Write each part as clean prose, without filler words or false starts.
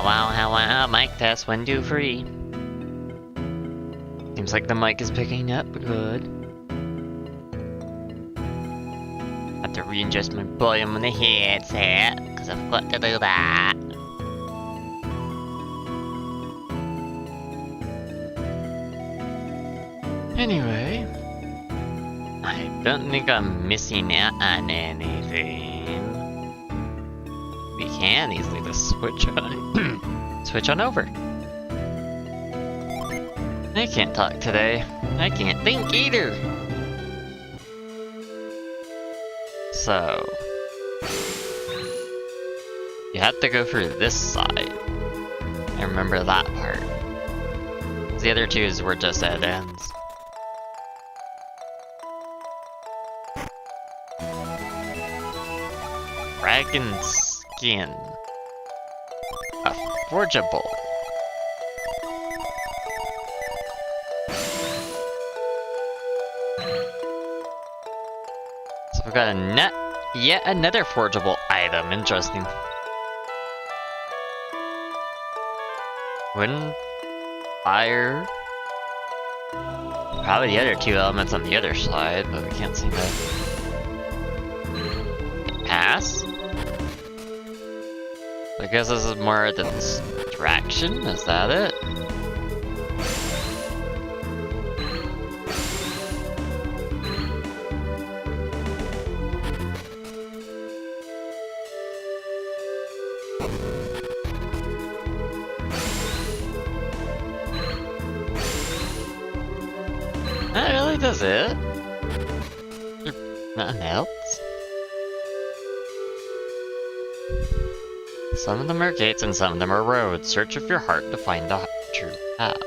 Hello, mic test 1, 2, 3. Seems like the mic is picking up good. Have to readjust my volume on the headset, because I forgot to do that. Anyway, I don't think I'm missing out on anything. We can easily just switch on, switch on over. I can't talk today. I can't think either. So, you have to go through this side. I remember that part. The other twos were just dead ends. Dragon skin. A forgeable. So we've got yet another forgeable item. Interesting. Wind, fire. Probably the other two elements on the other side, but we can't seem to pass. I guess this is more the distraction. Is that it? That really does it. Nothing else. Some of them are gates and some of them are roads. Search with your heart to find the true path.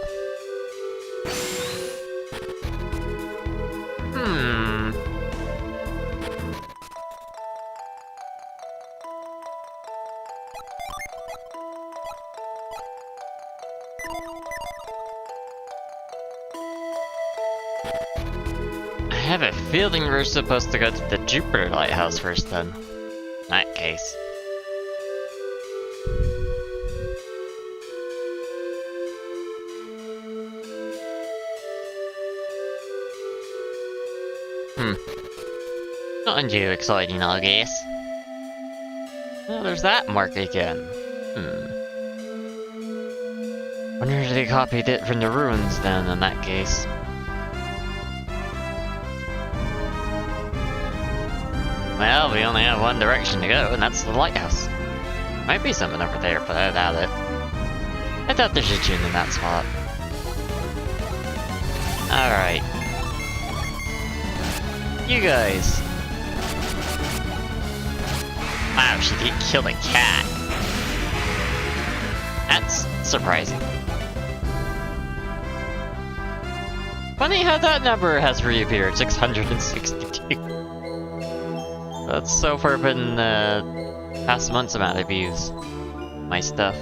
I have a feeling we're supposed to go to the Jupiter Lighthouse first then. In that case. Nothing too exciting, I guess. Well, there's that mark again. Wonder if they copied it from the ruins then, in that case. Well, we only have one direction to go, and that's the lighthouse. Might be something over there, but I doubt it. I doubt there's a tune in that spot. Alright. You guys. Wow, she did kill a cat. That's surprising. Funny how that number has reappeared, 662. That's so far been past month's amount of views. My stuff.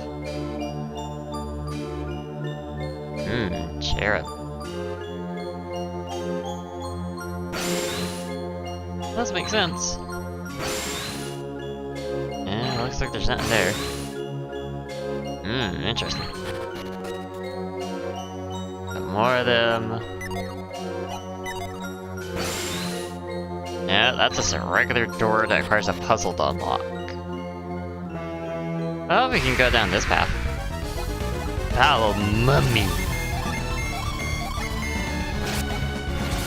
Cherub. Does make sense. Yeah, looks like there's nothing there. Interesting. Got more of them. Yeah, that's just a regular door that requires a puzzle to unlock. Well, we can go down this path. Follow mummy.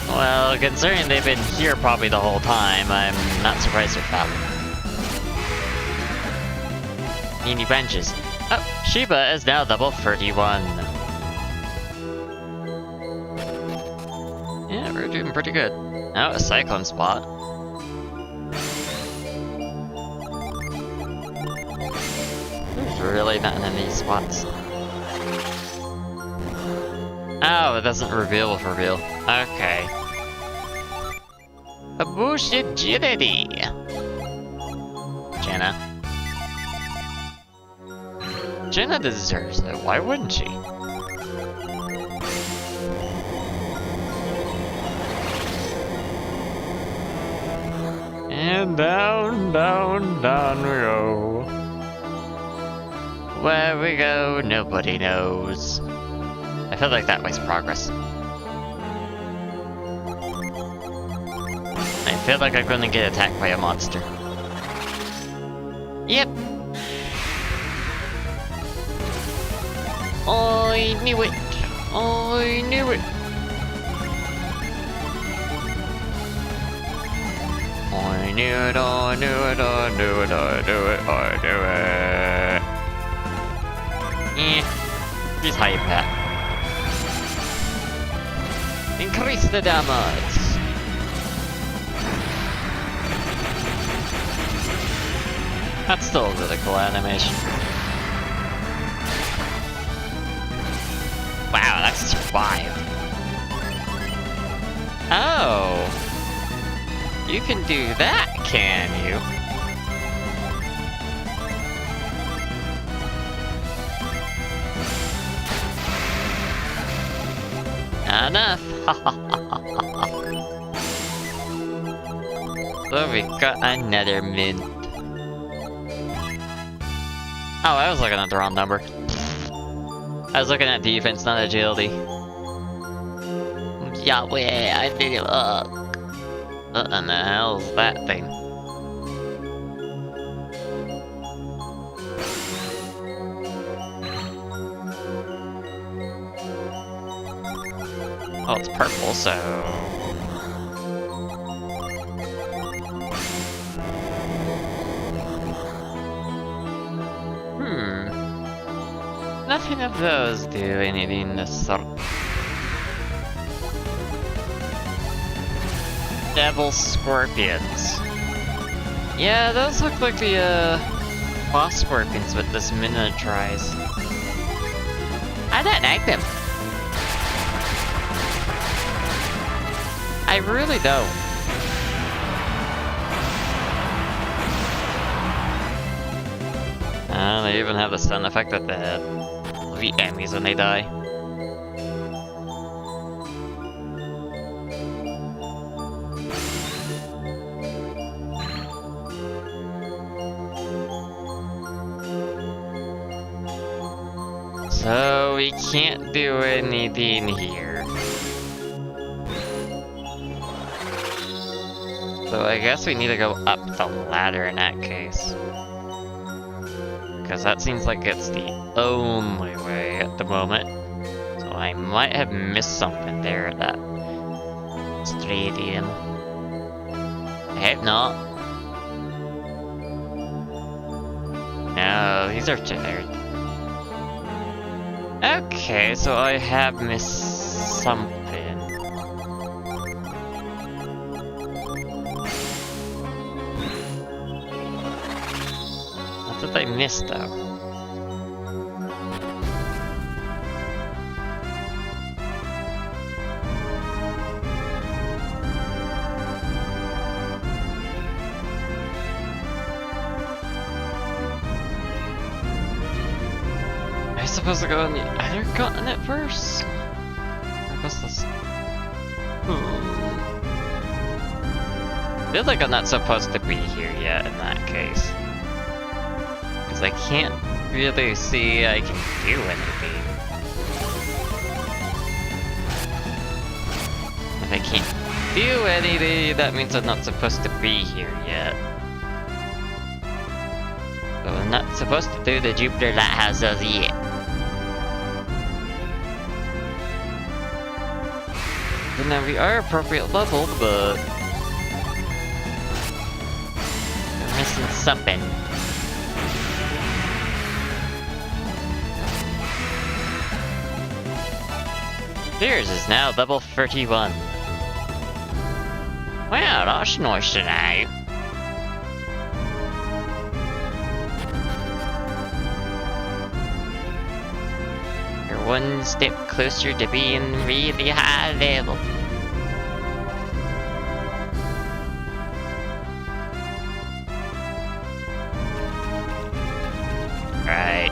Well, considering they've been here probably the whole time, I'm not surprised with that one. Mini branches. Oh, Sheba is now level 31. Yeah, we're doing pretty good. Now a cyclone spot. There's really nothing in these spots. Oh, it doesn't reveal with reveal. Okay. A bullshit agility. Jenna deserves it. Why wouldn't she? And down, down, down we go. Where we go, nobody knows. I feel like that way's progress. I feel like I'm gonna get attacked by a monster. Yep. I knew it. I knew it. I knew it, I knew it, I knew it, I knew it, I knew it. He's hype that. Increase the damage. That's still a really cool animation. Wow, that's survived. Oh. You can do that, can you? Enough! So we got another mint. Oh, I was looking at the wrong number. I was looking at defense, not agility. Yahweh, I need it up. What in the hell's that thing? Oh, it's purple, so... Nothing of those do anything to sort. Devil scorpions. Yeah, those look like the boss scorpions with this miniaturize. I don't like them. I really don't. They even have the stun effect at the enemies when they die. So we can't do anything here. So I guess we need to go up the ladder in that case. Because that seems like it's the only way at the moment. So I might have missed something there at that stadium. I hope not. No, these are generic. Okay, so I have missed something. What did I miss though? I'm supposed to go on the other continent first? I guess this... I feel like I'm not supposed to be here yet in that case. Because I can't really see I can do anything. If I can't do anything, that means I'm not supposed to be here yet. So I'm not supposed to do the Jupiter Lighthouse as yet. But now we are appropriate level, but we're missing something. Theirs is now level 31. Well, that's nice to know. You're one step closer to being really high level. Right.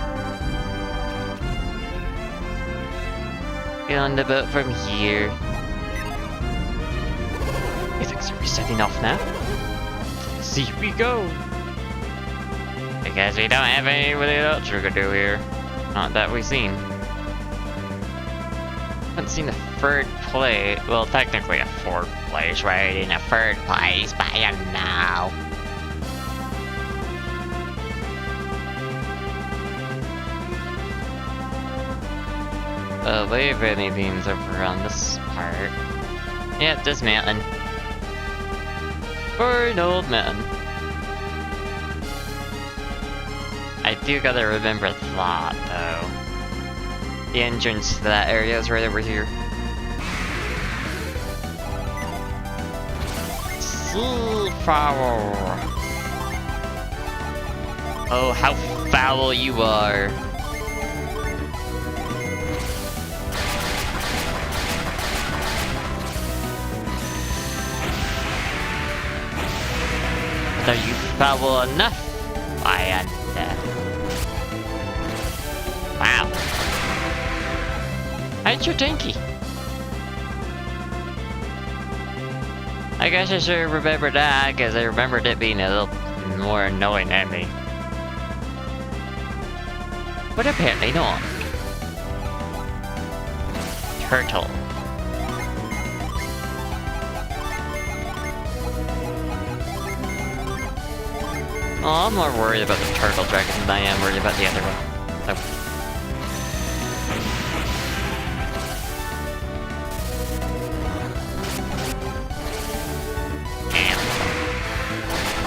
Get on the boat from here. You think so we're setting off now? See we go. I Because we don't have anybody else we could do here. Not that we've seen. Haven't seen a third place. Well, technically a fourth place, right? In a third place, but you know. I believe anything's over on this part. Yep, this mountain. For an old mountain. I do gotta remember that, though. The entrance to that area is right over here. Sea foul. Oh, how foul you are. Are you foul enough? I am. Wow. How's your tanky? I guess I should remember that, because I remembered it being a little more annoying than me. But apparently not. Turtle. Oh, I'm more worried about the turtle dragon than I am worried about the other one. So.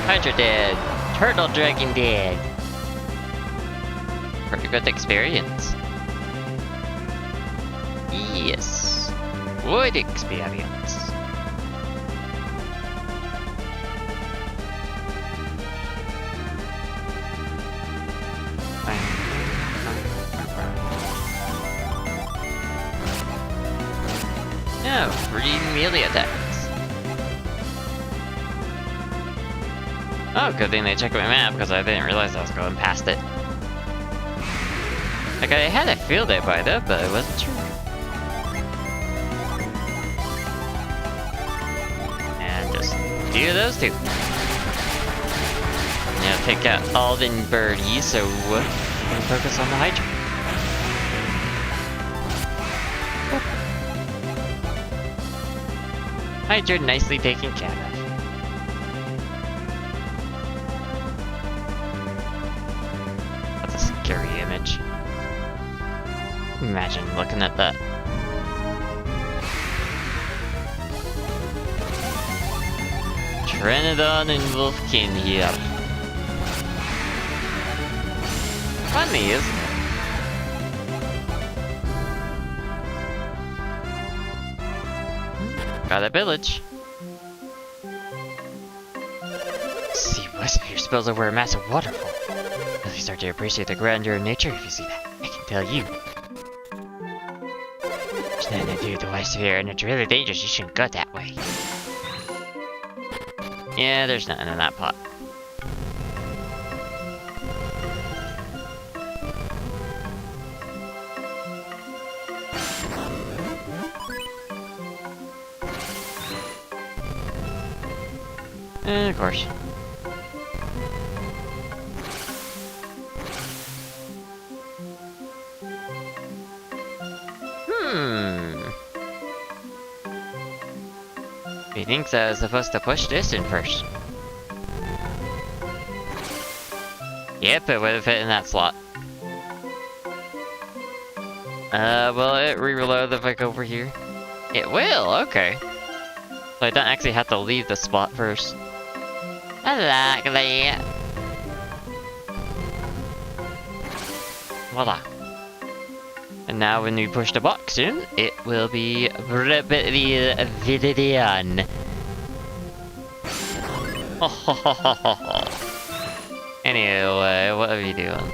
Hydra dead. Turtle dragon dead. Pretty good experience. Yes. Good experience. No, free melee attacks. Oh, good thing they checked my map, because I didn't realize I was going past it. Like, I had a feel they by that, but it wasn't sure. And just do those two. Now take out Alden Birdie, so we can focus on the Hydra. Hydra nicely taken care of. That's a scary image. Imagine looking at that. Trenodon and Wolfkin here. Funny, isn't it? Got a village. See, what's your spills over a massive waterfall? Really start to appreciate the grandeur of nature if you see that. I can tell you. There's nothing to do with the life here, and it's really dangerous. You shouldn't go that way. Yeah, there's nothing in that pot. And of course. Methinks I was supposed to push this in first. Yep, it would have fit in that slot. Will it re-reload if I go over here? It will, okay. So I don't actually have to leave the spot first. I like that. Voila. And now when we push the box in, it will be rapidly done. Anyway, what are we doing?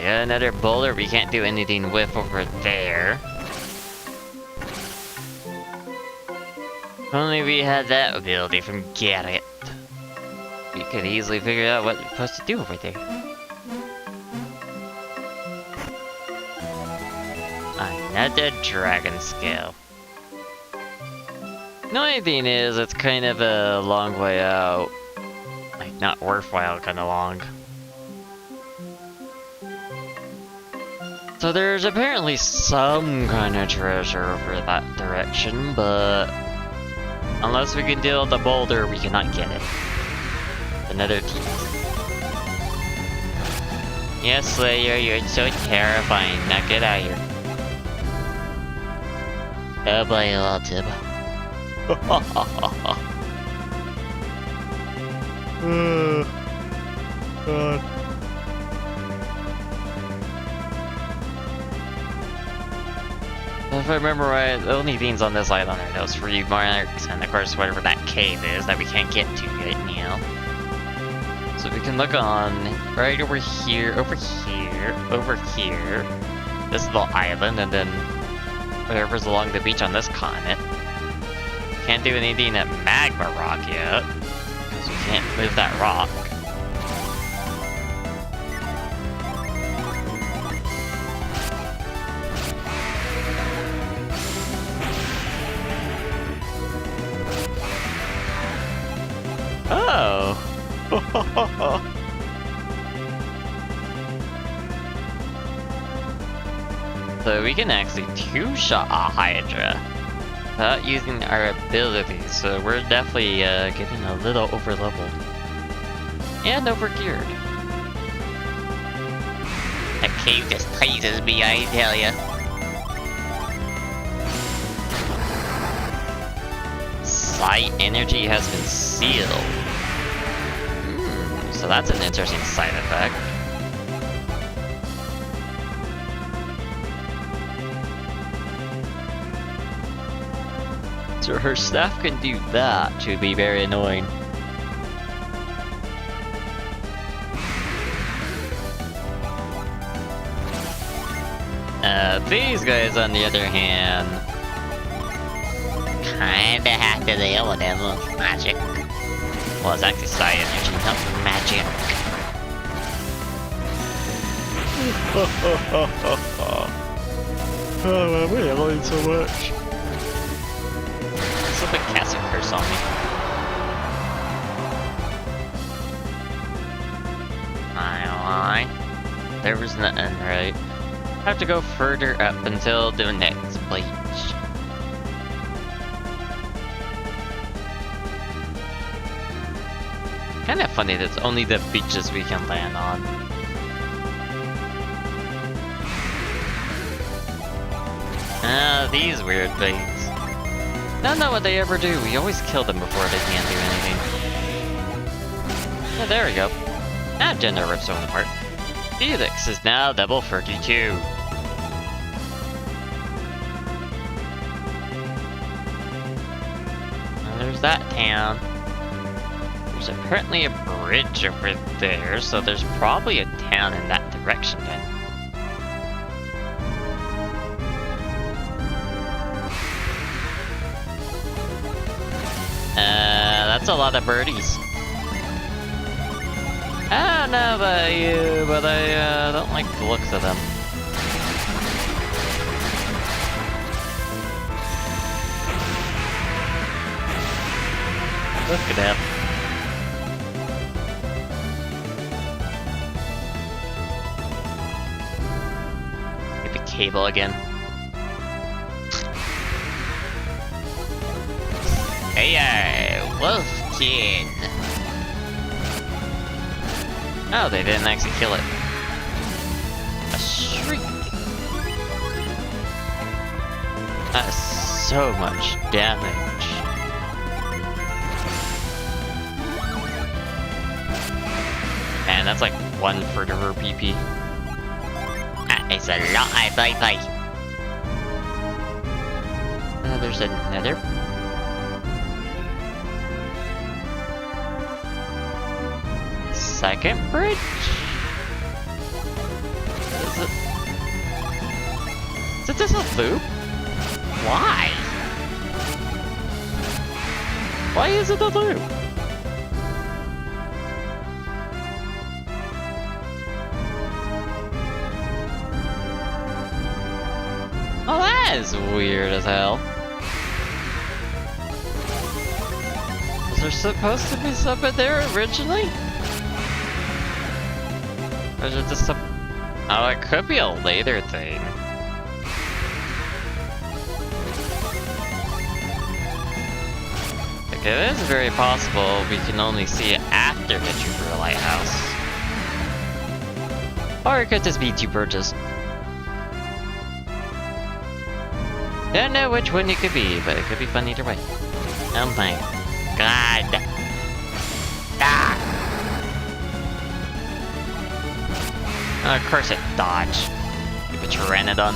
Another boulder we can't do anything with over there. Only we had that ability from Garrett. We could easily figure out what we're supposed to do over there. Another dragon scale. The only thing is, it's kind of a long way out. Like, not worthwhile kind of long. So there's apparently some kind of treasure over that direction, but unless we can deal with the boulder, we cannot get it. Another tease. Yes, Slayer, you're so terrifying. Now get out of here. Oh boy, little tib. God. If I remember right, the only things on this island are those free marks, and of course whatever that cave is that we can't get to yet, you know. So we can look on right over here, over here, over here. This little island, and then whatever's along the beach on this continent. Can't do anything at Magma Rock yet, because we can't move that rock. Oh! So we can actually two-shot a Hydra without using our abilities, so we're definitely getting a little over-leveled. And over-geared. That cave just teases me, I tell ya. Sight energy has been sealed. So that's an interesting side effect. So her staff can do that, which would be very annoying. These guys, on the other hand, kinda have to deal with them with magic. Well, it's actually side energy, not magic. Oh, we are learning so much. Something cast a curse on me. Why? There was nothing, right? Have to go further up until the next bleach. Kinda funny that it's only the beaches we can land on. These weird things. Don't know what they ever do. We always kill them before they can do anything. Yeah, there we go. Now Jenna rips one apart. Felix is now level 32. And there's that town. There's apparently a bridge over there, so there's probably a town in that direction then. That's a lot of birdies. I don't know about you, but I don't like the looks of them. Look at that. Get the cable again. Hey, Wolfkin! Oh, they didn't actually kill it. A shriek! That's so much damage. Man, that's like one for her PP. That is a lot of bye-bye. There's another. Second bridge? Is this a loop? Why? Why is it a loop? Oh, that is weird as hell. Was there supposed to be something there originally? Or is it just a... Oh, it could be a later thing. Like, it is very possible we can only see it after the Trooper Lighthouse. Or it could just be two birches. Don't know which one it could be, but it could be fun either way. Oh my god. Ah! Of course it dodged. Stupid Pteranodon.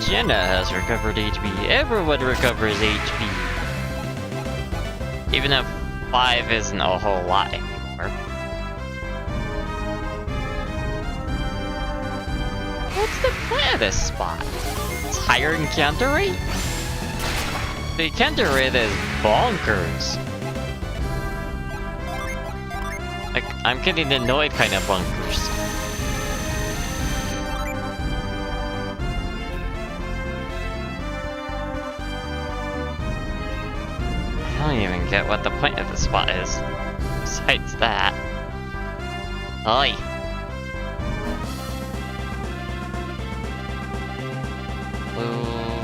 Jenna has recovered HP. Everyone recovers HP. Even if 5 isn't a whole lot anymore. What's the plan of this spot? It's higher encounter rate? The encounter rate is bonkers. Like, I'm getting annoyed kind of bonkers. I don't even get what the point of this spot is. Besides that. Oi!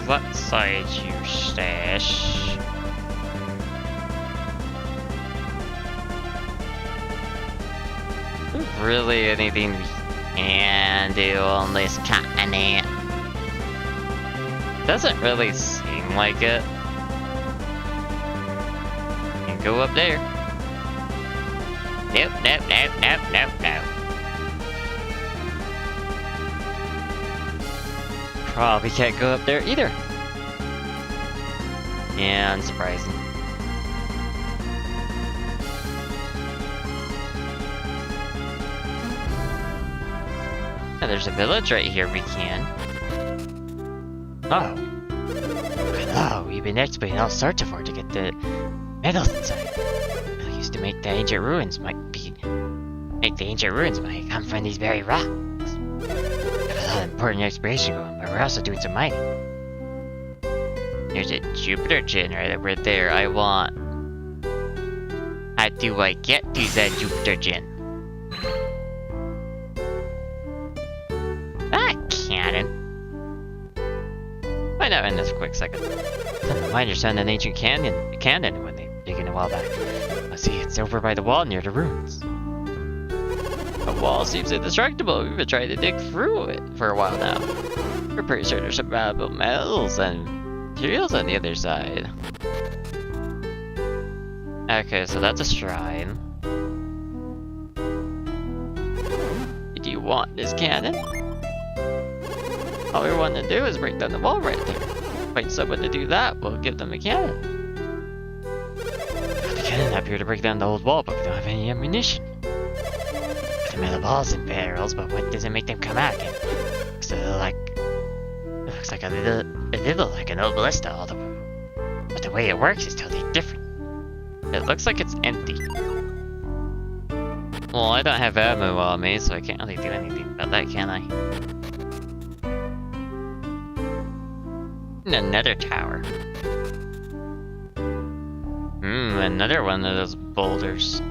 What side you stash? Really anything we can do on this continent? Doesn't really seem like it. Can go up there. Nope, nope, nope, nope, nope, nope. Probably can't go up there either. Yeah, unsurprising. Now there's a village right here we can. Oh. Hello, we've been excavating all sorts of ore to get the metals inside. I used to make the ancient ruins might come from these very rocks. We have a lot of important exploration going, but we're also doing some mining. There's a Jupiter generator right there. I want. How do I get to that Jupiter gen? Ah, cannon. Find out in this quick second. The miners found an ancient cannon when they dig in a while back. Let's see, it's over by the wall near the ruins. The wall seems indestructible. We've been trying to dig through it for a while now. We're pretty sure there's some valuable metals and materials on the other side. Okay, so that's a shrine. Do you want this cannon? All we want to do is break down the wall right there. Find someone to do that, we'll give them a cannon. The cannon up here to break down the old wall, but we don't have any ammunition. The metal balls and barrels, but what doesn't make them come out again? It looks like a little like an old ballista, but the way it works is totally different. It looks like it's empty. Well, I don't have ammo on me, so I can't really do anything about that, can I? Another tower. Another one of those boulders.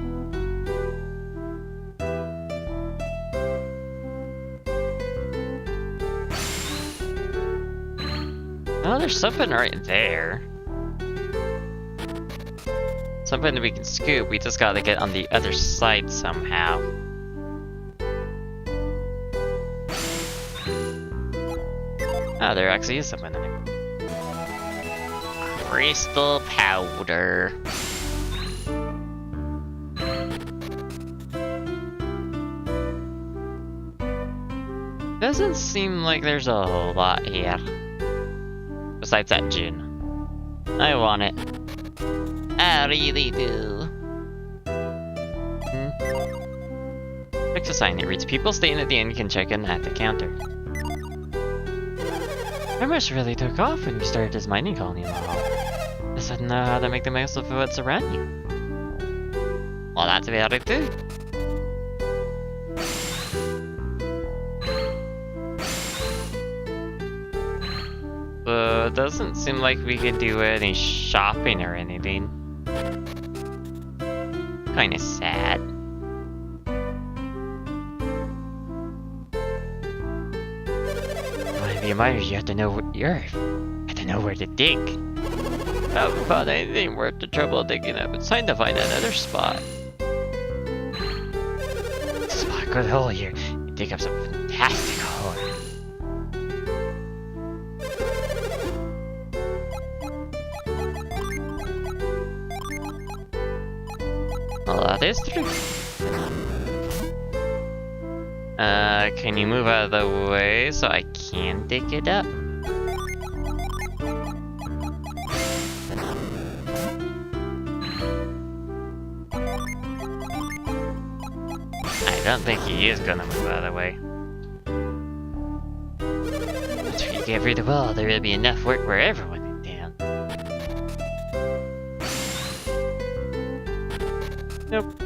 Oh, there's something right there. Something that we can scoop, we just gotta get on the other side somehow. Oh, there actually is something in there. Crystal powder. Doesn't seem like there's a whole lot here. Besides that gin. I want it. I really do. Fix a sign that reads, people staying at the inn can check in at the counter. Rumors really took off when we started this mining colony in the hall. I just didn't know how to make the most of what's around you. Well, that's about it too. It doesn't seem like we could do any shopping or anything. Kinda sad. be a miner, you have to know where to dig. I haven't found anything worth the trouble of digging up. It's time to find another spot. Spot a good hole here. You dig up some fantastic ore. Well, that is true. Can you move out of the way so I can dig it up? I don't think he is gonna move out of the way. Once we get rid of the wall, there will be enough work where everyone is down. Nope.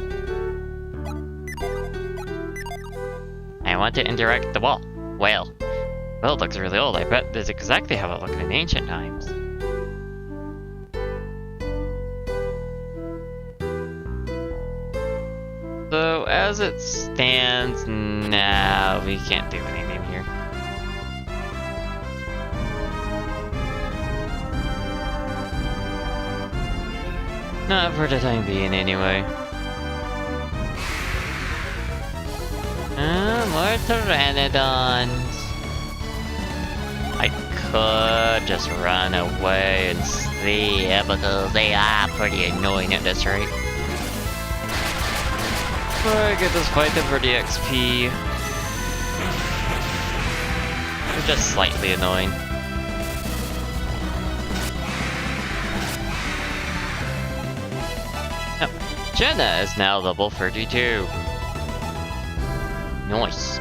I want to interact the wall. Well, it looks really old. I bet that's exactly how it looked in ancient times. So, as it stands now, we can't do anything here. Not for the time being, anyway. More pteranodons. I could just run away and see it because they are pretty annoying at this rate. I get this fight them for the XP. They're just slightly annoying. Oh, Jenna is now level 32. Nice.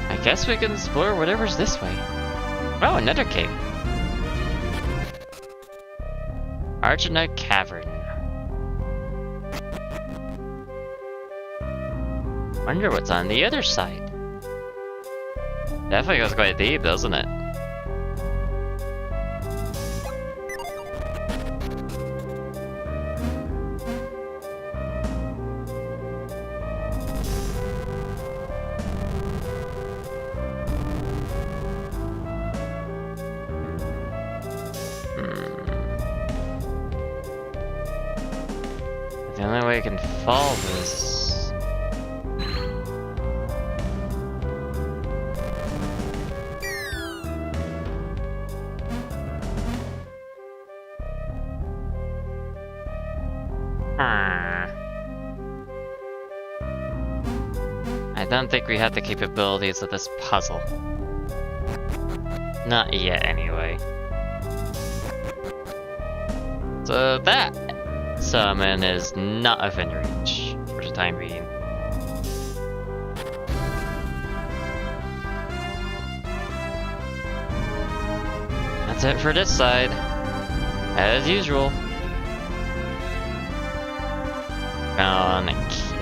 I guess we can explore whatever's this way. Oh, another cave. Argina Cavern. Wonder what's on the other side. Definitely goes quite deep, doesn't it? The only way I can fall this. I don't think we have the capabilities of this puzzle. Not yet, anyway. So that summon is not within reach for the time being. That's it for this side. As usual. Found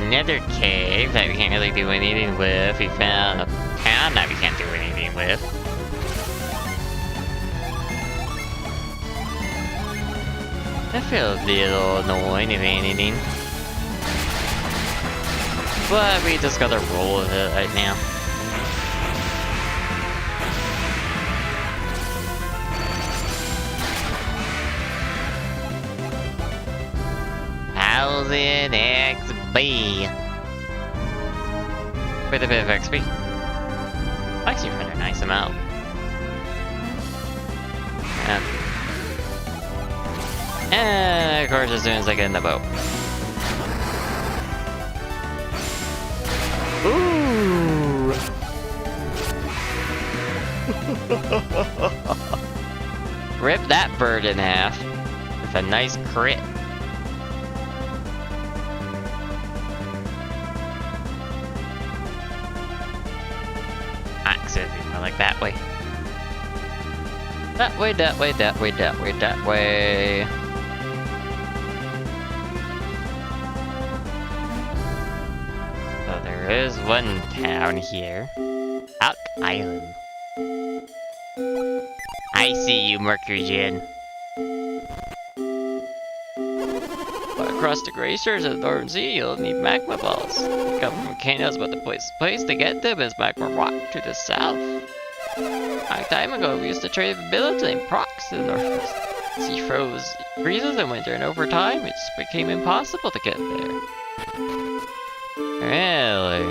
another cave that we can't really do anything with. We found a town that we can't do anything with. That feels a little annoying if anything. But we just gotta roll with it right now. Thousand XP. With a bit of XP. Actually, for a nice amount. And of course, as soon as I get in the boat. Ooh! Rip that bird in half with a nice crit. Accidentally, more like that way. That way, that way, that way, that way, that way. So there is one town here. Out Island. I see you, Mercury Jin. But of cross the glaciers of the Northern Sea, you'll need magma balls. They come from volcanoes, but the place to get them is magma rock to the south. A long time ago, we used to trade with a village named Prox to the northwest. The sea freezes in winter, and over time, it just became impossible to get there. Really?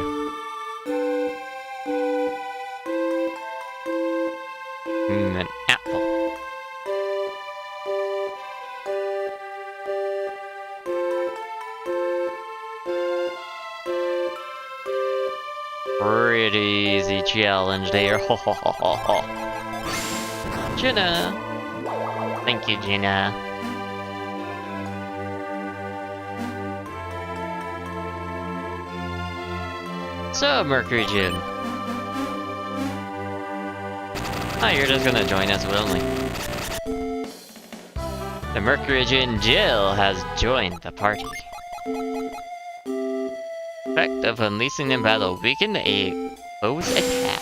An apple. Pretty easy challenge there. Ho ho ho ho ho. Gina. Thank you, Gina. So, Mercury Jin. Oh, you're just gonna join us willingly. The Mercury Jin Jill has joined the party. Effect of unleashing in battle, weaken a foe's attack.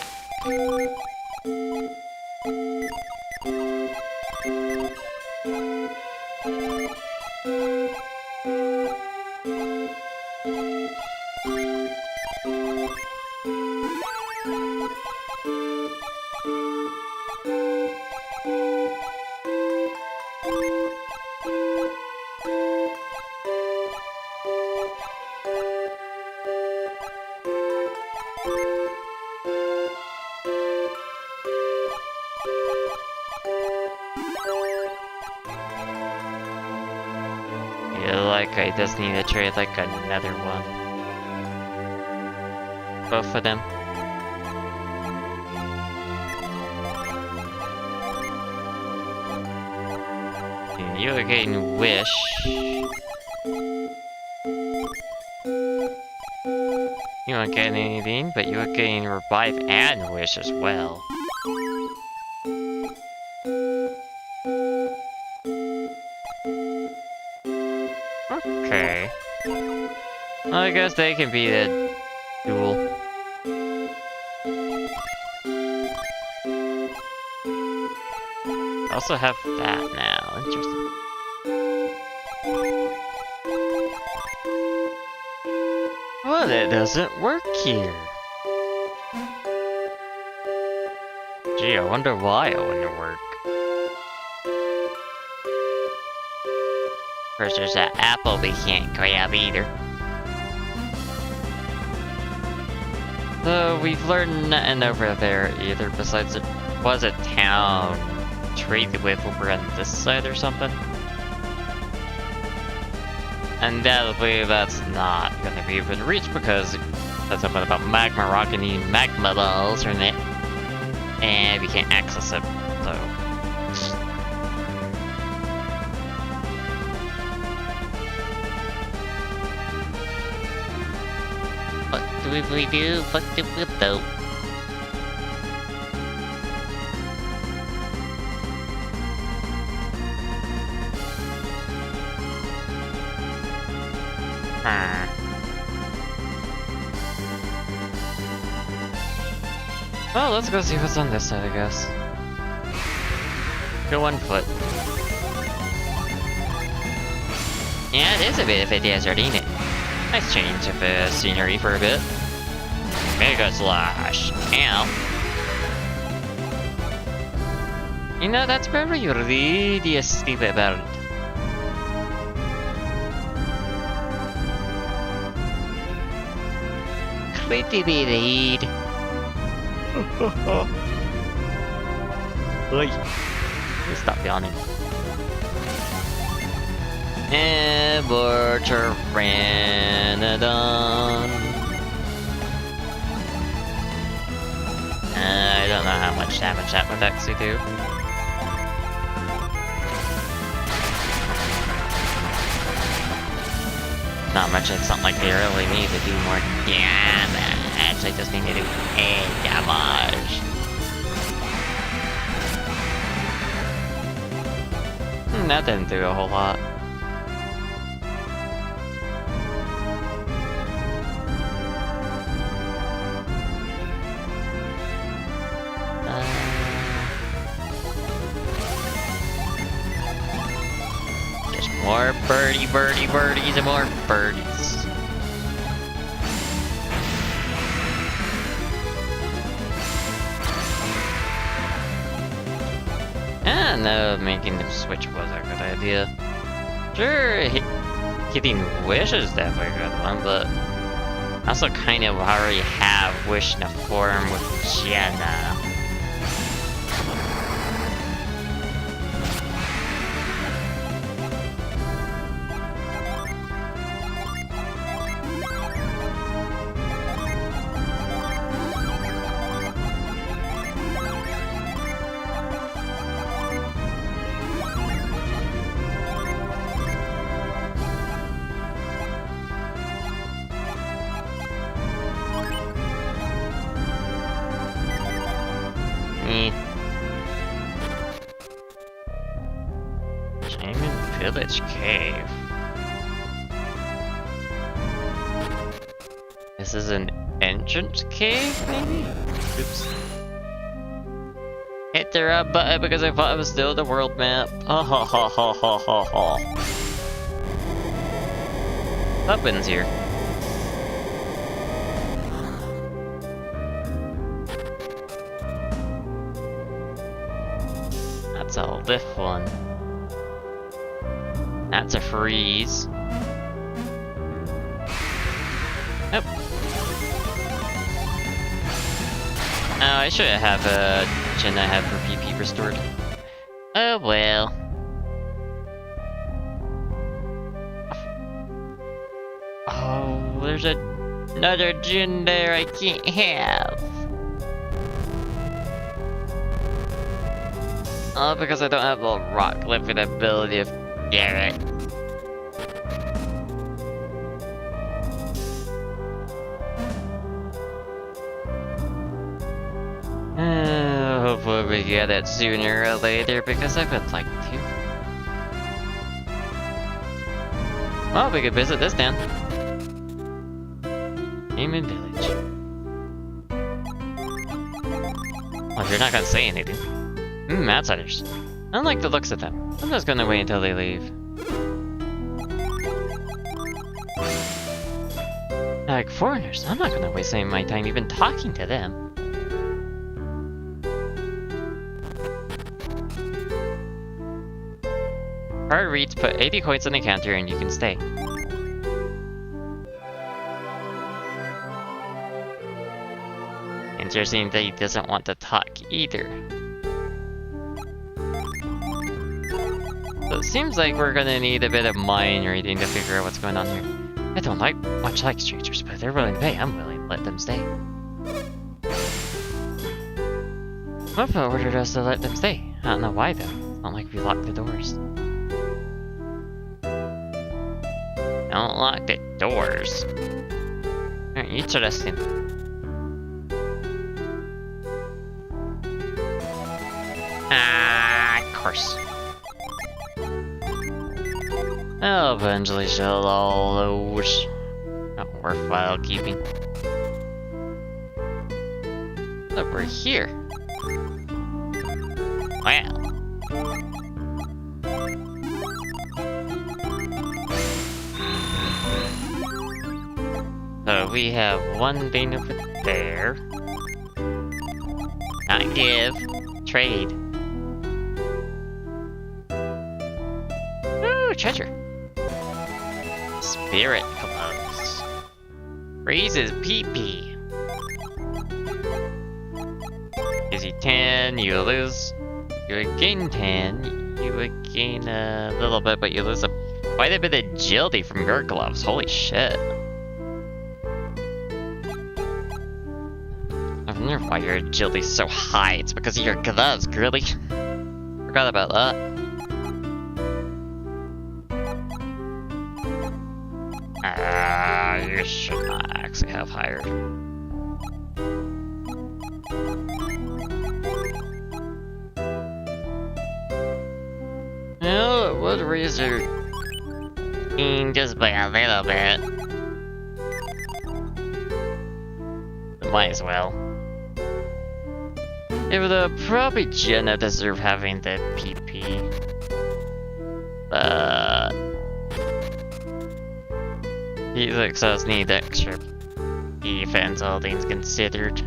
I just need to trade like another one. Both of them. And you are getting Wish. You won't get anything, but you are getting Revive and Wish as well. Okay. Well, I guess they can be a duel. I also have that now. Interesting. Well, it doesn't work here. Gee, I wonder why it wouldn't work. Of course, there's that apple we can't grab either. So we've learned nothing over there either, besides it was a town traded with over on this side or something. Undoubtedly, that's not gonna be able to reach because that's something about magma rock and needing magma balls from it, and we can't access it. So. What do we do? What do we do? Well, let's go see what's on this side, I guess. Go on foot. Yeah, it is a bit of a desert, ain't it? Nice change of scenery for a bit. Mega Slash. Ow. You know, that's probably really stupid about it. Pretty bit. Stop yawning. Ever Pteranodon. I don't know how much damage that would actually do. Not much, it's not like they really need to do more damage. I just need to do a damage. That didn't do a whole lot. More birdies and more birdies. I know making the switch was a good idea. Sure, hitting Wish is definitely a good one, but I also kind of already have Wish in a form with Jenna. Shaman Village Cave. This is an entrance cave, maybe? Oops. Hit the right button because I thought it was still the world map. Oh ho ho ho ho ho ho. Weapons here. That's a lift one. That's a freeze. Nope. Oh, I should have a gen I have for PP restored. Oh well. Oh, there's another gen there I can't have. Oh, because I don't have the rock lifting ability of Garrett. Hopefully we get it sooner or later because I would like to. Well, we could visit this town. Human Village. Well, if you're not gonna say anything. Outsiders. I don't like the looks of them. I'm just gonna wait until they leave. Like foreigners, I'm not gonna waste any of my time even talking to them. Card reads, put 80 coins on the counter and you can stay. Interesting that he doesn't want to talk either. So it seems like we're gonna need a bit of mind reading to figure out what's going on here. I don't much like strangers, but if they're willing to pay, I'm willing to let them stay. Mopo ordered us to let them stay. I don't know why though. It's not like we locked the doors. Don't lock the doors. Interesting. Of course. I'll eventually sell all those. Not worthwhile keeping. Look, we're here. Wow. So we have one thing over there. Not give. Trade. Ooh, treasure. Spirit gloves. Raises PP. Gives you 10, you lose. You would gain 10. You would gain a little bit, but you lose quite a bit of agility from your gloves. Holy shit. I wonder why your agility's so high. It's because of your gloves, really. Forgot about that. You should not actually have higher. No, it would raise your just by a little bit. Might as well. It would probably Jenna deserve having the PP. But Helix does need extra defense, all things considered.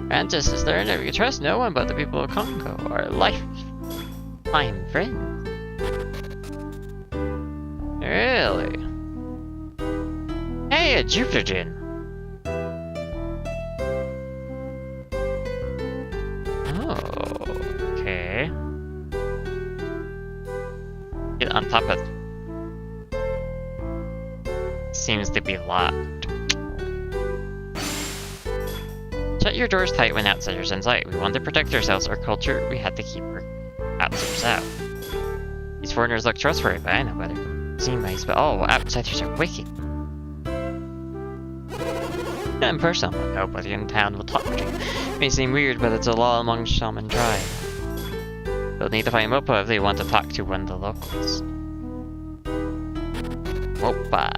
Francis is there, and we trust no one but the people of Congo, our lifetime friends. Really? Hey, a Jupitergen! Oh, okay. Get on top of... Seems to be locked. Shut your doors tight when outsiders in sight. We want to protect ourselves, our culture. We had to keep our outsiders out. These foreigners look trustworthy, but I know better. Seem nice, but oh, outsiders are wicked. Not in person, nobody in town will talk to you. It may seem weird, but it's a law among shaman tribe. They'll need to find Mopa if they want to talk to one of the locals. Mopa.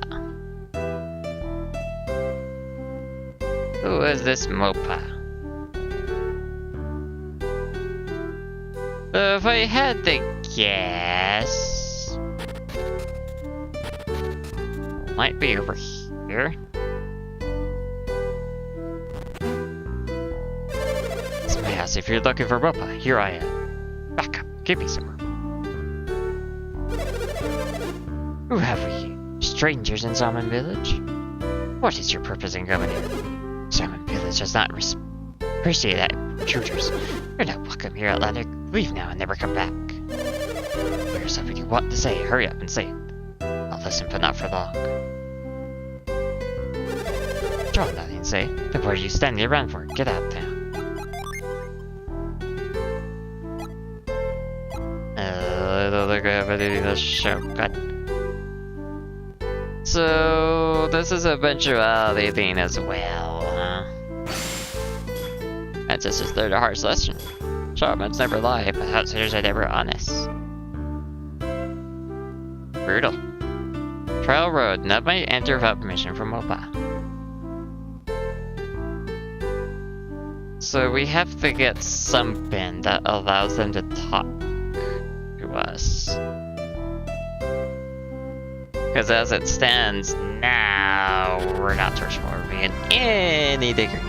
Who is this Mopa? If I had to guess... Might be over here. It's my house. If you're looking for Mopa, here I am. Back up. Give me some room. Who have we? Strangers in Salmon Village? What is your purpose in coming here? Salmon Village does not appreciate that intruders. You're not welcome here, Outlander. Leave now and never come back. There's something you want to say. Hurry up and say it. I'll listen, but not for long. Draw nothing to say. Then what are you standing around for? Get out now. Look at the show. God. So this is a eventuality thing as well, huh? That's just learned a harsh lesson. Shamans never lie, but outsiders are never honest. Brutal. Trail road. None might enter without permission from Mopa. So we have to get something that allows them to talk to us. Because as it stands now, we're not trustworthy in any degree.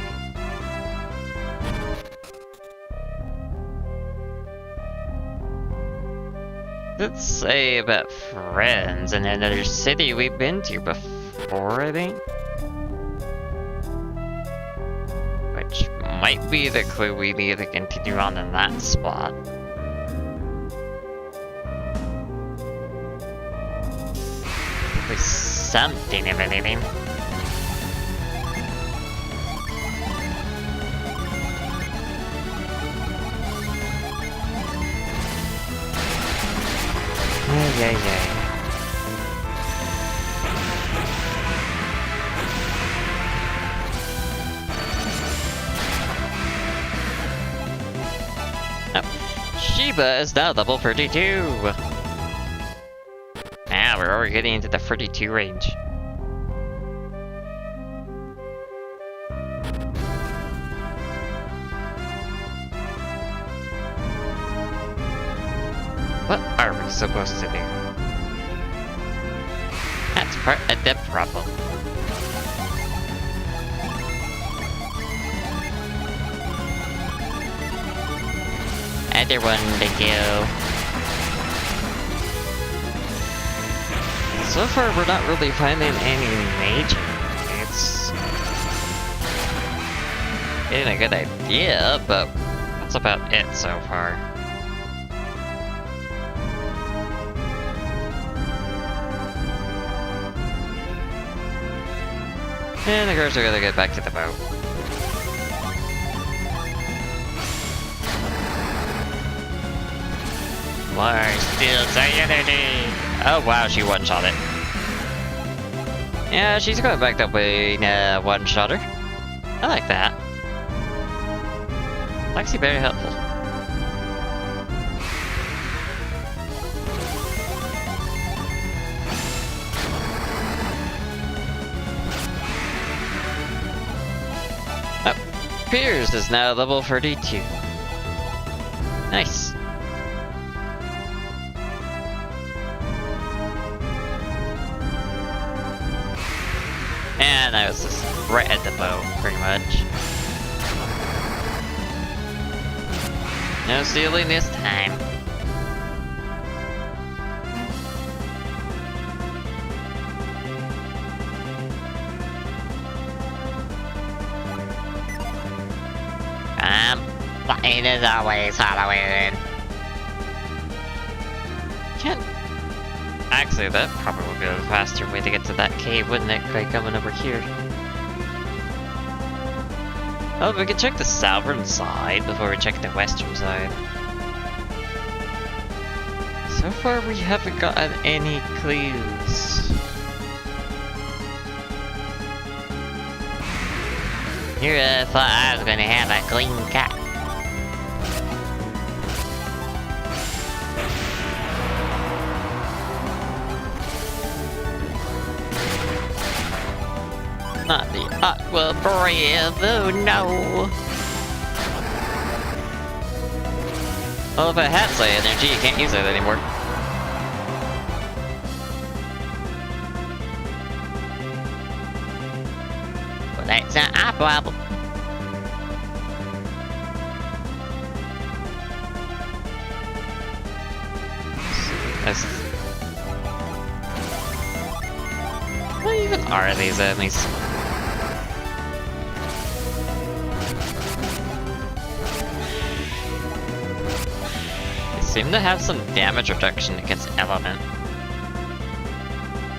Let's say about friends in another city we've been to before, I think. Which might be the clue we need to continue on in that spot. With something of anything. Yeah. Oh. Sheba is now level 32. Now we're already getting into the 32 range. What are we supposed to do? That's part of the problem. Other one to go. So far, we're not really finding any major. It's getting a good idea, but that's about it so far. And of course, we're gonna get back to the boat. More still Sayonara. Oh wow, she one-shot it. Yeah, she's going back that way, one-shotter. I like that. Actually very helpful. Oh, Piers is now level 32. And I was just right at the bow, pretty much. No stealing this time. It is always Halloween. Can't. Actually, that probably would be a faster way to get to that cave, wouldn't it? By coming over here. Oh, we could check the southern side before we check the western side. So far, we haven't gotten any clues. Here, I thought I was gonna have a clean cat. Not the aqua breath, oh no! Well, if it has that energy, you can't use it anymore. Well, that's not our problem. What even are these enemies? Seem to have some damage reduction against element.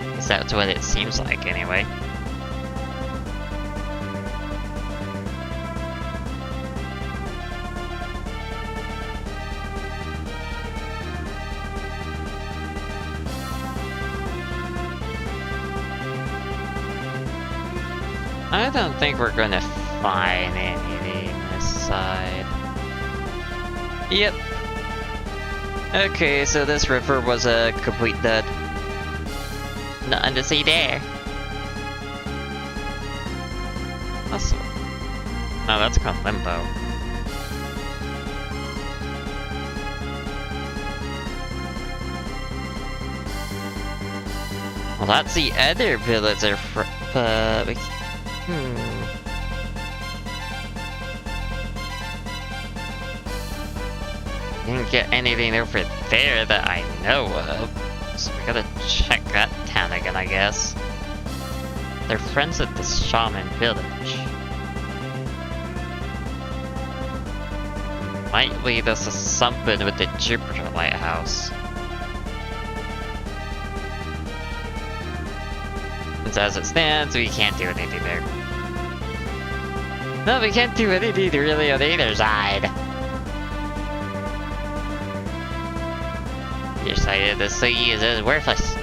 At least that's what it seems like, anyway. I don't think we're gonna find anything this side. Yep. Okay, so this river was a complete dud. Nothing to see there. Also, oh, that's called limbo. Well, that's the other villager Didn't get anything over there that I know of, so we gotta check that town again, I guess. They're friends at the shaman village. Might lead us to something with the Jupiter Lighthouse. And as it stands, we can't do anything there. No, we can't do anything really on either side. Your side of the sea is worthless.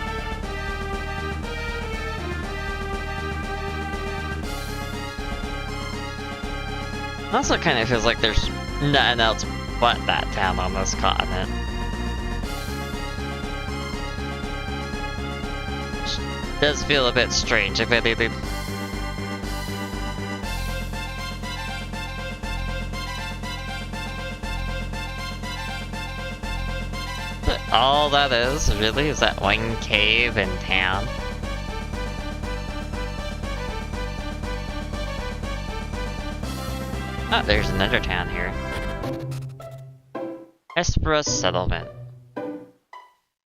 Also kind of feels like there's nothing else but that town on this continent. Which does feel a bit strange if anything. All that is, really, is that one cave in town. Oh, there's another town here. Espera Settlement.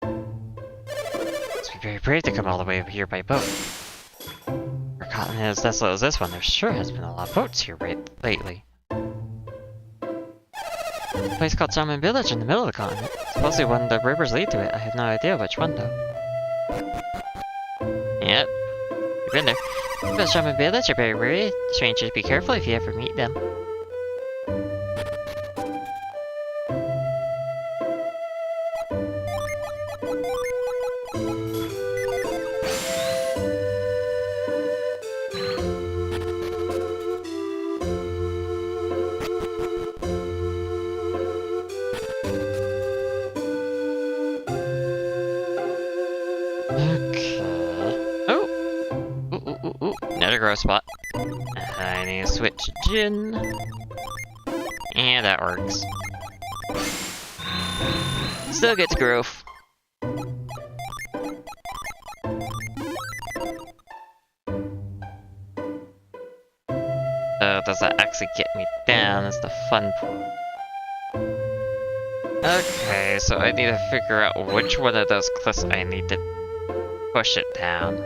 Must be very brave to come all the way over here by boat. For a continent as desolate as this one, there sure has been a lot of boats here lately. A place called Shaman Village in the middle of the continent. Supposedly one of the rivers lead to it. I have no idea which one though. Yep. You've been there. People at Shaman Village are very wary. Strangers, be careful if you ever meet them. Spot. I need to switch gin. And that works. Still gets growth. though does that actually get me down is the fun part. Okay, so I need to figure out which one of those cliffs I need to push it down.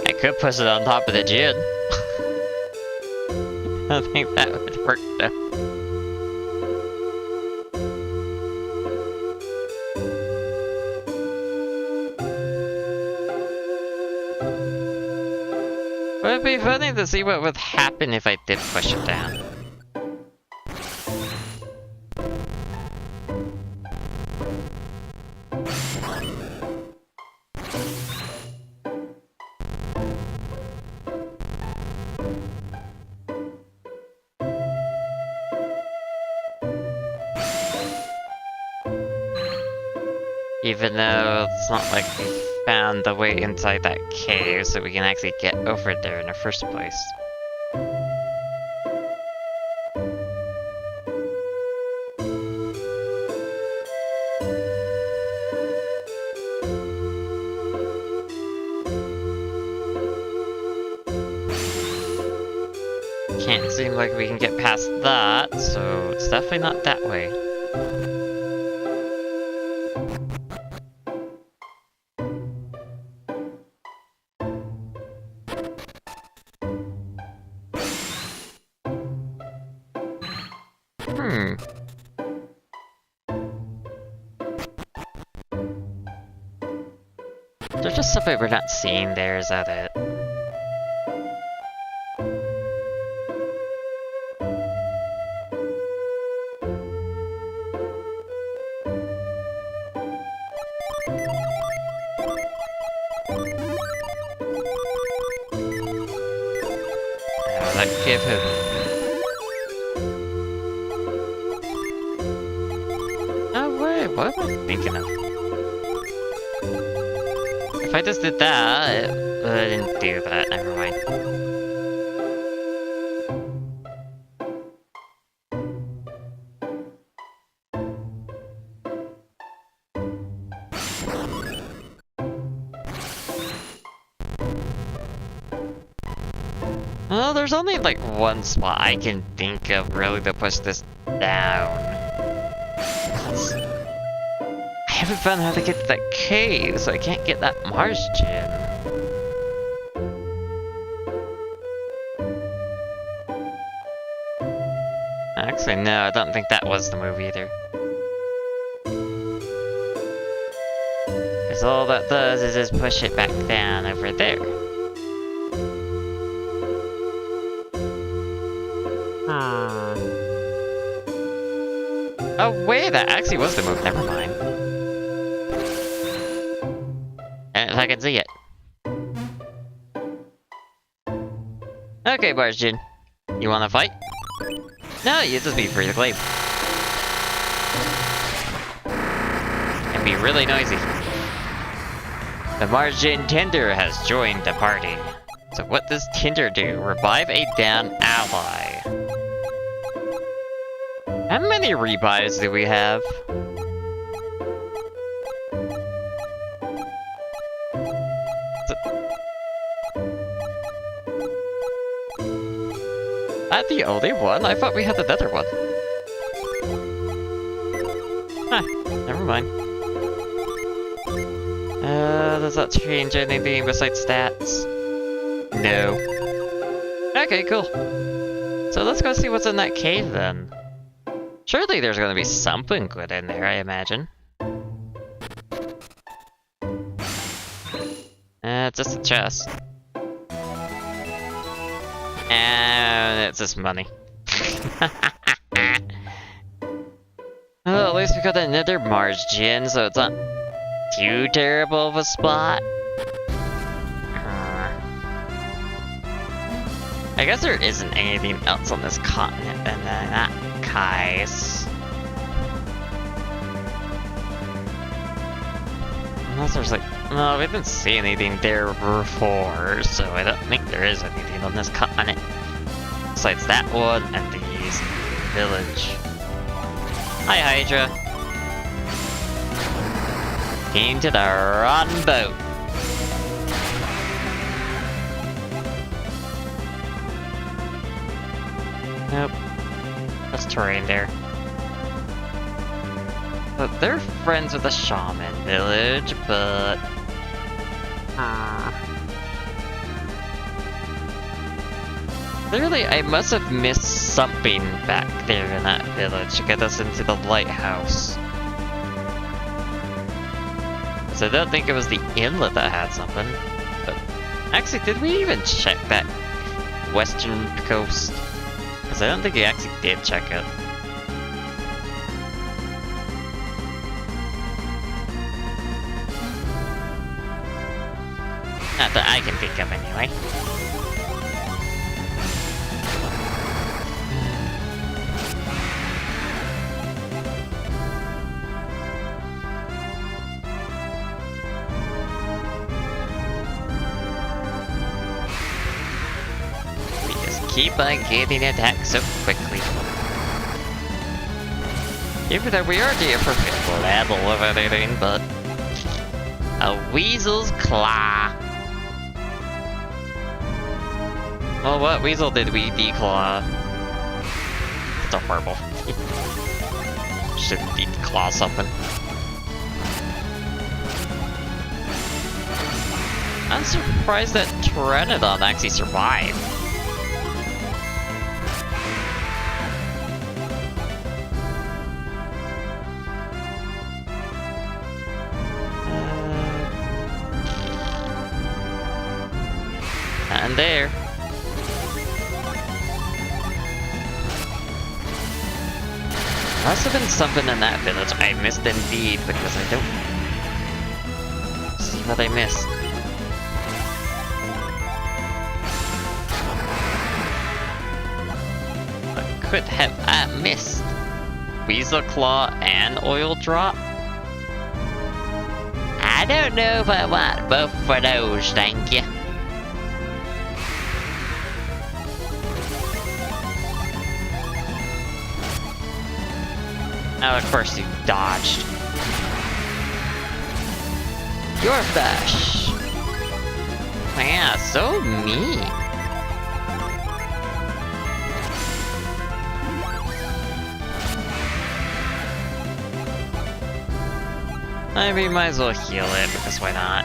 I could push it on top of the gin. I think that would work though. It would be funny to see what would happen if I did push it down. Even though it's not like we found the way inside that cave so we can actually get over there in the first place. Can't seem like we can get past that, so it's definitely not that way. There's just something we're not seeing there, is that it? That give him... Oh wait, what am I thinking of? If I just did that, I didn't do that, never mind. Well, there's only like one spot I can think of really to push this down. I haven't found how to get to that cave, so I can't get that Mars gem. Actually, no, I don't think that was the move either. Because all that does is just push it back down over there. Oh wait, that actually was the move, never mind. And if I can see it. Okay, Barjin. You wanna fight? No, you just be free to claim. And be really noisy. The Margin Tinder has joined the party. So what does Tinder do? Revive a down ally. How many revives do we have? That the only one? I thought we had another one. Huh, never mind. Does that change anything besides stats? No. Okay, cool. So let's go see what's in that cave then. Surely there's gonna be something good in there, I imagine. It's just a chest. And it's just money. Well, at least we got another Mars gin, so it's not too terrible of a spot. I guess there isn't anything else on this continent in that case. Unless there's like... No, we didn't see anything there before, so I don't think there is anything on this continent. Besides that one and these village. Hi, Hydra. Came to the wrong boat. Nope. That's terrain there. But they're friends with the shaman village, but... Clearly, I must have missed something back there in that village to get us into the lighthouse. Because I don't think it was the inlet that had something. But actually, did we even check that western coast? Because I don't think we actually did check it. Not that I can think of, anyway. We just keep on getting attacked so quickly. Even though we are the perfect level of everything, but... a weasel's claw. Well, what weasel did we declaw? It's a horrible. Should declaw something. I'm surprised that Pteranodon actually survived. And there. Must have been something in that village I missed indeed, because I don't see what I missed. What could have I missed? Weasel Claw and Oil Drop? I don't know if I want both for those, thank you. Oh, of course you dodged. You're fish. Yeah, so mean. I mean, might as well heal it, because why not?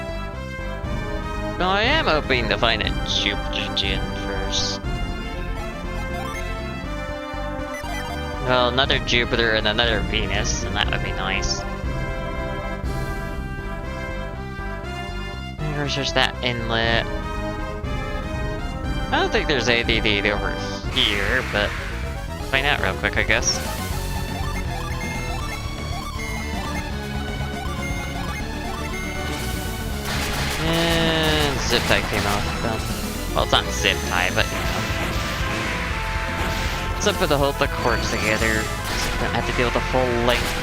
Well, I am hoping to find a Jupiter Gin first. Well, another Jupiter and another Venus, and that would be nice. There's just that inlet. I don't think there's anything over here, but find out real quick, I guess. And zip tie came off. Well, it's not zip tie, but you know. It's up for to hold the cords together, so you don't have to deal with the full length.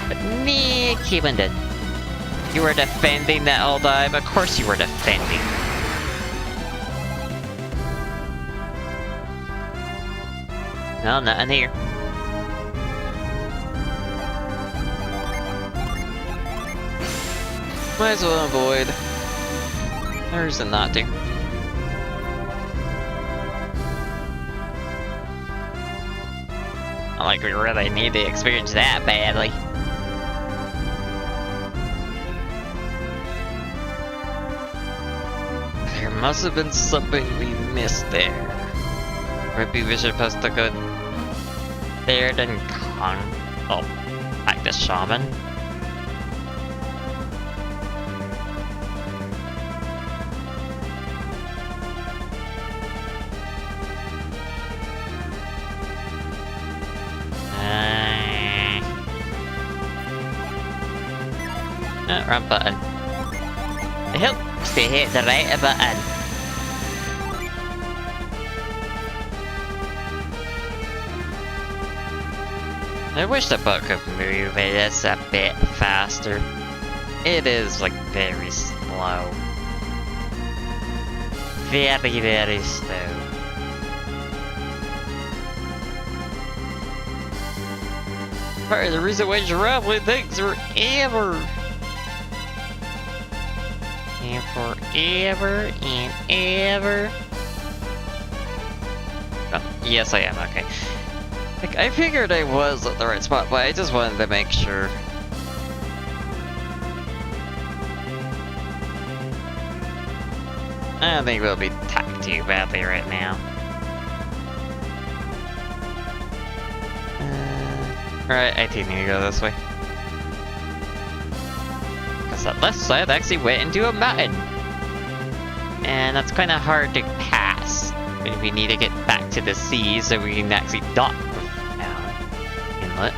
But me, keep on dead. You were defending that all time? Of course you were defending. No, nothing here. Might as well avoid. No reason not to. Not like we really need to experience that badly. There must have been something we missed there. Maybe we should supposed to go there, then con. Oh, back to Shaman. Wrong button. It helps to hit the right button. I wish the boat could move it just a bit faster. It is like very slow. Very, very slow. Part of the reason why traveling takes forever. And forever and ever. Oh, yes, I am. Okay. Like, I figured I was at the right spot, but I just wanted to make sure. I don't think we'll be attacked too badly right now. Right, I do need to go this way. Because that left side actually went into a mountain. And that's kind of hard to pass. And we need to get back to the sea so we can actually dock down inlet.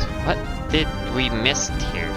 So what did we miss here?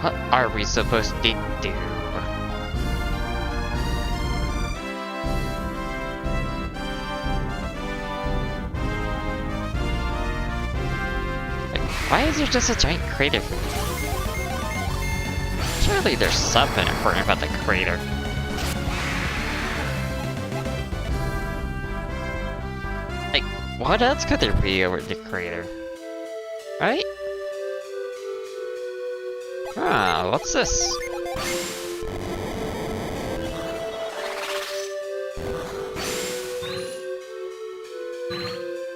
What are we supposed to do? Like, why is there just a giant crater? Surely there's something important about the crater. Like, what else could there be over the crater? Right? Ah, what's this?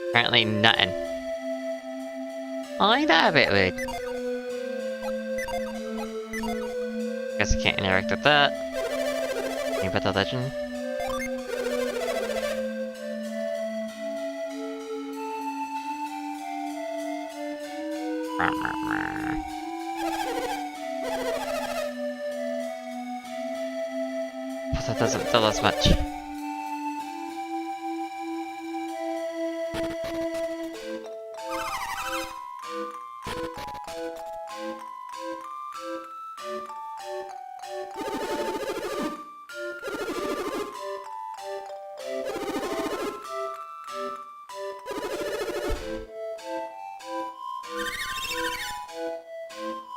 Apparently nothing. I love it, Luke. Guess I can't interact with that. Can you put the legend? That doesn't tell us much.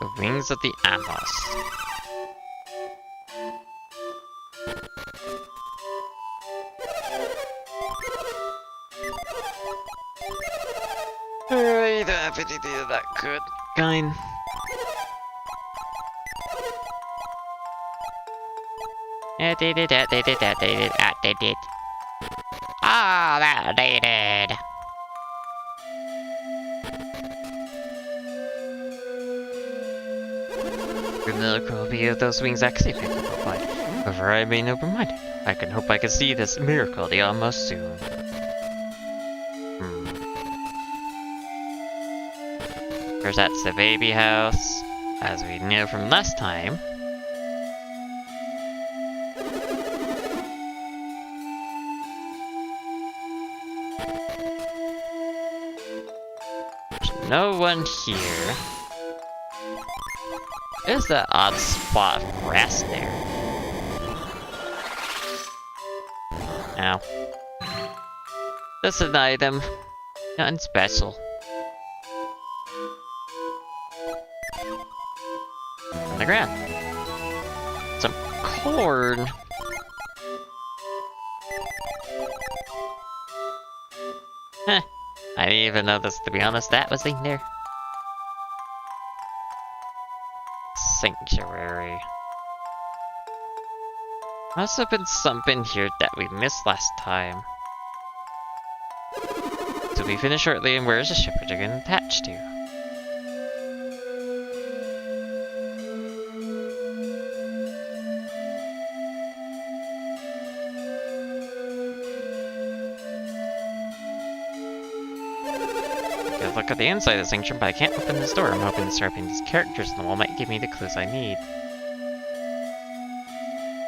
The wings of the Atlas. Alright, I have any idea that could. Going. They did. Ah, that they did. The miracle will be of those wings actually picked up by. However, I remain open-minded. I can hope I can see this miracle the almost soon. First, that's the baby house, as we knew from last time. There's no one here. There's that odd spot of grass there. Ow. Just an item. Nothing special. On the ground. Some corn. Heh. I didn't even notice, to be honest, that was in there. Sanctuary. Must have been something here that we missed last time. So we finish shortly, and where's the ship we're going to attach to? Look at the inside of the sanctuary, but I can't open this door. I'm hoping the sharpening these characters on the wall might give me the clues I need.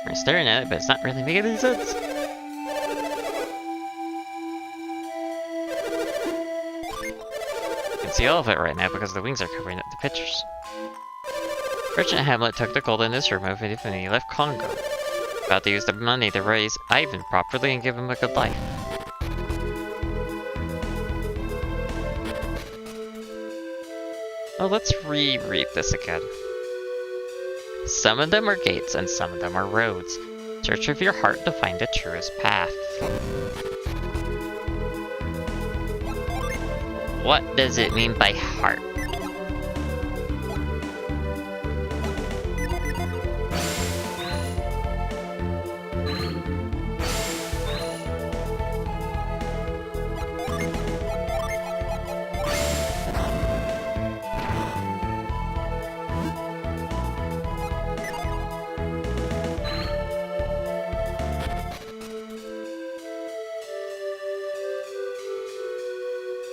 We're staring at it, but it's not really making any sense. You can see all of it right now because the wings are covering up the pictures. Merchant Hamlet took the gold in his room and he left Congo. About to use the money to raise Ivan properly and give him a good life. Oh, let's reread this again. Some of them are gates and some of them are roads. Search with your heart to find the truest path. What does it mean by heart?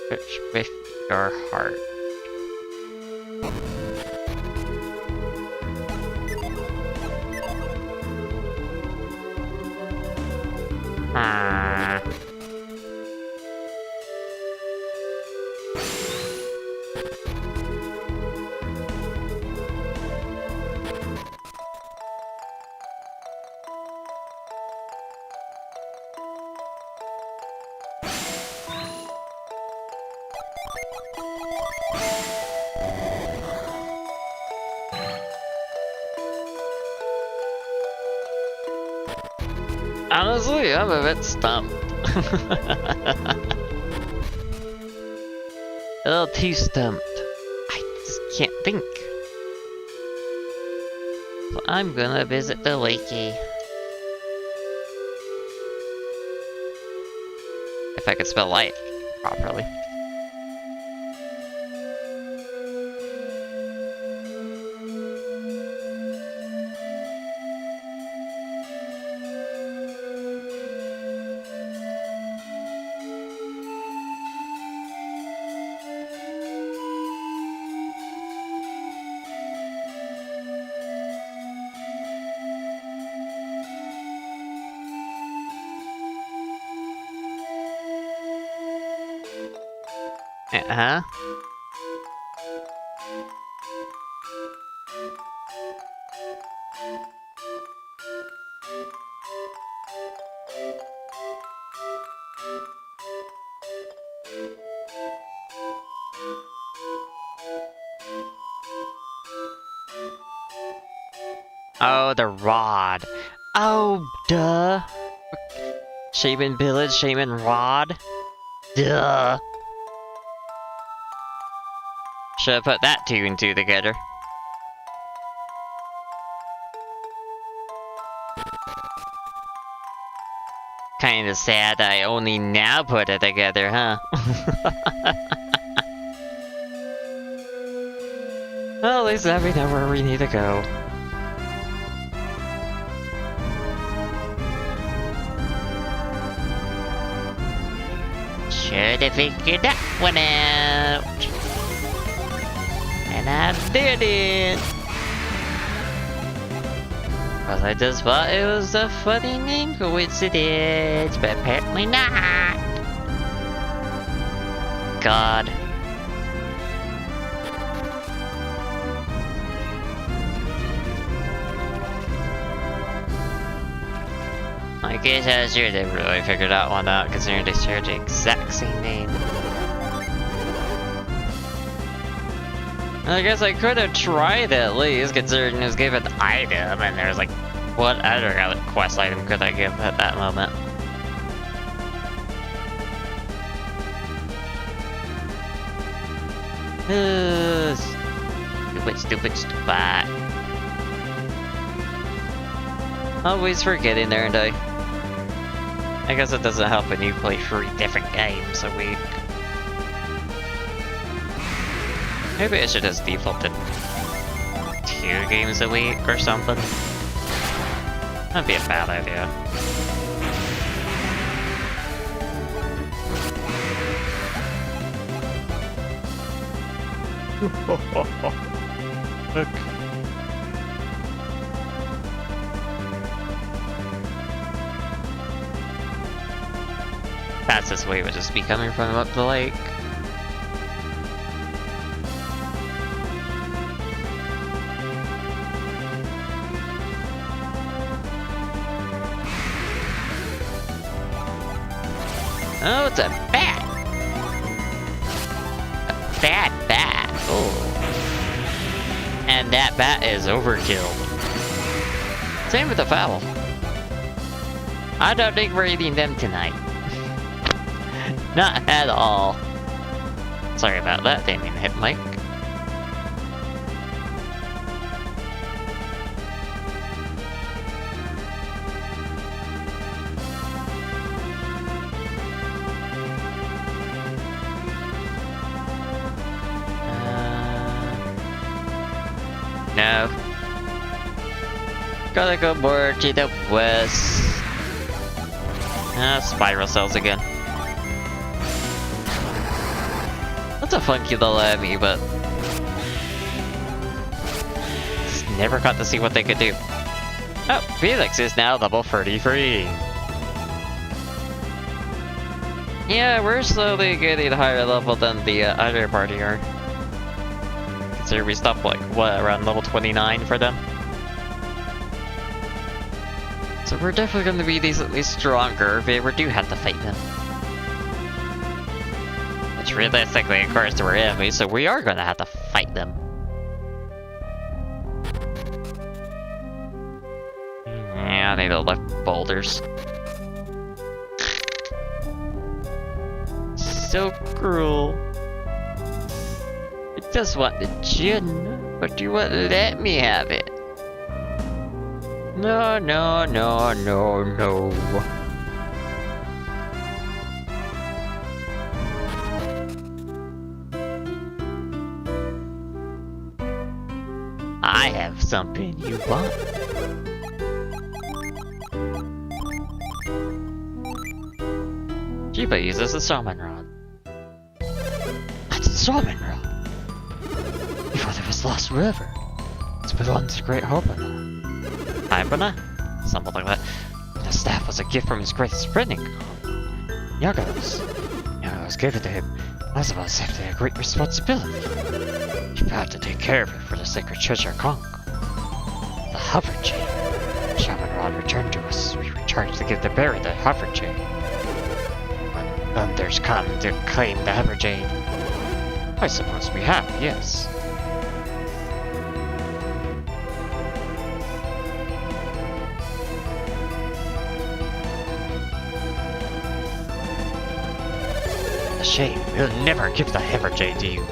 Search with your heart. Honestly, I'm a bit stumped. A little too stumped. I just can't think. So I'm gonna visit the wiki. If I could spell light properly. Huh? Oh, the rod. Oh, duh. Shaman village, shaman rod. Duh. Should've put that two and two together. Kinda sad that I only now put it together, huh? Well, at least now we know where we need to go. Should've figured that one out. And I did it! Cause I just thought it was a funny name coincidence, but apparently not! God. I guess I should have really figured that one out considering they share the exact same name. I guess I could have tried at least, considering it was given an item, and there's like, what other quest item could I give at that moment? Stupid. Always forgetting there, and I guess it doesn't help when you play 3 different games a week. Maybe I should just default to 2 games a week or something. That'd be a bad idea. Look. fastest way would just be coming from up the lake. Oh, it's a bat! A bad bat! Oh. And that bat is overkill. Same with the fowl. I don't think we're eating them tonight. Not at all. Sorry about that, didn't mean to hit Mike. No. Gotta go more to the west. Spiral cells again. That's a funky little enemy, but just never got to see what they could do. Oh, Felix is now level 33. Yeah, we're slowly getting higher level than the other party are. Consider we stopped like, what, around level 29 for them? So we're definitely going to be decently stronger if we ever do have to fight them. Which realistically, of course, we're enemies, so we are going to have to fight them. Yeah, they don't left boulders. So cruel. I just want the gin, but you won't let me have it. No, no, no, no, no. I have something you want. Jiba uses a shaman rod. That's a shaman rod. Before there was lost forever. It's belonged to Great Harbana. Harbana? Something like that. The staff was a gift from his greatest friend, Yagos. Yagos gave it to him. As well as accepting a great responsibility. He vowed to take care of it for the sacred treasure Kong. The Hover Chain. The shaman rod returned to us. We were charged to give the bearer the Hover Chain. When others come to claim the Hover Chain. I suppose we have, yes. A shame. We'll never give the Hover Chain to you.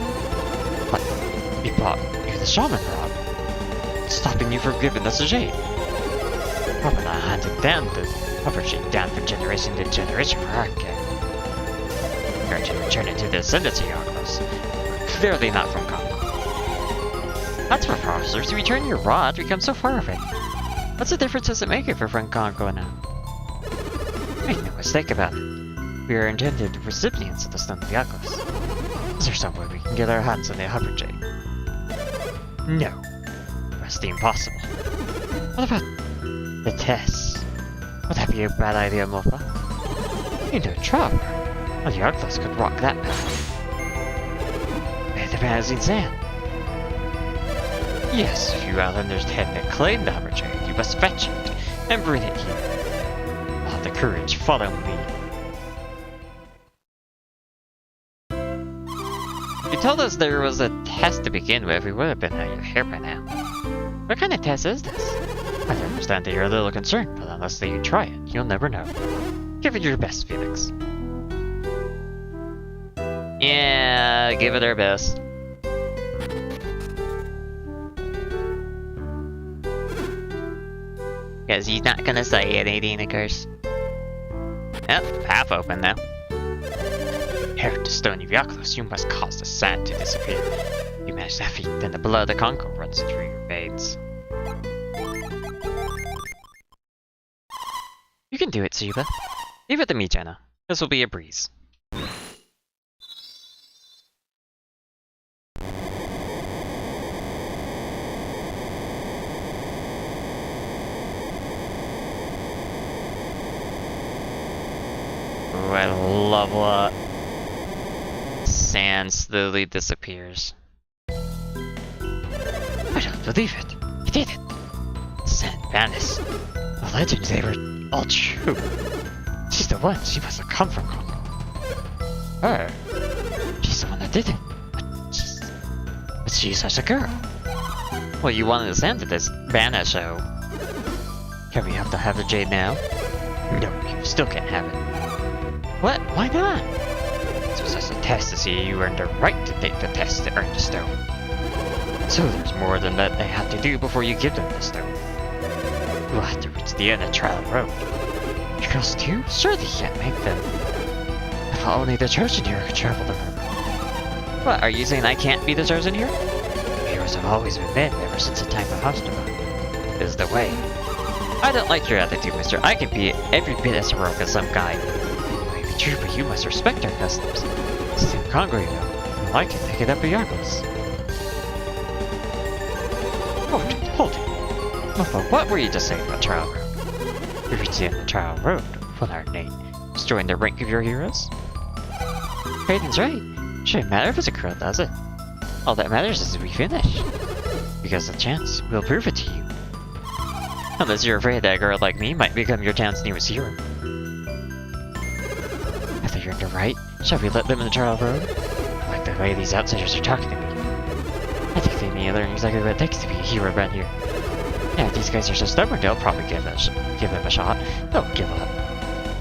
But we brought you the shaman rod, stopping you from giving us a jade. Harbana handed down the Hover Chain down from generation to generation for our care. We are to return it to the descendants of Yagos. Clearly not from Congo. That's for officers. To return your rod, we come so far away. What's the difference does it make if we're from Congo now? Make no mistake about it. We are intended recipients of the Stone of Yagos. Is there some way we can get our hands on the Hover Chain? No. That's impossible. What about the test? Would that be a bad idea, Mofa? Into a trapper. Well, the Yagos could rock that path. The man is insane. Yes, if you Islanders intend to claim the Hover Chain, you must fetch it and bring it here. I'll have the courage, follow me. If you told us there was a test to begin with, we would have been out of your hair by now. What kind of test is this? I understand that you're a little concerned, but unless you try it, you'll never know. Give it your best, Felix. Yeah, give it our best. Because he's not gonna say anything, of course. Yep, half open now. Here at the Stone of Yagos, you must cause the sand to disappear. You manage that feat, then the blood of the Congo runs through your veins. You can do it, Shiba. Leave it to me, Jenna. This will be a breeze. I level up. Sand slowly disappears. I don't believe it. He did it. Sand vanished. The legends, they were all true. She's the one. She must have come from Congo. Her. She's the one that did it. But she's such a girl. Well, you wanted the sand to this vanish, so... Can we have to have the jade now? No, you still can't have it. What? Why not? This was just a test to see if you earned the right to take the test to earn the stone. So there's more than that they have to do before you give them the stone. We'll have to reach the end of Trial Road. You girls too? Surely you can't make them. If only the chosen hero could travel the road. What, are you saying I can't be the chosen hero? Heroes have always been men ever since the time of Hostama. Is the way. I don't like your attitude, mister. I can be every bit as heroic as some guy. It may be true, but you must respect our customs. It's in Congo, you know. I can take it up with Yargos. Hold it. Mofo, what were you just saying about Trial Road? We reached the end of Trial Road. What our name? Just join the rank of your heroes? Raiden's right. Shouldn't matter if it's a girl, does it? All that matters is we finish. Because of the chance, we'll prove it to you. Unless you're afraid that a girl like me might become your town's newest hero. If they earned the right, shall we let them in the Trial Road? I like the way these outsiders are talking to me. I think they may learn exactly what it takes to be a hero around here. Yeah, if these guys are so stubborn, they'll probably give them a shot. Don't give up.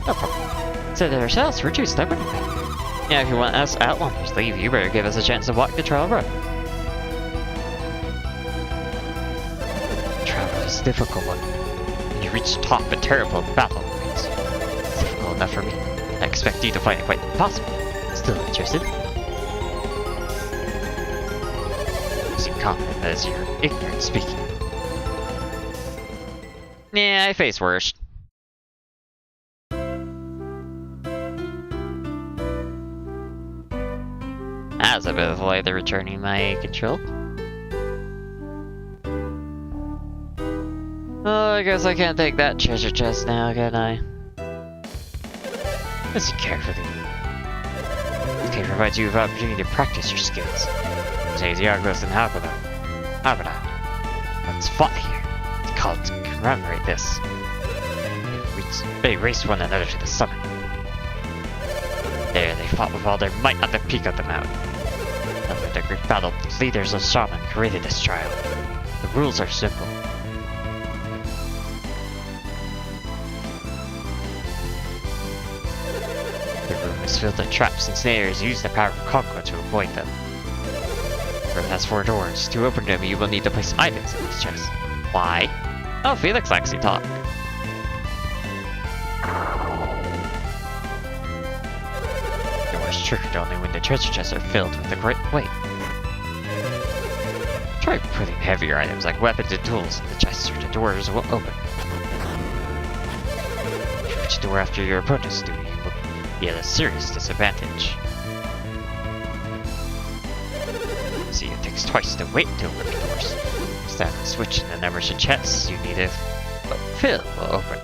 No problem. Said it ourselves, we're too stubborn. Yeah, if you want us outlanders to leave, you better give us a chance to walk the Trial Road. Travel is a difficult one. When you reach the top, a terrible battle awaits. It's difficult enough for me. I expect you to find it quite impossible. Still interested? You seem confident as you're ignorant speaking. Yeah, I face worse. That's a bit of a way they're returning my control. Oh, I guess I can't take that treasure chest now, can I? Listen carefully. This cave provides you with an opportunity to practice your skills. Says Yargos and Habadan. Once fought here. It's called to commemorate this. They raced one another to the summit. There, they fought with all their might at the peak of the mountain. After the great battle, the leaders of Shaman created this trial. The rules are simple. The room is filled with traps and snares. Use the power of Conquer to avoid them. The room has 4 doors. To open them, you will need to place items in these chests. Why? Oh, Felix actually talked. Doors triggered only when the treasure chests are filled with the great weight. Try putting heavier items like weapons and tools in the chests or the doors will open. If you reach the door after your opponents do, you will be at a serious disadvantage. See, it takes twice the weight to open the doors. Stand and switch in the numbers of chests you need to fill will open.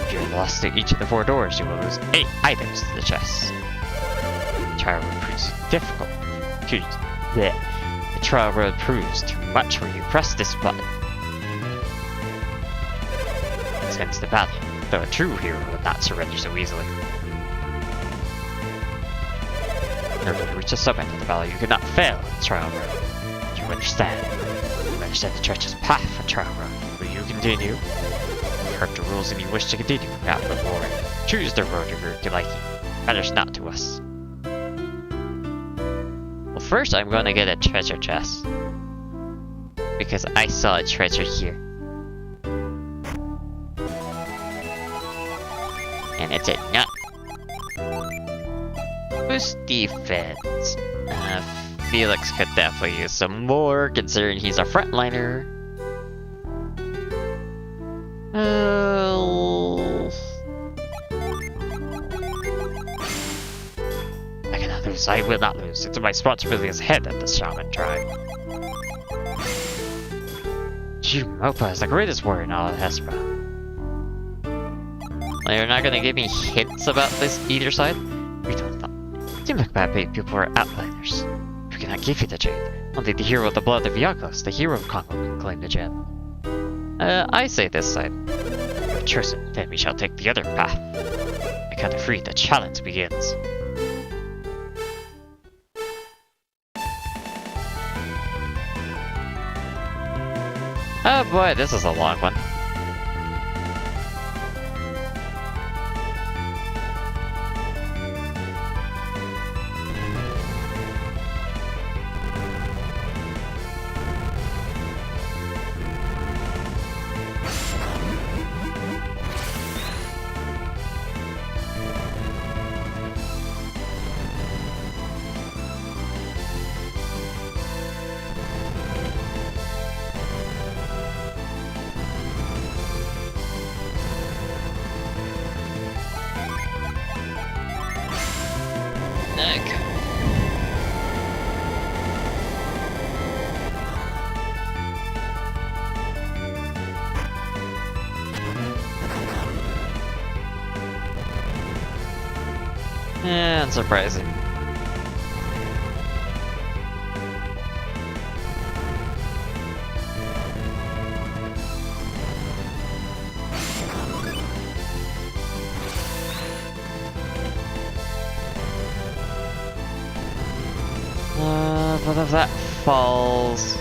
If you're lost to each of the 4 doors, you will lose 8 items to the chests. The trial road proves difficult. The trial road proves too much when you press this button. This ends the battle, though a true hero would not surrender so easily. In order to reach the summit of the battle, you cannot fail in the trial road. You understand. You understand the treacherous path for trial road. Will you continue? You've heard the rules and you wish to continue. Not the glory. Choose the road of your liking. Matters not to us. Well, first I'm going to get a treasure chest. Because I saw a treasure here. And it's a nut. Boost defense. Felix could definitely use some more, considering he's a frontliner. I cannot lose. I will not lose. It's my responsibility as head of the Shaman tribe. Mopa is the greatest warrior in all of Hespera. Well, you're not gonna give me hints about this either side? We don't know. Seems like bad people are outliners. We cannot give you the jade. Only the hero of the blood of Iagos, the hero of Congo, can claim the gem. I say this side. If chosen, then we shall take the other path. I count to 3, the challenge begins. Oh boy, this is a long one. Okay. Yeah, unsurprising. But if that falls...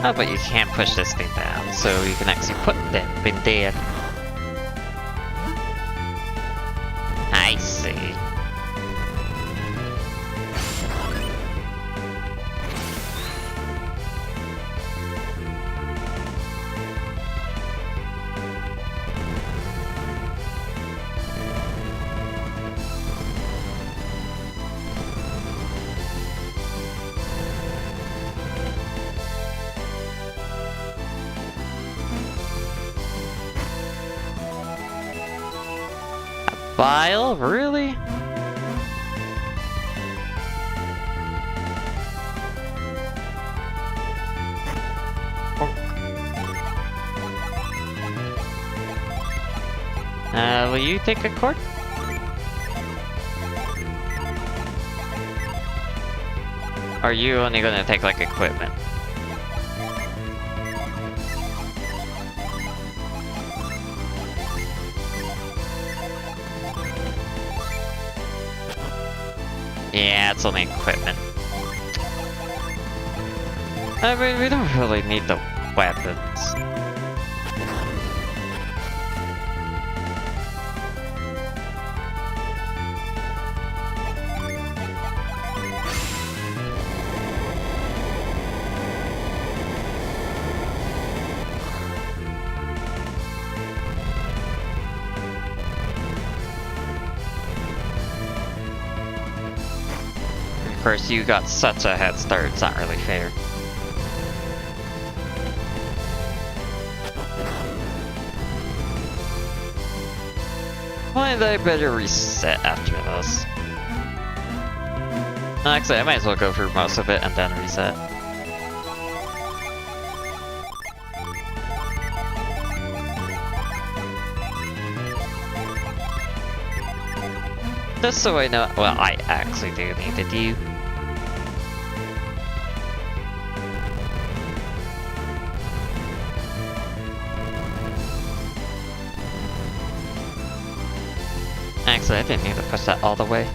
Oh, but you can't push this thing down, so you can actually put them in there. I see. Bile? Really? Will you take a court? Or are you only gonna take like equipment? Yeah, it's only equipment. I mean, we don't really need the weapons. Of course, you got such a head start, it's not really fair. Well, I better reset after this. Actually, I might as well go through most of it and then reset. Just so I know what I actually do need to do. Actually, I didn't need to push that all the way.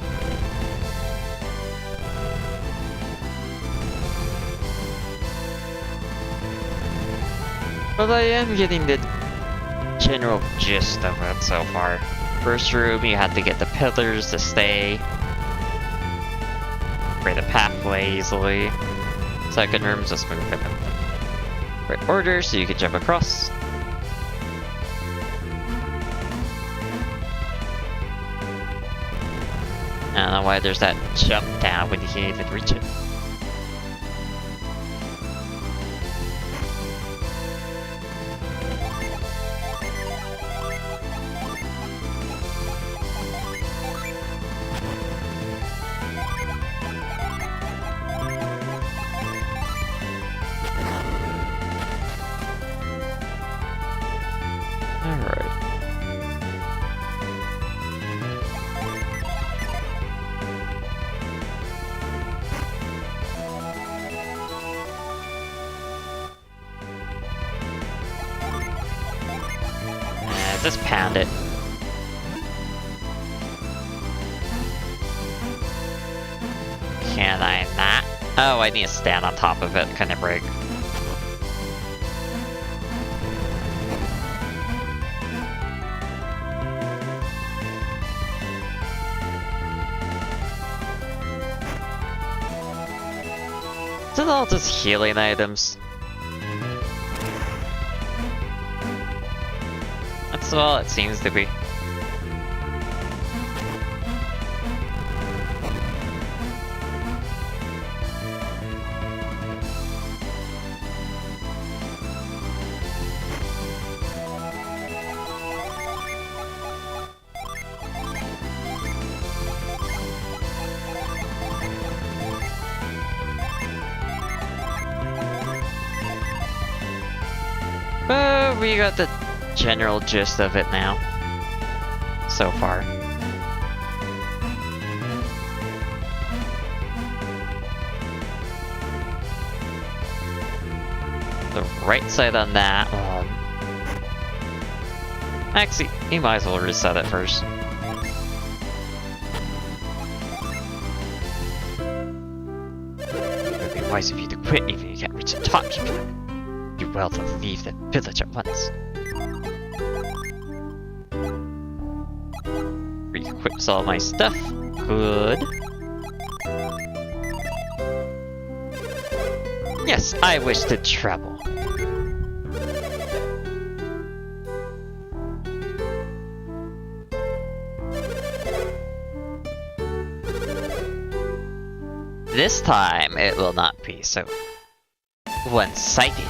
But I am getting the general gist of it so far. First room, you had to get the pillars to stay. Create a pathway easily. Second room, just move them in the right order so you can jump across. I don't know why there's that jump down when you can't even reach it. just pound it. Can I not? Oh, I need to stand on top of it. Can I break? Is it all just healing items? That's all it seems to be. But we got the general gist of it now. So far. The right side on that one. Actually, you might as well reset it first. It would be wise of you to quit if you can't reach the top. Do well to leave the village at once. Re-equips all my stuff. Good. Yes, I wish to travel. This time, it will not be so one-sided.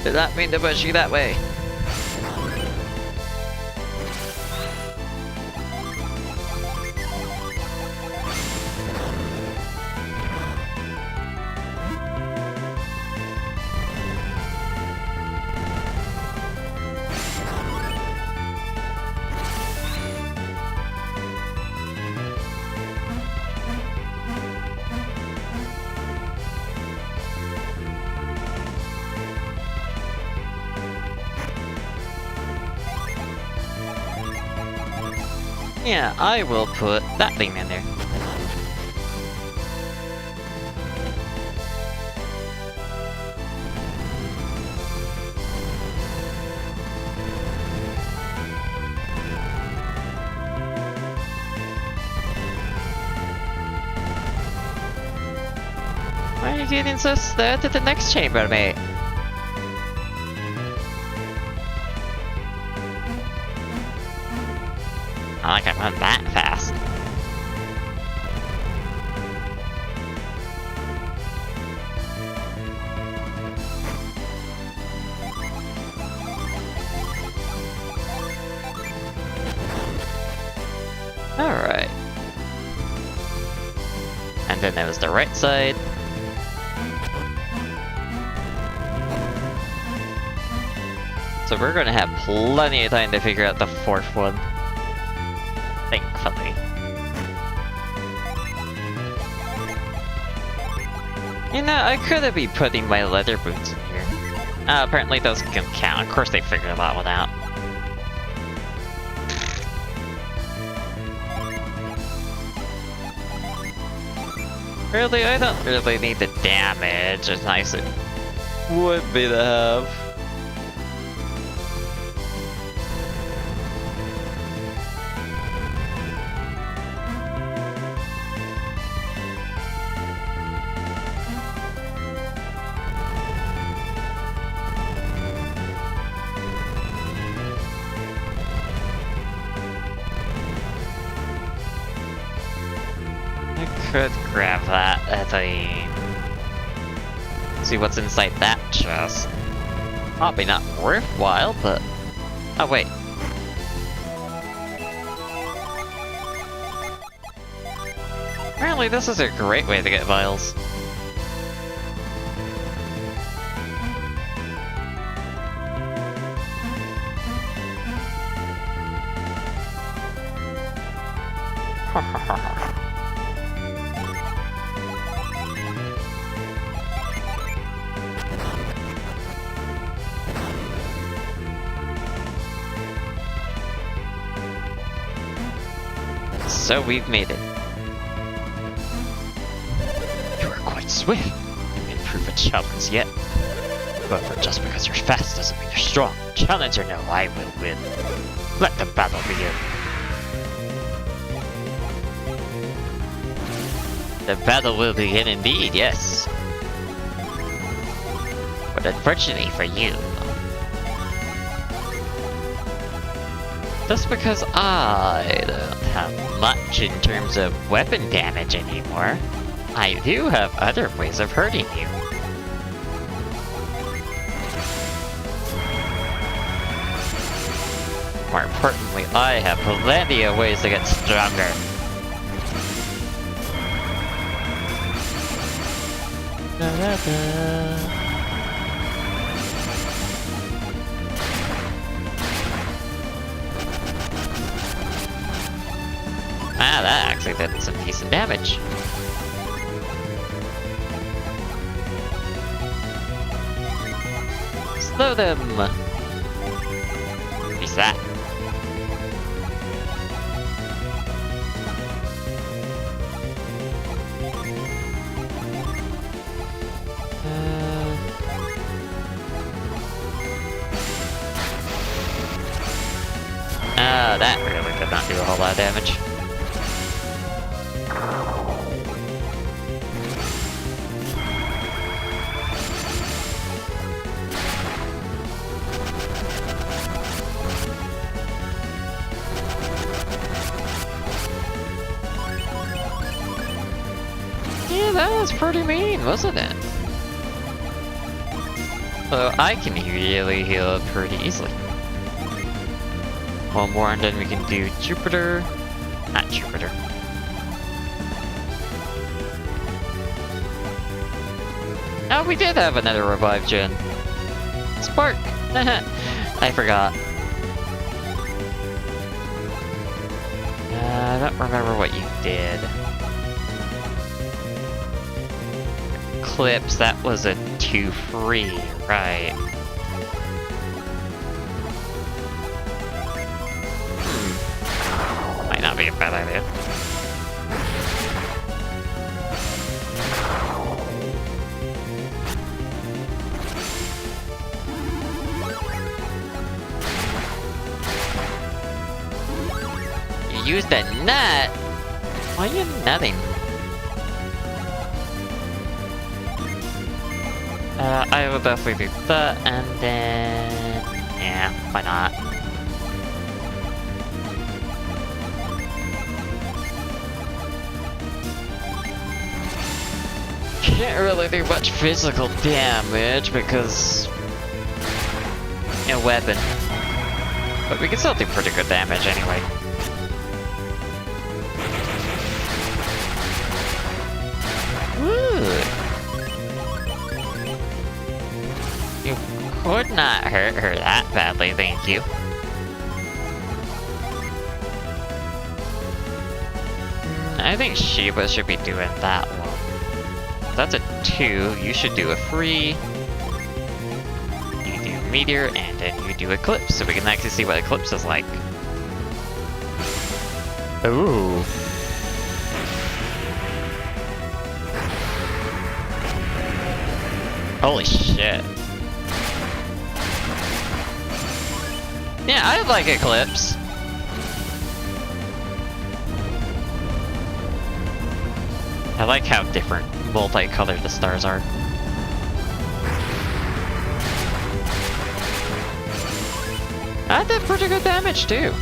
Did not mean to push you that way. Yeah, I will put that thing in there. Why are you getting so slow to the next chamber, mate? I can run that fast. Alright. And then there was the right side. So we're gonna have plenty of time to figure out the fourth one. Thankfully. You know, I could be putting my leather boots in here. Apparently those can count. Of course they figured that one out. Really, I don't really need the damage as nice as it would be to have. Could grab that at a... See what's inside that chest. Probably not worthwhile, but... Oh wait. Apparently this is a great way to get vials. So we've made it. You are quite swift. You may prove a challenge yet. However, just because you're fast doesn't mean you're strong. Challenge or no, I will win. Let the battle begin. The battle will begin indeed, yes. But unfortunately for you, just because I don't have much in terms of weapon damage anymore, I do have other ways of hurting you. More importantly, I have plenty of ways to get stronger. Ah, that actually did some decent damage. Slow them! What's that? That really did not do a whole lot of damage. Yeah, that was pretty mean, wasn't it? So I can really heal up pretty easily. One more and then we can do Jupiter. Not Jupiter. Oh, we did have another revive gen. Spark! I forgot. I don't remember what you did. Eclipse, that was a 2 free, right? Might not be a bad idea. You used that nut? Why are you nutting? I will definitely do that, and then... yeah, why not? Can't really do much physical damage because... a weapon. But we can still do pretty good damage anyway. Woo! You could not hurt her that badly, thank you. I think Shiba should be doing that one. That's a 2, you should do a free. You do Meteor, and then you do Eclipse, so we can actually see what Eclipse is like. Ooh. Holy shit. Yeah, I like Eclipse. I like how different, multicolored the stars are. That did pretty good damage too.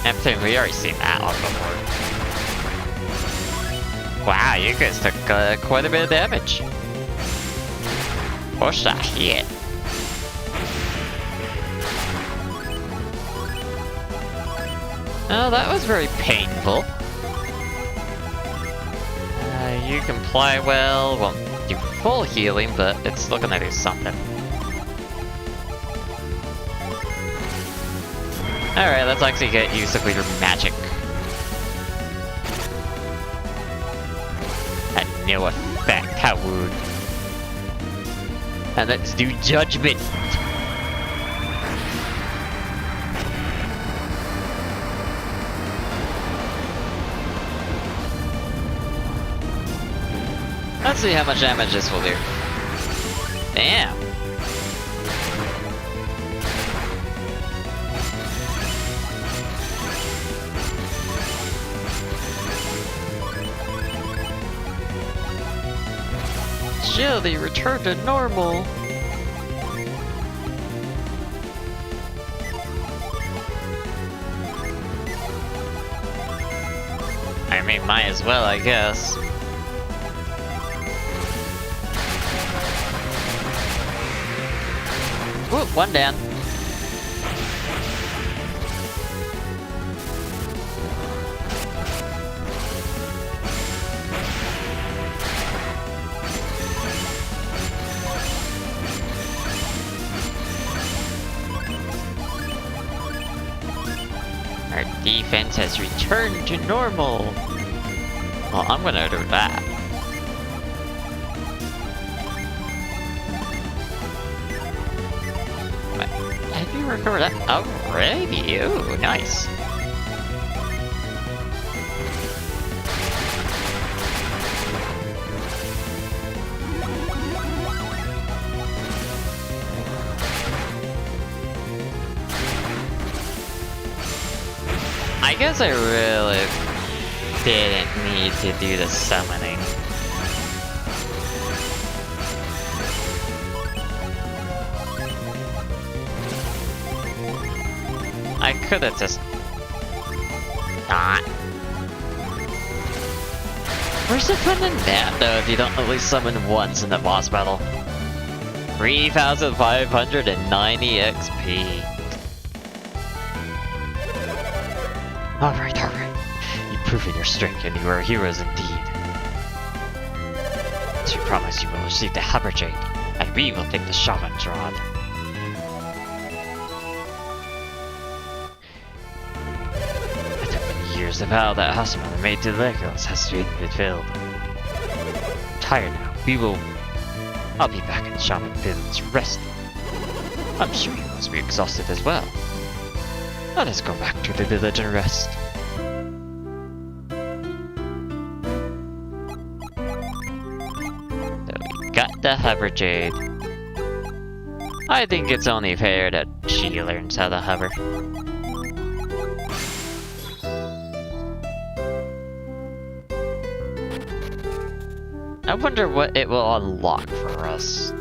Everything, we already seen that one before. Wow, you guys took quite a bit of damage. What's that hit? Oh, that was very painful. You comply well, won't do full healing, but it's still gonna do something. Alright, let's actually get use of your magic. Had no effect, how rude. And let's do judgment. Let's see how much damage this will do. Damn. Agility returned to normal. I mean, might as well, I guess. Whoop, one down. Our defense has returned to normal. Well, I'm gonna do that. Have you recovered that already? Ooh, nice. I guess I really didn't need to do the summoning. I could have just not. Where's the fun in that though if you don't at least summon once in the boss battle? 3,590 XP. Alright. You've proven your strength and you are heroes indeed. So we promise you will receive the Halberjade, and we will take the Shaman's Rod. It took many years to vow that Husband made to Legos has been fulfilled. Tired now, I'll be back in the Shaman Village resting. I'm sure you must be exhausted as well. Let us go back to the village and rest. So we got the Halberjade. I think it's only fair that she learns how to hover. I wonder what it will unlock for us.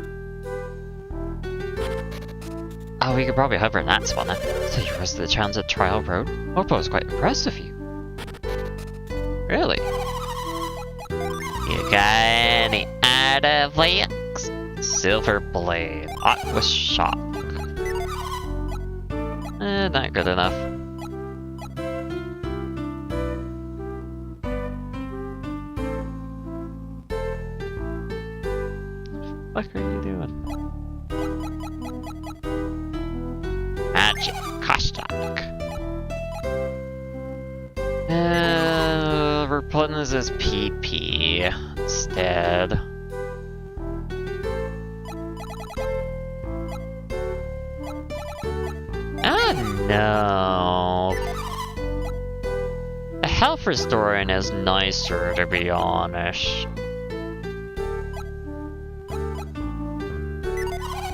Oh, we could probably hover in that spot then. So you rose to the transit trial road? Oppo was quite impressed of you. Really? You got any artifacts? Silver blade. Aqua shock. Not good enough. What are you doing? Magic Kostak. We're putting this as PP instead. Oh no. The health restoring is nicer, to be honest.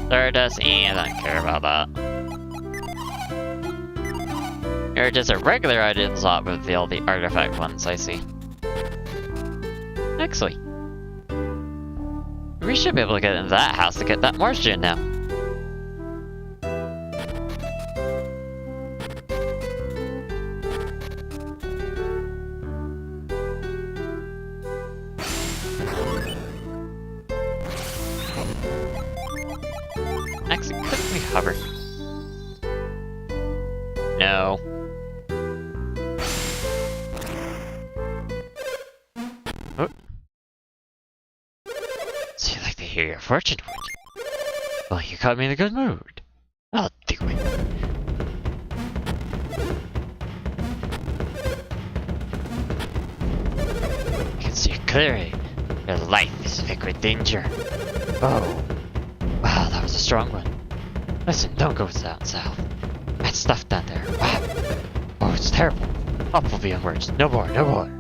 Stardust, I don't care about that. Or just a regular item slot with all the artifact ones, I see. Excellent. We should be able to get into that house to get that Martian now. Actually, couldn't we hover? No. hear your fortune would. Well, you caught me in a good mood. I'll do it. I can see clearly. Your life is in great danger. Oh. Wow, that was a strong one. Listen, don't go down south. That stuff down there. Wow. Oh, it's terrible. Awful beyond words. No more, no more.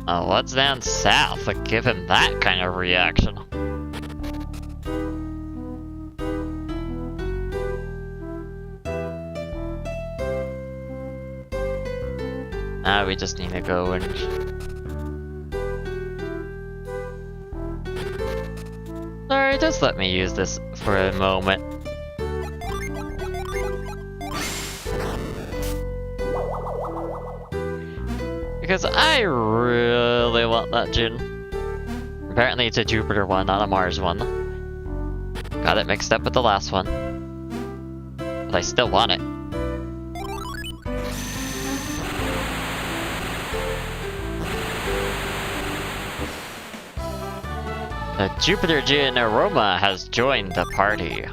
Oh, what's down south that give him that kind of reaction? Ah, we just need to go and... Sorry, just let me use this for a moment. Because I really want that gin. Apparently it's a Jupiter one, not a Mars one. Got it mixed up with the last one. But I still want it. The Jupiter Gin Aroma has joined the party.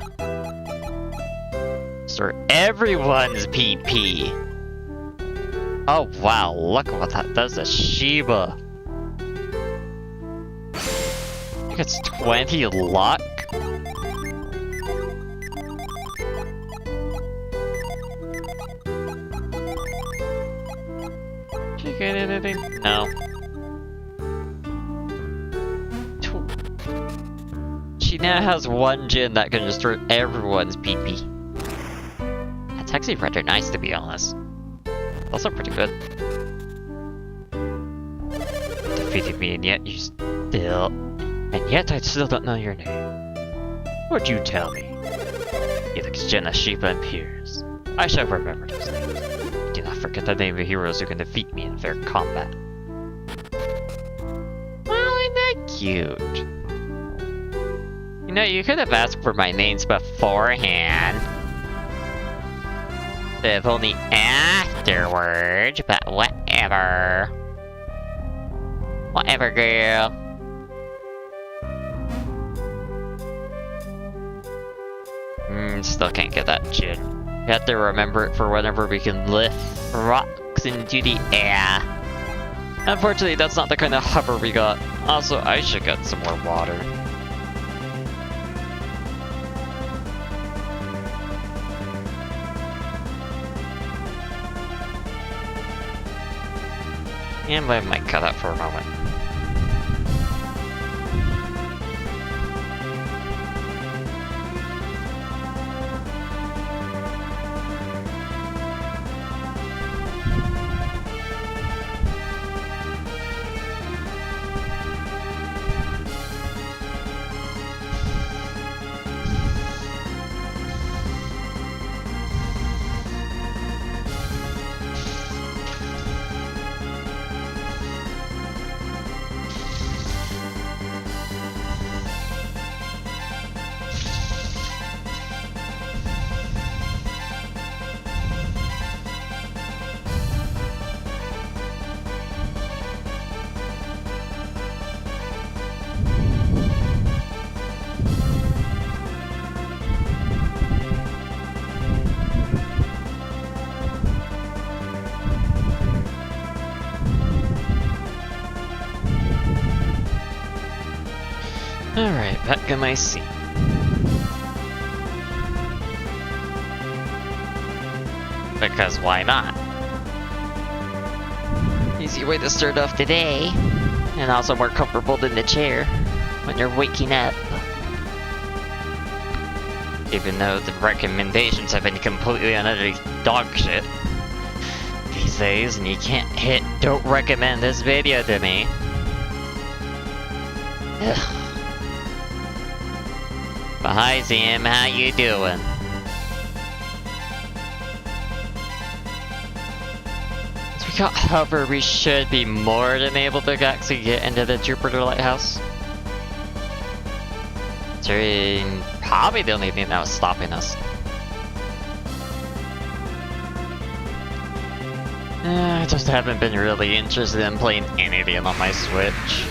So everyone's PP. Oh wow, look at what that does to Shiba. I think it's 20 luck. Did you get anything? No. She now has one gin that can destroy everyone's PP. That's actually rather nice, to be honest. Also pretty good. Defeated me, and yet you still... And yet I still don't know your name. Would you tell me? Felix, Jenna, Shiba, and Piers. I shall remember those names. Do not forget the name of heroes who can defeat me in fair combat. Well, ain't that cute? You know, you could have asked for my names beforehand. If only afterwards, but whatever. Whatever, girl. Still can't get that gin. You have to remember it for whenever we can lift rocks into the air. Unfortunately, that's not the kind of hover we got. Also, I should get some more water. And I might cut out for a moment. Alright, back in my seat. Because why not? Easy way to start off the day. And also more comfortable than the chair when you're waking up. Even though the recommendations have been completely and utterly dog shit these days, and you can't hit don't recommend this video to me. Ugh. But hi Sam, how you doing? As we got hover, we should be more than able to actually get into the Jupiter Lighthouse. It's probably the only thing that was stopping us. I just haven't been really interested in playing anything on my Switch.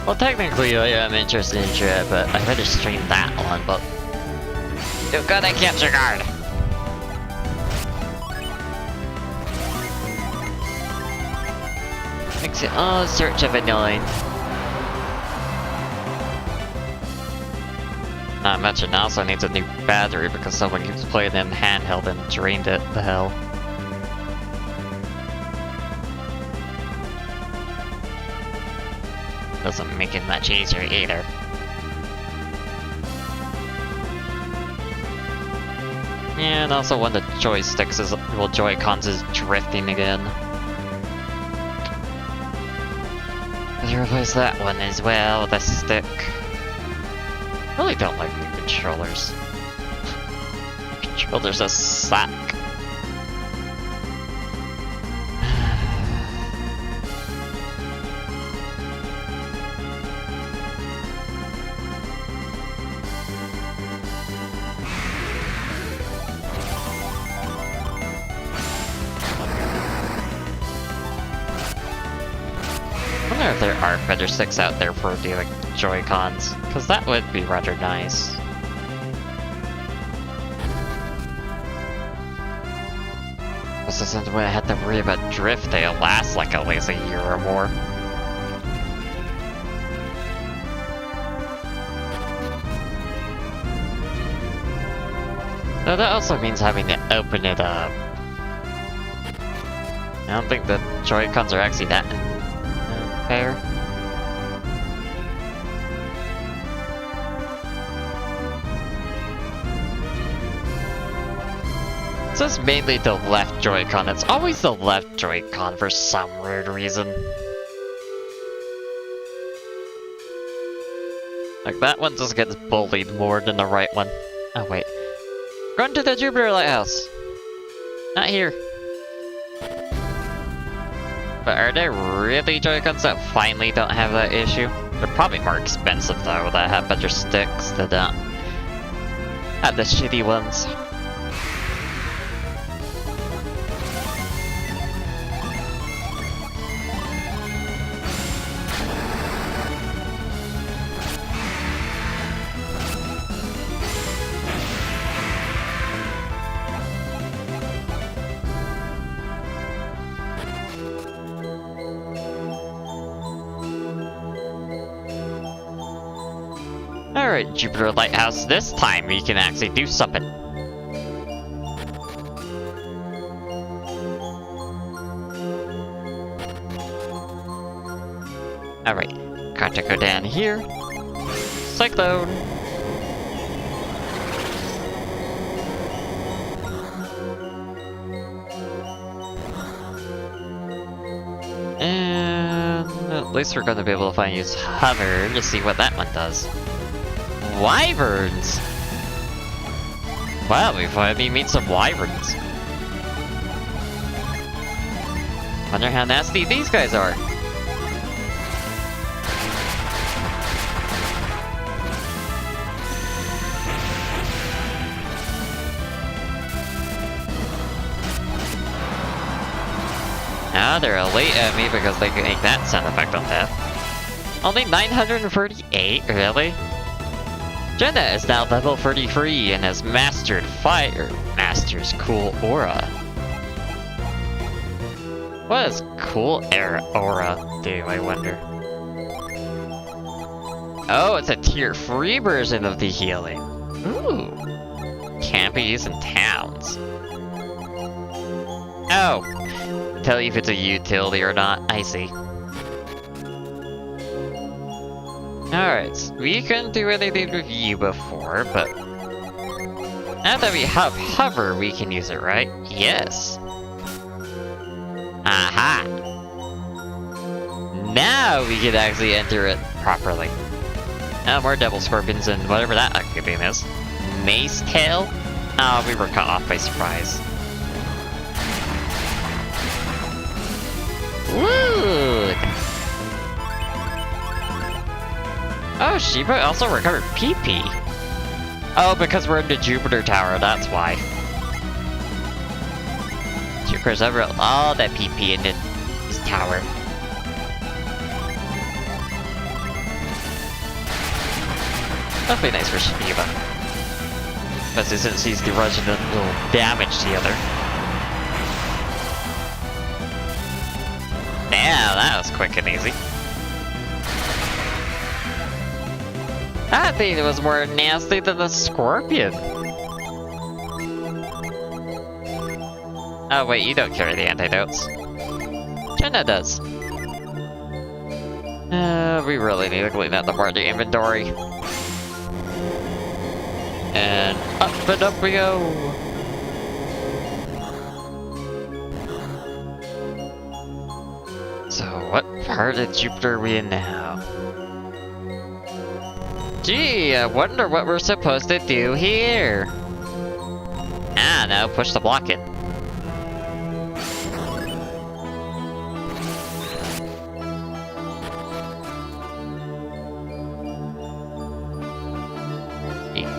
Well, technically I am interested in Dread, but I better stream that one, but... You've got a capture card! Makes it all sorts of annoying. Not much, and also needs a new battery because someone keeps playing it in handheld and drained it the hell. Doesn't make it much easier either. Yeah, and also one of the joysticks is, well, Joy-Cons is drifting again. Let's replace that one as well with a stick. Really don't like new controllers. Controllers are suck. I wonder if there are better sticks out there for the like, Joy-Cons, because that would be rather nice. This isn't when I had to worry about drift, they'll last like at least a year or more. So that also means having to open it up. I don't think the Joy-Cons are actually that fair. This is mainly the left Joy-Con. It's always the left Joy-Con for some weird reason. Like that one just gets bullied more than the right one. Oh wait. Run to the Jupiter Lighthouse! Not here. But are there really Joy-Cons that finally don't have that issue? They're probably more expensive though, that have better sticks that don't have the shitty ones. Alright, Jupiter Lighthouse, this time we can actually do something. Alright, gotta go down here. Cyclone! And at least we're gonna be able to finally use hover to see what that one does. Wyverns! Wow, we finally meet some wyverns. Wonder how nasty these guys are. Now they're elite at me because they can make that sound effect on death. Only 938, really? Jenna is now level 33 and has mastered fire. Masters cool aura. What does cool aura do, I wonder? Oh, it's a tier 3 version of the healing. Ooh. Can't be used in towns. Oh. Tell you if it's a utility or not. I see. Alright, so we couldn't do anything with you before, but now that we have hover, we can use it, right? Yes. Aha! Now we can actually enter it properly. Now more Devil Scorpions and whatever that ugly thing is. Mace Tail? Oh, we were caught off by surprise. Woo! Oh, Shiba also recovered PP. Oh, because we're in the Jupiter Tower, that's why. Jupiter's over all that PP in this tower. That'd be nice for Shiva. Especially since he's the original damage dealer. Yeah, that was quick and easy. I think it was more nasty than the scorpion. Oh wait, you don't carry the antidotes. Jenna does. We really need to clean out the party inventory. And up we go! So, what part of Jupiter are we in now? Gee, I wonder what we're supposed to do here. Ah, no, push the block in.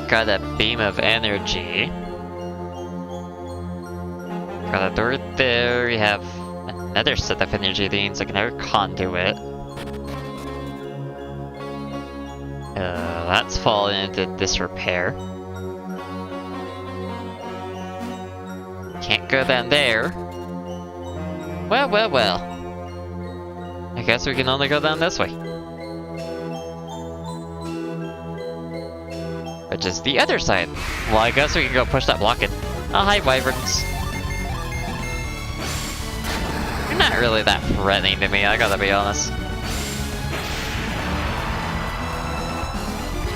Got a beam of energy. Got a door there. We have another set of energy beams, like another conduit. That's fallen into disrepair. Can't go down there. Well, well, well. I guess we can only go down this way. Which is the other side. Well, I guess we can go push that block in. Oh, hi, wyverns. You're not really that threatening to me, I gotta be honest.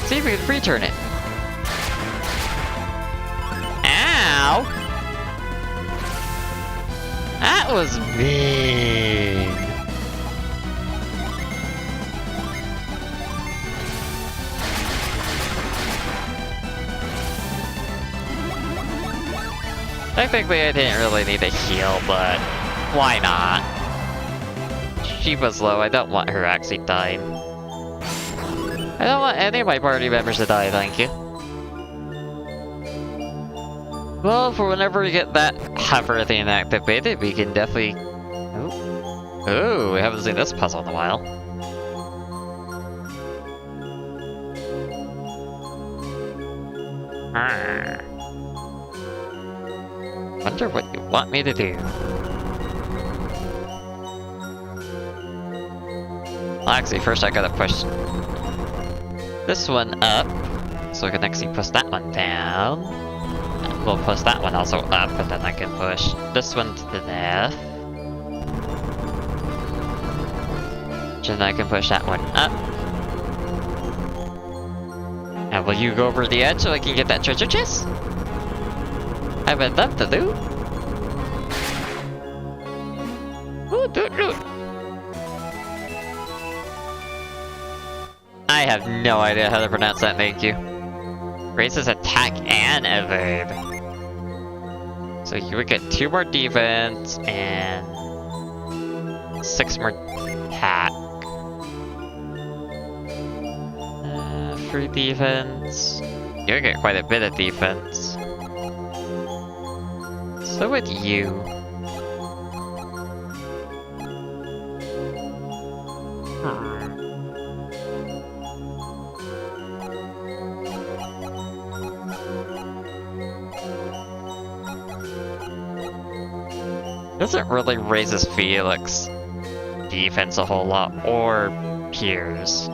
See if we can free-turn it. Ow! That was big. Technically, I didn't really need a heal, but why not? She was low, I don't want her actually dying. I don't want any of my party members to die, thank you. Well, for whenever we get that hover thing activated, we can definitely... Oh, we haven't seen this puzzle in a while. Wonder what you want me to do. Well, actually, first I gotta push this one up, so we can actually push that one down. And we'll push that one also up, and then I can push this one to the left. And then I can push that one up. And will you go over the edge so I can get that treasure chest? I would love to do. Ooh, do it. I have no idea how to pronounce that, thank you. Raises attack and evade. So you would get 2 more defense and 6 more attack. 3 defense. You would get quite a bit of defense. So would you. Doesn't really raises Felix defense a whole lot, or Piers.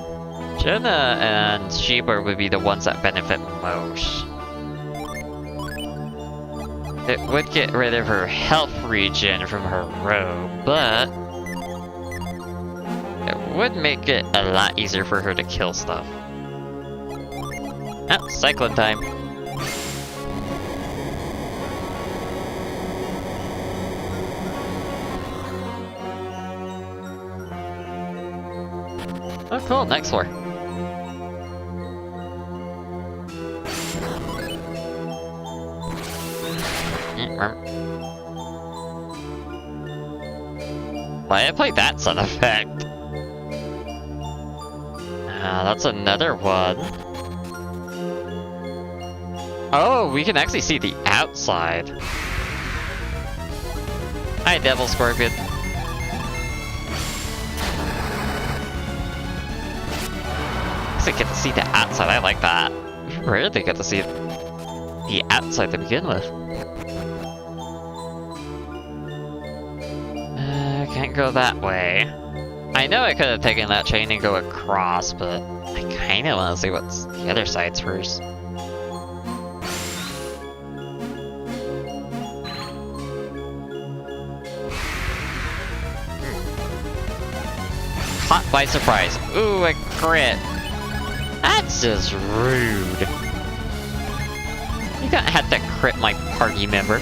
Jenna and Sheba would be the ones that benefit most. It would get rid of her health regen from her robe, but it would make it a lot easier for her to kill stuff. Oh, cycling time. Oh cool, next floor. Why I played that sound effect? That's another one. Oh, we can actually see the outside. Hi, Devil Scorpion. Actually get to see the outside, I like that. We rarely get to see the outside to begin with. Can't go that way. I know I could have taken that chain and go across, but I kinda wanna see what's the other sides first. Caught by surprise. Ooh, a crit. That's just rude. You don't have to crit my party member.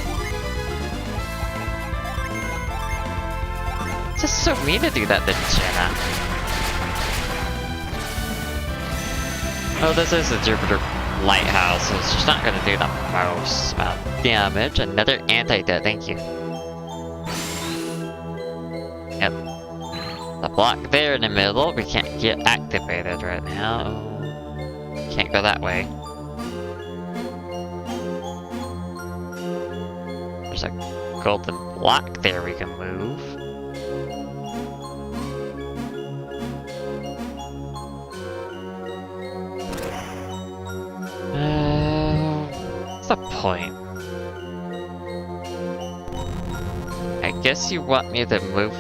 It's just so mean to do that to Jenna. Oh, this is a Jupiter Lighthouse, so it's just not gonna do the most amount of damage. Another antidote, thank you. Yep. The block there in the middle, we can't get activated right now. Can't go that way. There's a golden block there we can move. What's the point? I guess you want me to move.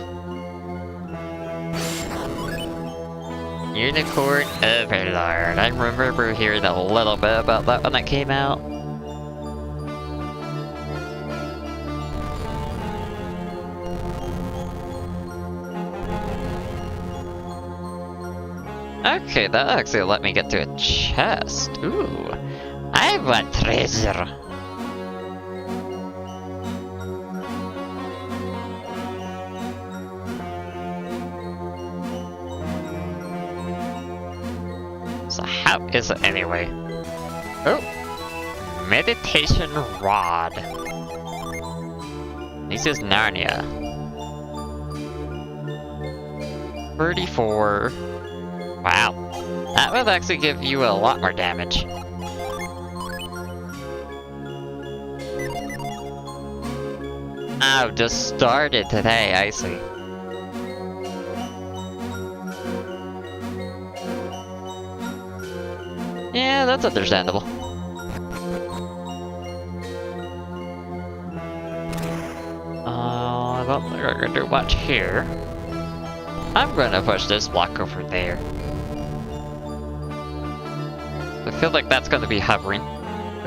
Unicorn Overlord. I remember hearing a little bit about that when it came out. Okay, that actually let me get to a chest. Ooh, I want treasure. So how is it anyway? Oh, meditation rod. This is Narnia. 34. Wow, that would actually give you a lot more damage. Oh, just started today, I see. Yeah, that's understandable. I don't think we're gonna do much here. I'm gonna push this block over there. I feel like that's gonna be hovering.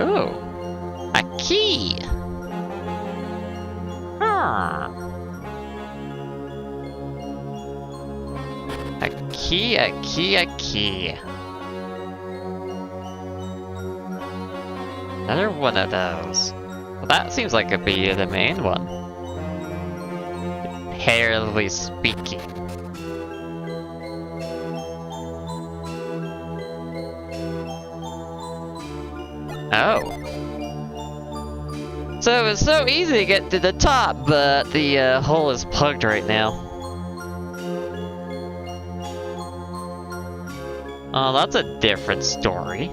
Ooh, a key! Huh. A key, a key, a key. Another one of those. Well, that seems like it'd be the main one. Comparatively speaking. Oh. So it's so easy to get to the top, but the hole is plugged right now. Oh, that's a different story.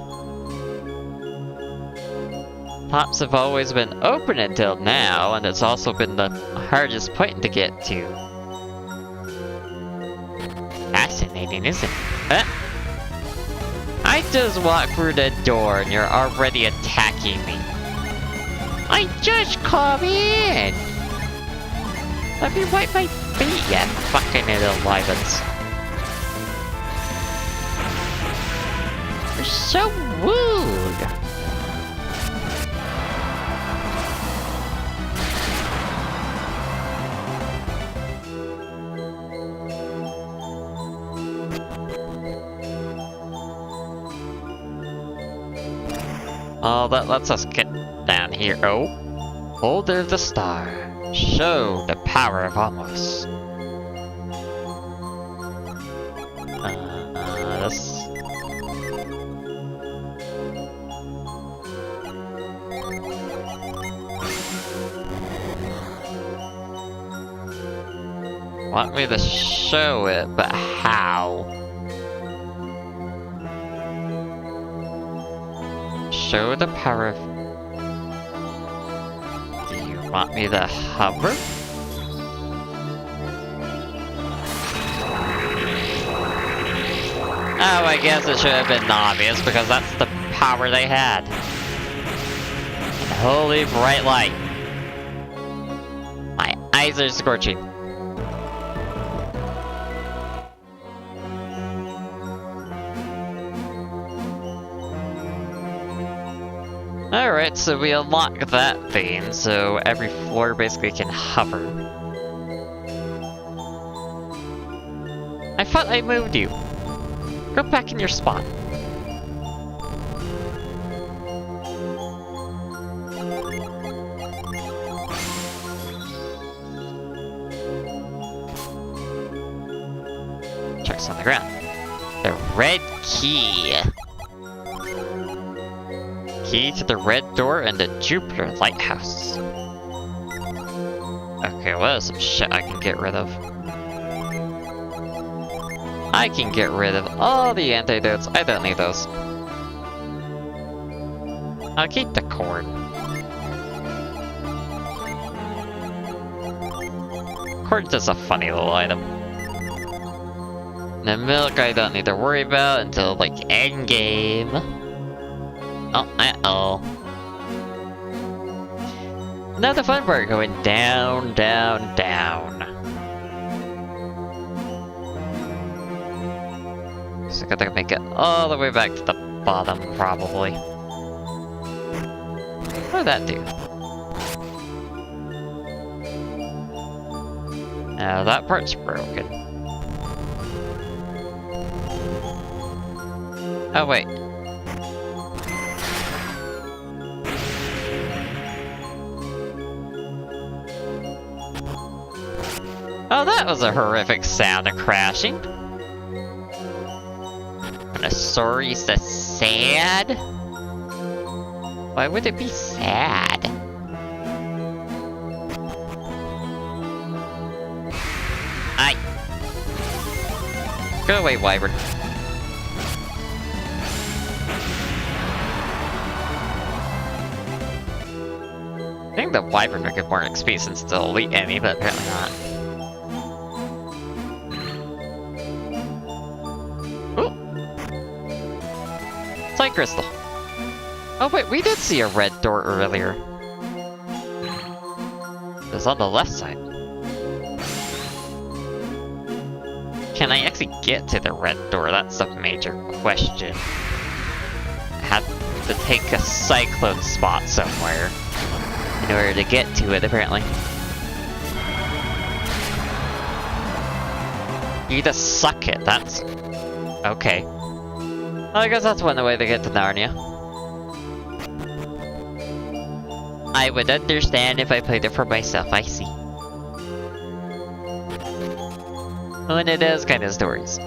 Tops have always been open until now, and it's also been the hardest point to get to. Fascinating, isn't it? I just walked through the door and you're already attacking me. I just come in! Let me wipe my feet, you fucking little livens. You're so rude! Oh, that lets us get down here. Oh, Holder the Star. Show the power of almost. This. Want me to show it, but how? Show the power of Want me to hover? Oh, I guess it should have been obvious because that's the power they had. And holy bright light. My eyes are scorching. Alright, so we unlock that thing, so every floor basically can hover. I thought I moved you. Go back in your spot. Checks on the ground. The red key. Key to the red door and the Jupiter Lighthouse. Okay, what is some shit I can get rid of? I can get rid of all the antidotes. I don't need those. I'll keep the cord. Cord's just a funny little item. The milk I don't need to worry about until like endgame. Oh, uh-oh. Now the fun part going down, down, down. So I gotta make it all the way back to the bottom, probably. What did that do? Now that part's broken. Oh, wait. Oh, that was a horrific sound of crashing. And a sorry, so sad? Why would it be sad? Go away, Wyvern. I think the Wyvern would get more XP since it's an elite enemy, but apparently not. Light crystal. Oh wait, we did see a red door earlier. It was on the left side. Can I actually get to the red door? That's a major question. I have to take a cyclone spot somewhere in order to get to it, apparently. You just suck it, that's... okay. Well, I guess that's one way to get to Narnia. I would understand if I played it for myself, I see. And it is kind of stories.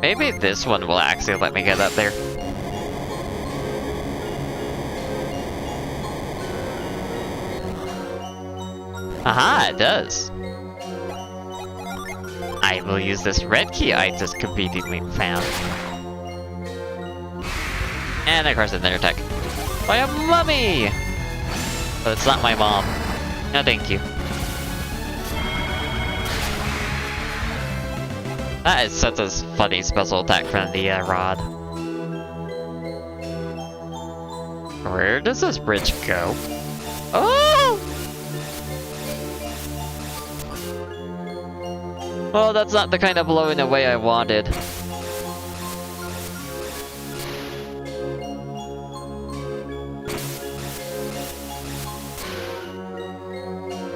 Maybe this one will actually let me get up there. Aha, it does. I will use this red key I just conveniently found. And of course another attack. By a mummy! But it's not my mom. No thank you. That is such a funny special attack from the rod. Where does this bridge go? Oh! Well, that's not the kind of blowing away I wanted.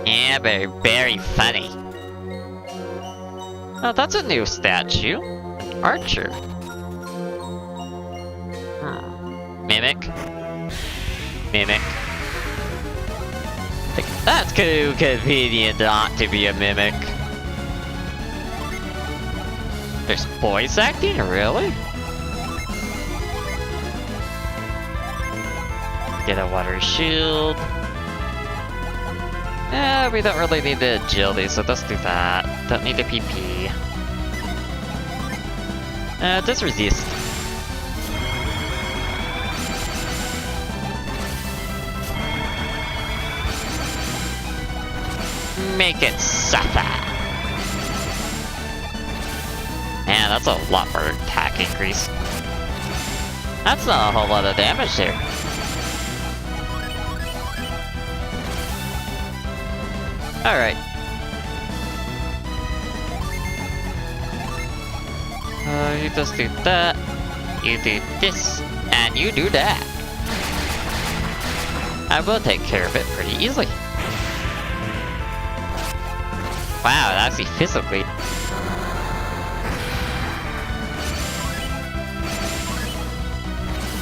Yeah, very funny. Oh, that's a new statue. An archer. Mimic. Mimic. That's too convenient not to be a mimic. There's voice acting? Really? Get a water shield. We don't really need the agility, so let's do that. Don't need the PP. Just resist. make it suffer. Man, that's a lot for attack increase. That's not a whole lot of damage there. Alright. You just do that. You do this. And you do that. I will take care of it pretty easily. Wow, actually physically.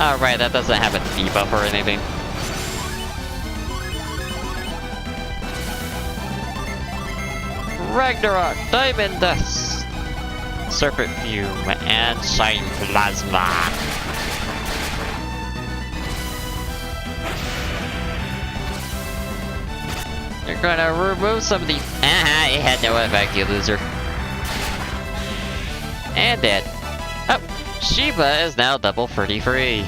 Alright, that doesn't have a debuff or anything. Ragnarok, Diamond Dust, Serpent Fume, and Shine Plasma. You're gonna remove some of the... it had no effect, you loser. And dead. Oh, Shiva is now double 33.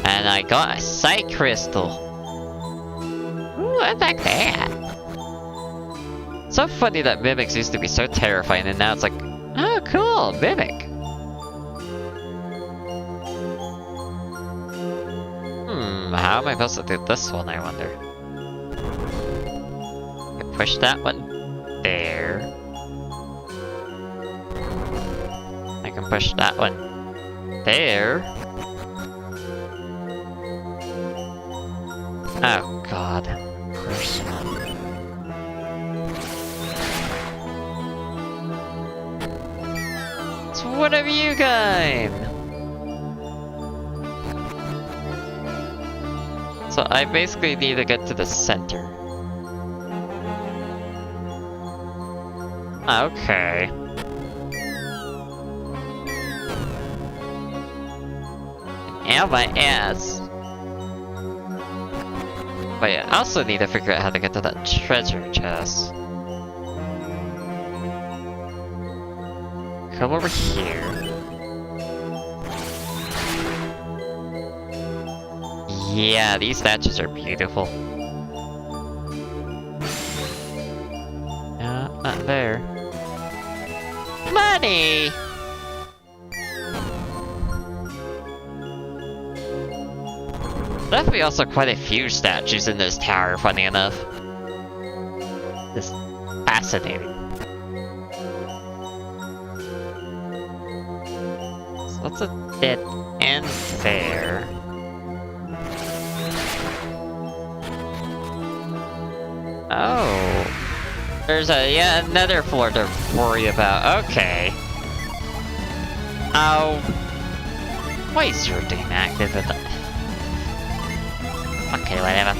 And I got a Sight Crystal. Ooh, I like that. So funny that Mimics used to be so terrifying and now it's like, oh cool, Mimic. How am I supposed to do this one, I wonder? I push that one there. I can push that one there. Oh god. Personal. It's one of you guys! So I basically need to get to the center. Okay. And my ass. But yeah, I also need to figure out how to get to that treasure chest. Come over here. Yeah, these statues are beautiful. Not there. Money! Definitely also quite a few statues in this tower, funny enough. This is fascinating. So that's a dead end there. Oh. There's yet another floor to worry about. Okay. Oh. Why is your thing active at the... Okay, whatever.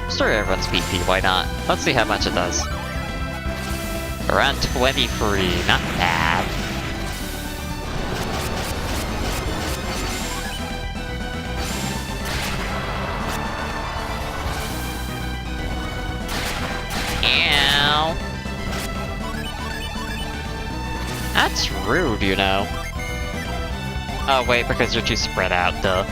Restore everyone's BP, why not? Let's see how much it does. Around 23, not bad. Ow. That's rude, you know. Oh wait, because you're too spread out, duh.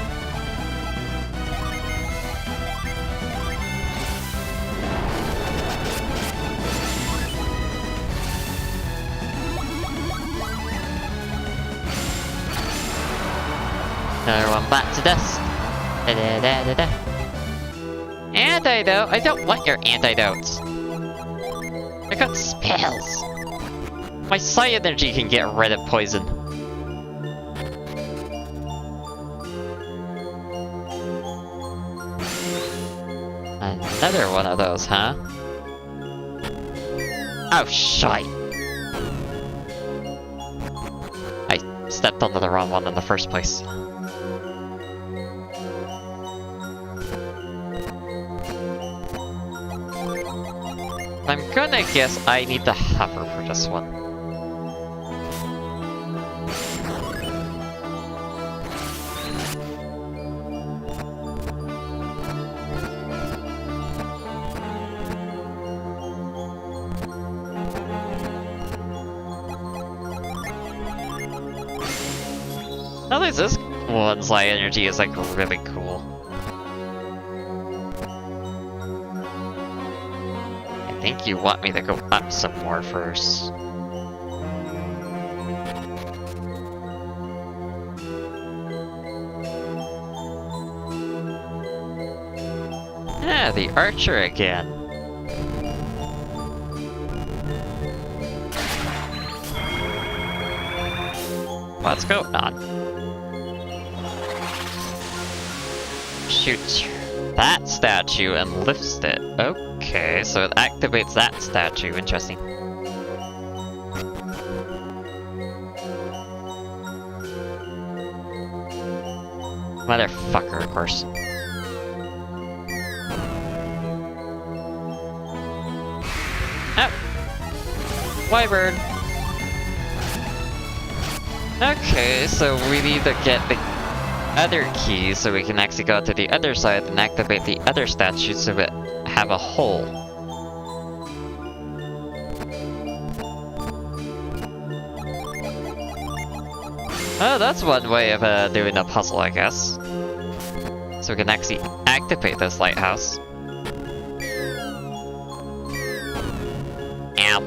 Another one back to dust. Da -da -da -da -da. Antidote? I don't want your antidotes. I got spells. My psi energy can get rid of poison. Another one of those, huh? Oh, shite! I stepped onto the wrong one in the first place. I'm gonna guess I need to hover for this one. At least this one's light energy is like really cool. I think you want me to go up some more first. Ah, the archer again. What's going on? Shoots that statue and lifts it. Okay, so it activates that statue. Interesting. Motherfucker, of course. Oh! Wyvern! Okay, so we need to get the other key so we can actually go to the other side and activate the other statue so we have a hole. Oh, that's one way of doing a puzzle, I guess. So we can actually activate this lighthouse. Ow.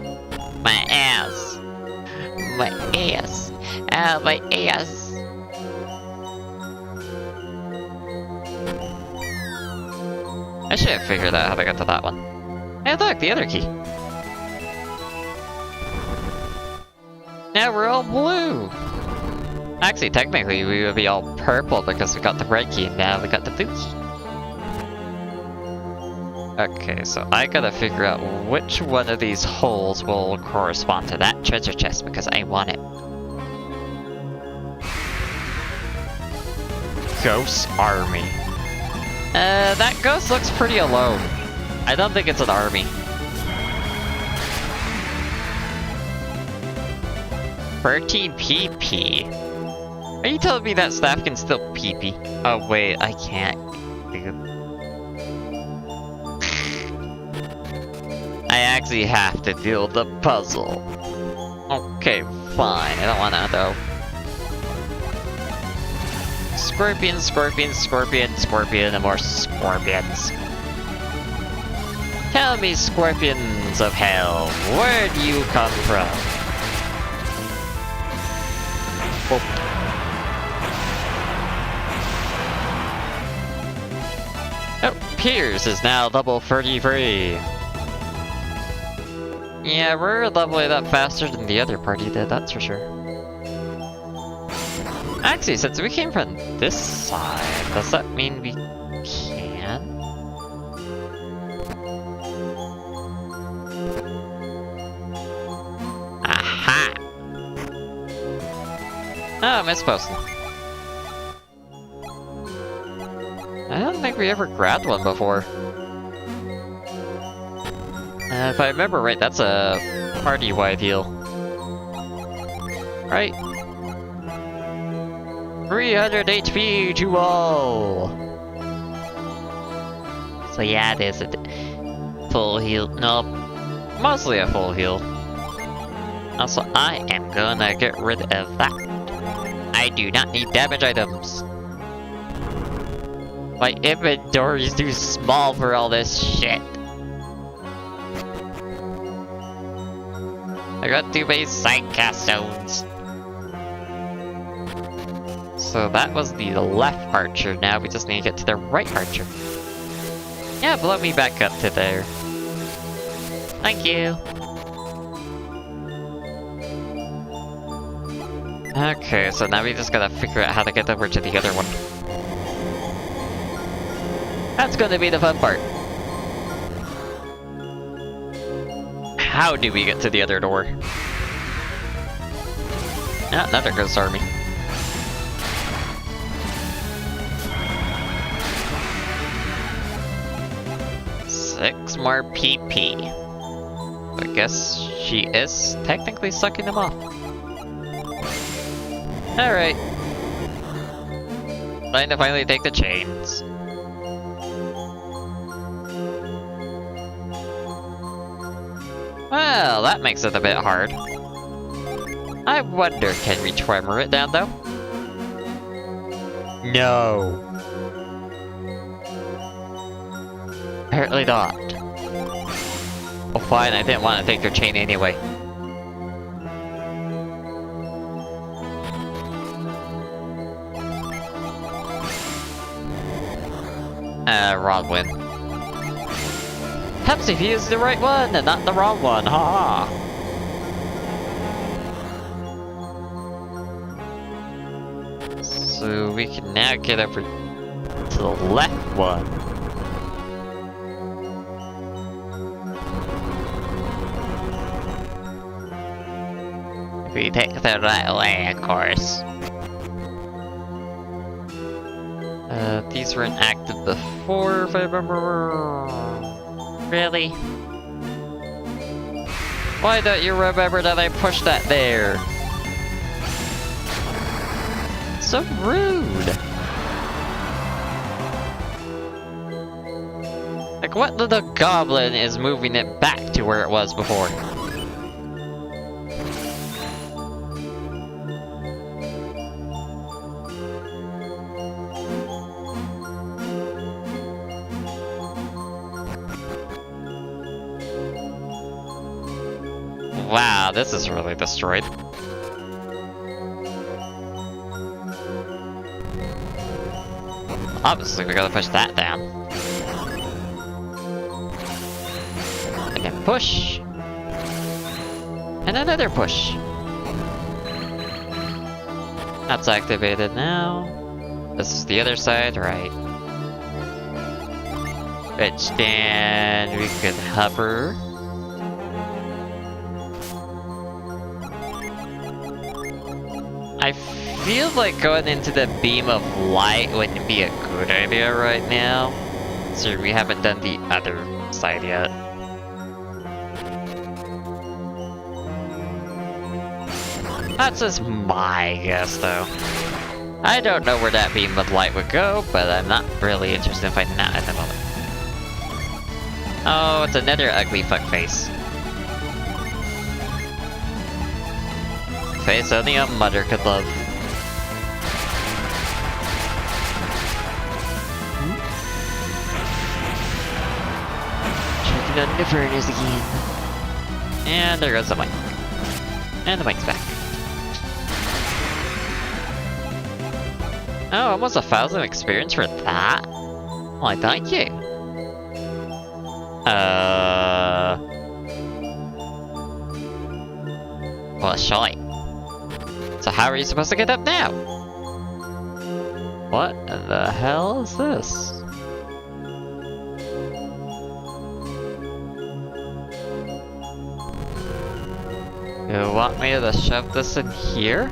My ass. My ass. Ow, my ass. I should have figured out how to get to that one. Hey look, the other key. Now we're all blue! Actually, technically we would be all purple because we got the red key and now we got the blue key. Okay, so I gotta figure out which one of these holes will correspond to that treasure chest because I want it. Ghost Army. That ghost looks pretty alone. I don't think it's an army. $13 PP. Are you telling me that staff can still PP? Oh wait, I can't. I actually have to do the puzzle. Okay, fine. I don't wanna though. Scorpion, scorpion, scorpion, scorpion, and more scorpions. Tell me, scorpions of hell, where do you come from? Oh. Oh, Piers is now level 33. Yeah, we're leveling up faster than the other party did, that's for sure. Actually, since we came from this side, does that mean we can? Aha! Oh, Miss Poston. I don't think we ever grabbed one before. If I remember right, that's a party-wide heal. Right? 300 HP to all! So yeah, it is a full heal. No, mostly a full heal. Also, I am gonna get rid of that. I do not need damage items. My inventory is too small for all this shit. I got too many sidecast stones. So that was the left archer, now we just need to get to the right archer. Yeah, blow me back up to there. Thank you! Okay, so now we just gotta figure out how to get over to the other one. That's gonna be the fun part. How do we get to the other door? Ah, another ghost army. Six more PP. I guess she is technically sucking them off. Alright. Time to finally take the chains. Well, that makes it a bit hard. I wonder, can we tremor it down though? No. Apparently not. Well, fine, I didn't want to take your chain anyway. Wrong one. Helps if you use the right one and not the wrong one, ha! So we can now get over to the left one. If we take the right way, of course. These weren't active before, if I remember. Really? Why don't you remember that I pushed that there? So rude! Like, what little goblin is moving it back to where it was before? Wow, this is really destroyed. Obviously, we gotta push that down. And then push. And another push. That's activated now. This is the other side, right? Which then we could hover. I feel like going into the beam of light wouldn't be a good idea right now. So we haven't done the other side yet. That's just my guess though. I don't know where that beam of light would go, but I'm not really interested in finding out at the moment. Oh, it's another ugly fuck face. Face only a mother could love. Checking on the furnace again. And there goes the mic. And the mic's back. Oh, almost 1,000 experience for that? Why, thank you. Well, shite. So how are you supposed to get up now? What the hell is this? You want me to shove this in here?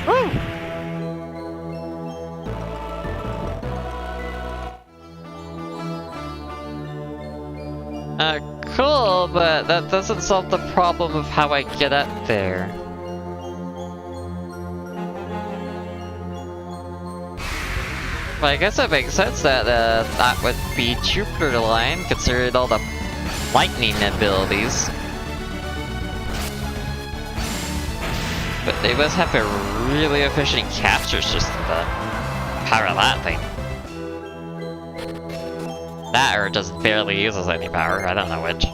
Woo! Cool, but that doesn't solve the problem of how I get up there. But I guess it makes sense that that would be Jupiter Line, considering all the lightning abilities. But they must have a really efficient capture system to power that thing. That or it just barely uses any power, I don't know which.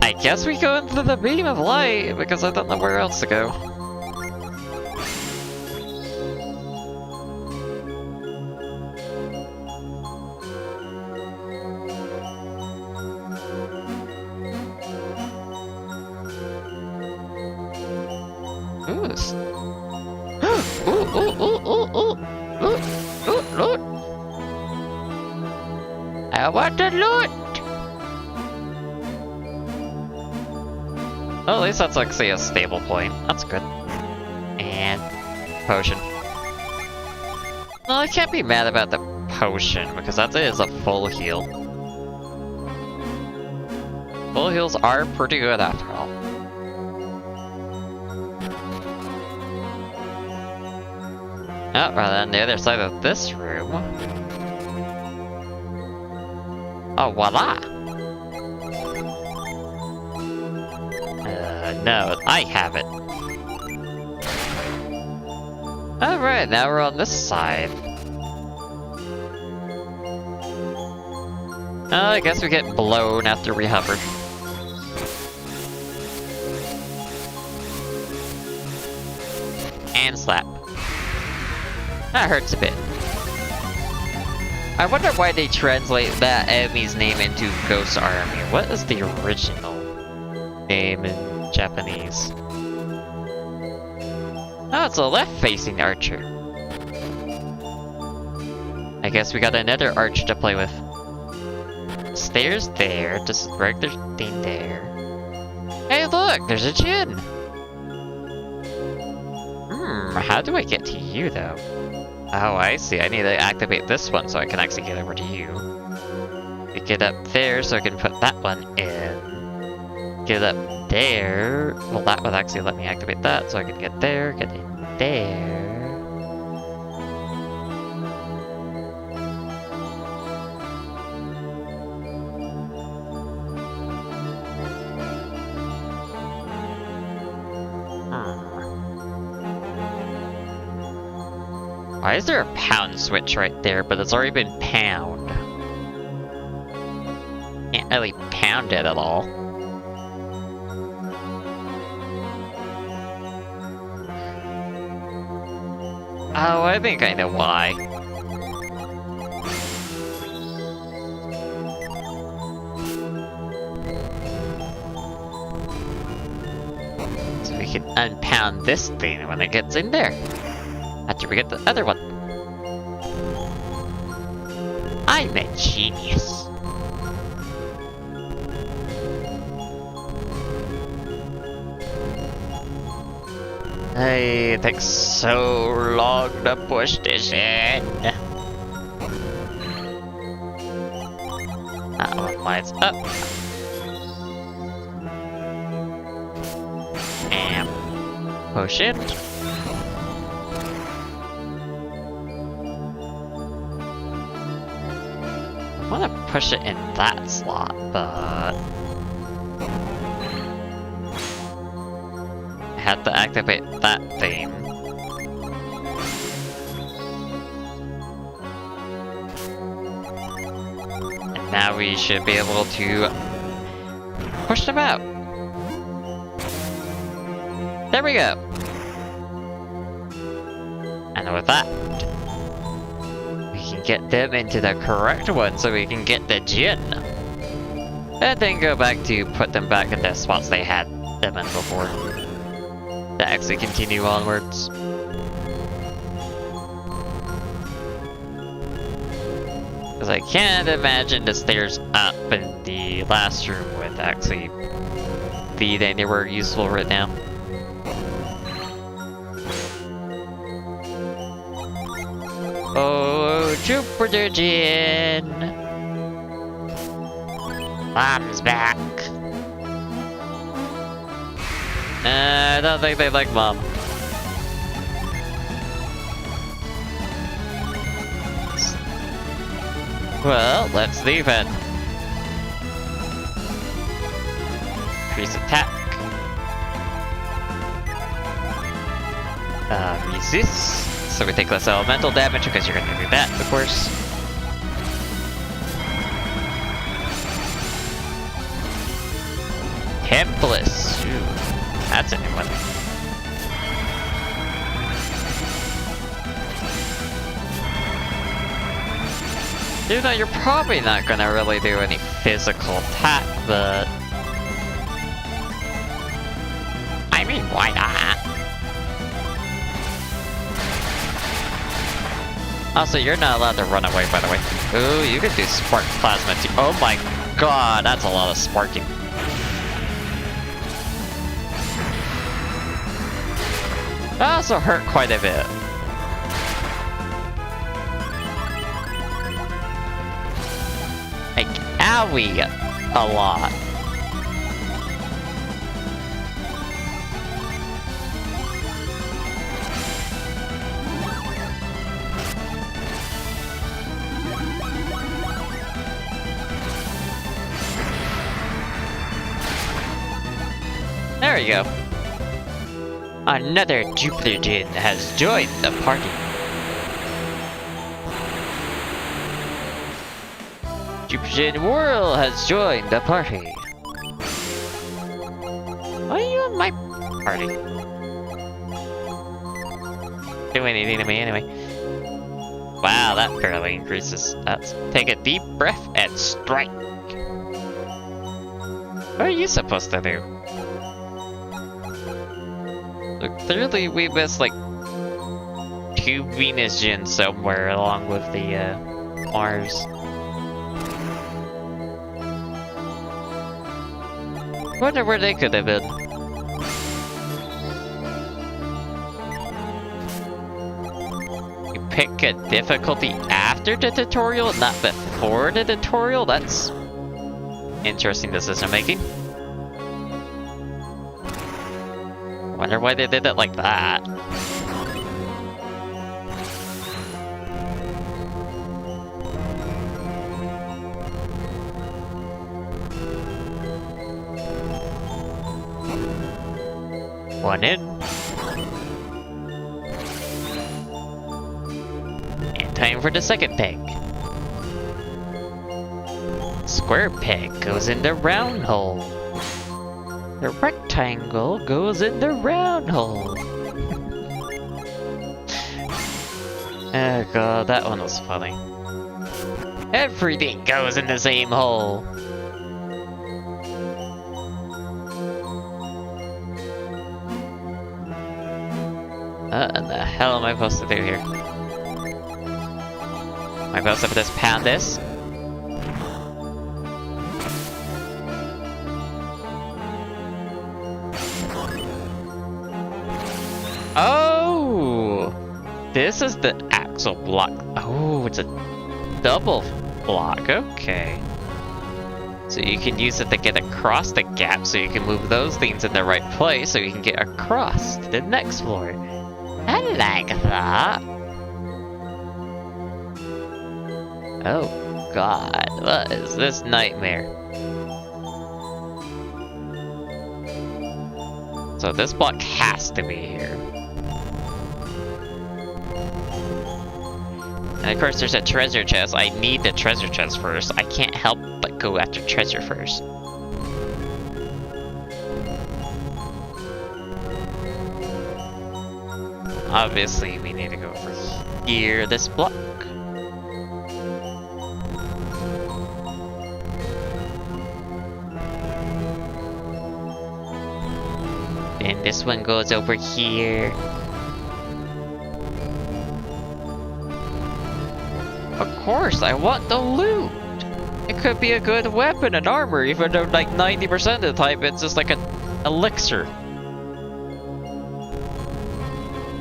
I guess we go into the beam of light, because I don't know where else to go. Loot! I want the loot! Oh, at least that's like, say, a stable point. That's good. And potion. Well, I can't be mad about the potion, because that is a full heal. Full heals are pretty good after all. Oh, rather on the other side of this room. Oh, voila! No, I have it. Alright, now we're on this side. I guess we get blown after we hover. And slap. That hurts a bit. I wonder why they translate that enemy's name into Ghost Army. What is the original name in Japanese? Oh, it's a left-facing archer. I guess we got another archer to play with. Stairs there, just regular thing there. Hey look, there's a Jin! How do I get to you though? Oh, I see. I need to activate this one so I can actually get over to you. Get up there so I can put that one in. Get up there. Well, that would actually let me activate that so I can get there, get in there. Why is there a pound switch right there, but it's already been pound? Can't really pound it at all. Oh, I think I know why. So we can unpound this thing when it gets in there. After we get the other one. I'm a genius. Hey, it takes so long to push this in. That one lights up. And push it. I want to push it in that slot, but I had to activate that thing. And now we should be able to push them out. There we go. And with that, get them into the correct one so we can get the Jin. And then go back to put them back in the spots they had them in before. To actually continue onwards. Because I can't imagine the stairs up in the last room would actually be anywhere useful right now. Oh, Jupiter Jin! Mom's back. I don't think they like Mom. Well, let's leave it. Increase attack. Resist. So we take less elemental damage because you're gonna do that, of course. Templess. Ooh, that's a new one. Even though you're probably not gonna really do any physical attack, but I mean, why not? Also, you're not allowed to run away, by the way. Ooh, you can do spark plasma too. Oh my god, that's a lot of sparking. That also hurt quite a bit. Like, owie, a lot. we go. Another Jupiter has joined the party. Jupiter World has joined the party. Why are you on my party? Do anything to me anyway. Wow, that barely increases. Let's take a deep breath and strike. What are you supposed to do? Look, clearly we missed like 2 Venus gens somewhere along with the Mars. Wonder where they could have been. You pick a difficulty after the tutorial, not before the tutorial? That's interesting decision making. Wonder why they did it like that. One in. And time for the second peg. Square peg goes in the round hole. The rectangle goes in the round hole. Oh god, that one was funny. Everything goes in the same hole. What the hell am I supposed to do here? Am I supposed to just pound this? Oh! This is the axle block. Oh, it's a double block. Okay. So you can use it to get across the gap, so you can move those things in the right place, so you can get across to the next floor. I like that. Oh god, what is this nightmare? So this block has to be here. And of course there's a treasure chest. I need the treasure chest first. I can't help but go after treasure first. Obviously, we need to go over here, this block. And this one goes over here. Of course, I want the loot! It could be a good weapon and armor, even though like 90% of the time it's just like an elixir.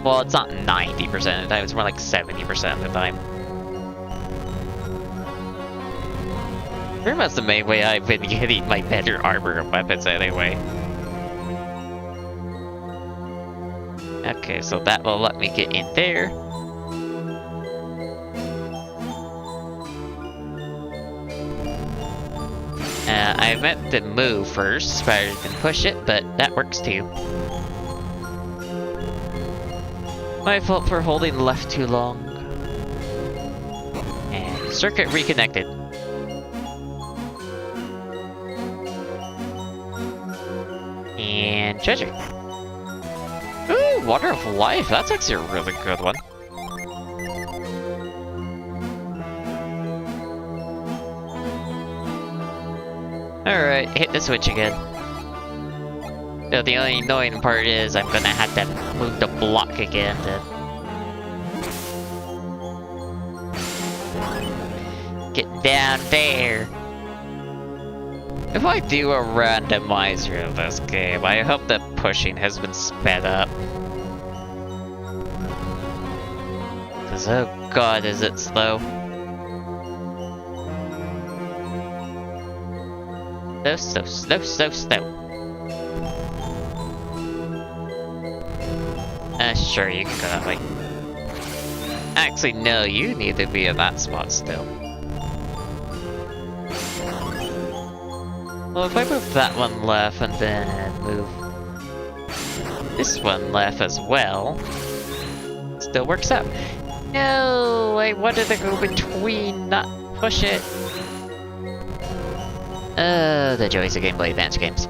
Well, it's not 90% of the time, it's more like 70% of the time. Pretty much the main way I've been getting my better armor and weapons anyway. Okay, so that will let me get in there. I meant to move first rather than push it, but that works too. My fault for holding left too long. And circuit reconnected. And treasure. Ooh, Water of Life. That's actually a really good one. Alright, hit the switch again. So the only annoying part is I'm gonna have to move the block again to get down there. If I do a randomizer of this game, I hope the pushing has been sped up. Cause oh god, is it slow. Slow. Sure, you can go that way. Actually, no, you need to be in that spot still. Well, if I move that one left and then move this one left as well. Still works out. No, I wanted to go between, not push it. The joys of Game Boy Advance games.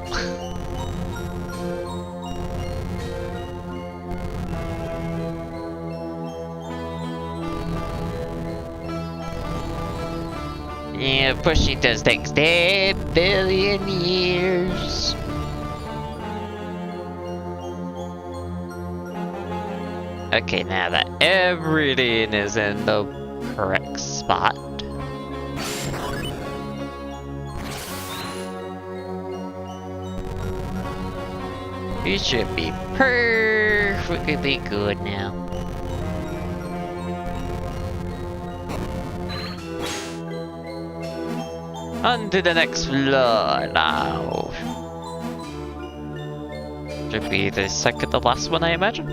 Yeah, pushing does take 10 billion years. Okay, now that everything is in the correct spot. We should be perfectly good now. On to the next floor now. Should be the second to last one, I imagine.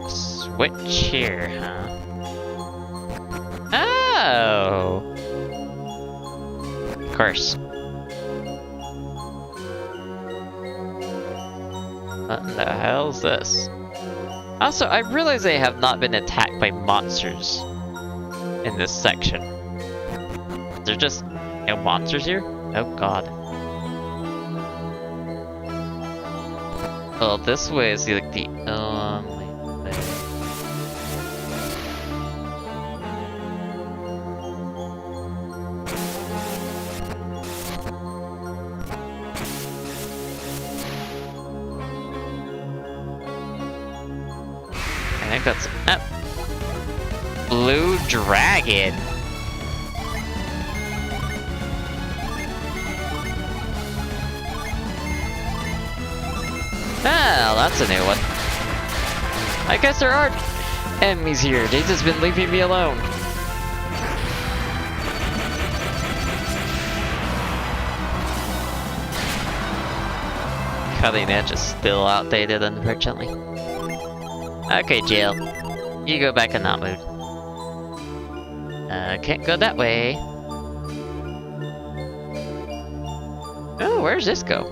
Switch here, huh? Oh! Of course. What the hell's this? Also, I realize I have not been attacked by monsters in this section. There just no monsters here? Oh god. Well, this way is like the only way. I think that's Blue Dragon. Oh, that's a new one. I guess there are enemies here. They've just been leaving me alone. Cutting edge is still outdated, unfortunately. Okay, Jill. You go back in that mood. Can't go that way. Oh, where's this go?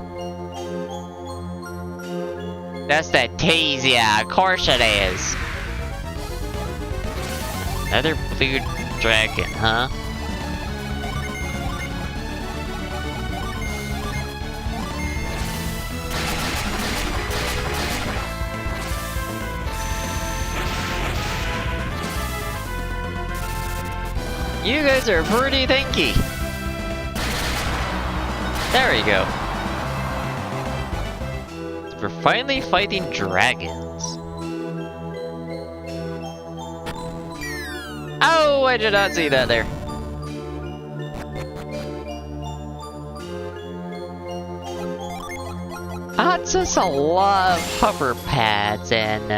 That's the Tasia, of course it is. Another blue dragon, huh? You guys are pretty tanky. There we go. We're finally fighting dragons. Oh, I did not see that there. That's just a lot of hover pads and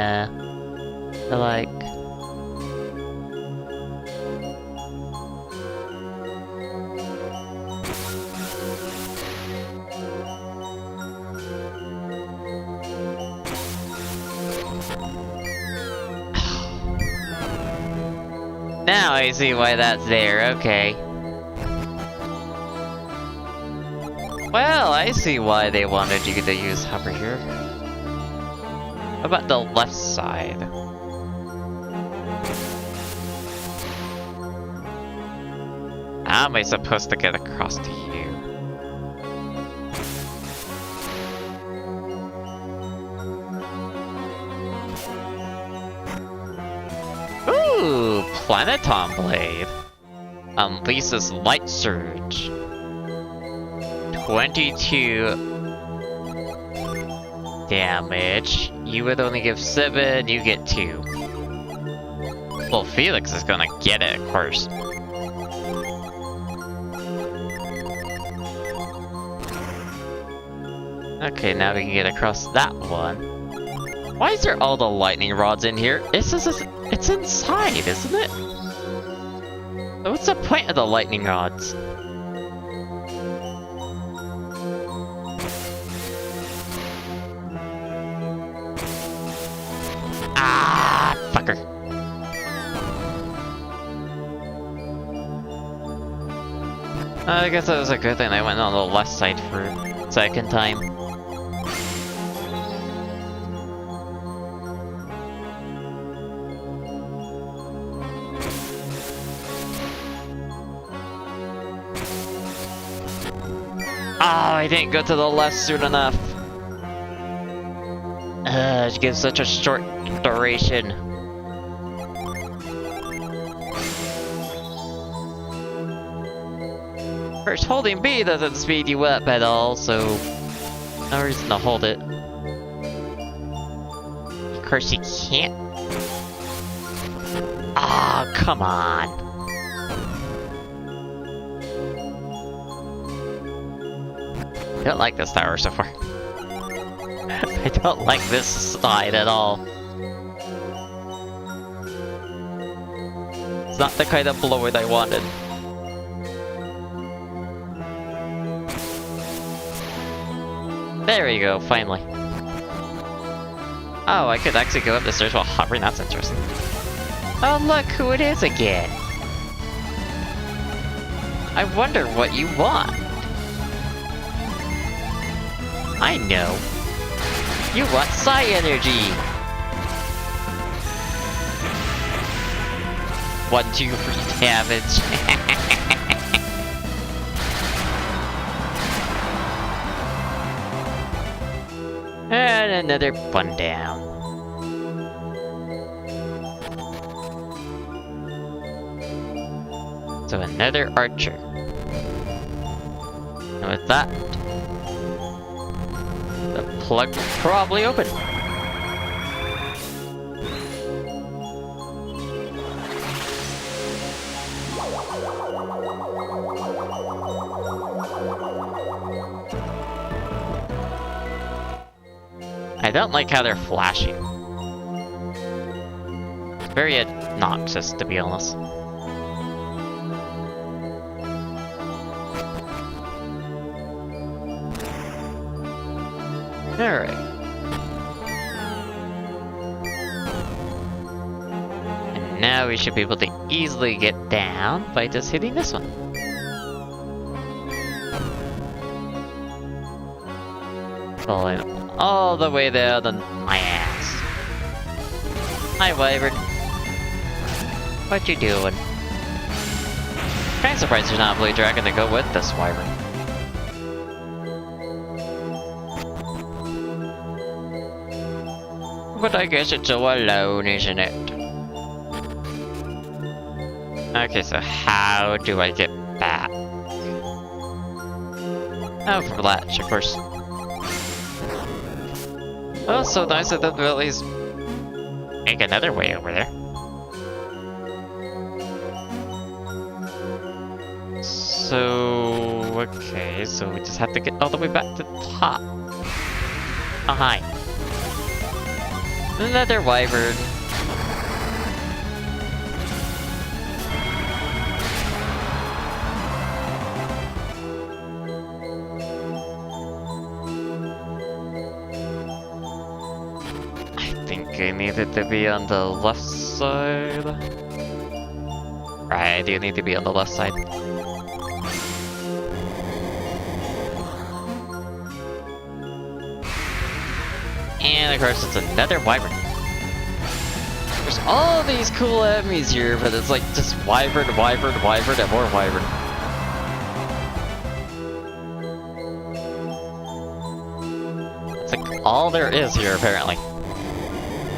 like. Now I see why that's there, okay. Well, I see why they wanted you to use hover here. How about the left side? How am I supposed to get across to you? Ooh, Planeton Blade. Unleashes Light Surge. 22 damage. You would only give 7, you get 2. Well, Felix is gonna get it, of course. Okay, now we can get across that one. Why is there all the lightning rods in here? It's inside, isn't it? So what's the point of the lightning rods? Ah, fucker. I guess that was a good thing I went on the left side first. second time. Oh, I didn't go to the left soon enough. It gives such a short duration. First, holding B doesn't speed you up at all, so no reason to hold it. Of course, you can't. Ah, oh, come on. I don't like this tower so far. I don't like this side at all. It's not the kind of blow I wanted. There we go, finally. Oh, I could actually go up the stairs while hovering, that's interesting. Oh look who it is again! I wonder what you want. I know. You want Psi Energy! 1, 2, 3 damage. And another one down. So another archer. And with that, the plug will probably open. I don't like how they're flashing. It's very obnoxious, to be honest. Alright. And now we should be able to easily get down by just hitting this one. Falling all the way down on my ass. Hi, Wyvern. What you doing? Kinda surprised there's not a blue dragon to go with this Wyvern. But I guess it's all alone, isn't it? Okay, so how do I get back? Oh, from Latch, of course. Oh, so nice that they'll at least make another way over there. So, okay, so we just have to get all the way back to the top. Oh, hi. Another Wyvern. I needed to be on the left side. Right, I do need to be on the left side. And of course, it's another Wyvern. There's all these cool enemies here, but it's like just Wyvern, Wyvern, Wyvern, and more Wyvern. It's like all there is here, apparently.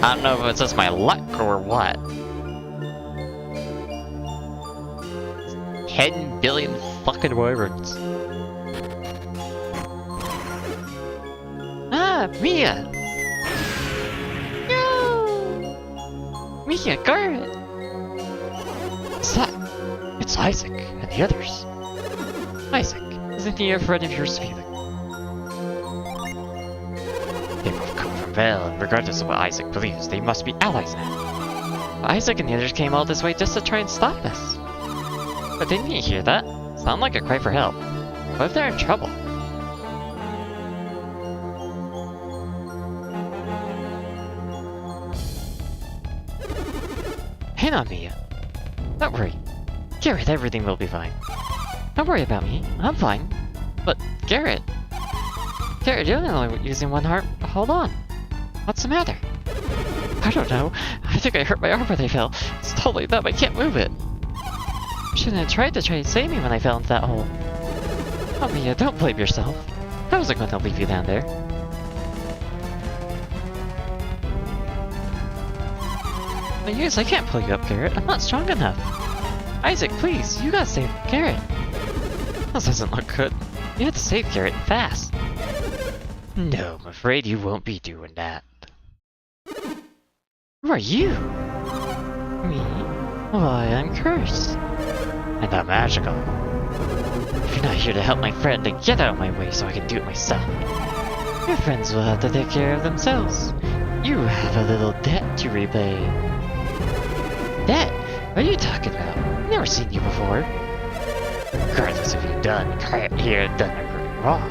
I don't know if it's just my luck or what. 10 billion fucking Wyverns. Ah, Mia! No! Mia, guard it! What's that? It's Isaac and the others. Isaac, isn't he a friend of yours, Felix? They both come from Vale, and regardless of what Isaac believes, they must be allies now. But Isaac and the others came all this way just to try and stop us. But didn't you hear that? Sound like a cry for help. What if they're in trouble? Hang on, Mia. Don't worry. Garrett, everything will be fine. Don't worry about me. I'm fine. But, Garrett... Garrett, you're only using one heart. Hold on. What's the matter? I don't know. I think I hurt my arm when I fell. It's totally numb. I can't move it. Shouldn't have tried to save me when I fell into that hole. Oh, Mia, don't blame yourself. I wasn't going to leave you down there. But yes, I can't pull you up, Garrett. I'm not strong enough. Isaac, please, you gotta save Garrett. This doesn't look good. You have to save Garrett fast. No, I'm afraid you won't be doing that. Who are you? Me? Why, I'm cursed. And I'm magical. If you're not here to help my friend, then get out of my way so I can do it myself. Your friends will have to take care of themselves. You have a little debt to repay. Debt? What are you talking about? I've never seen you before. Regardless of you've done, here done a great wrong,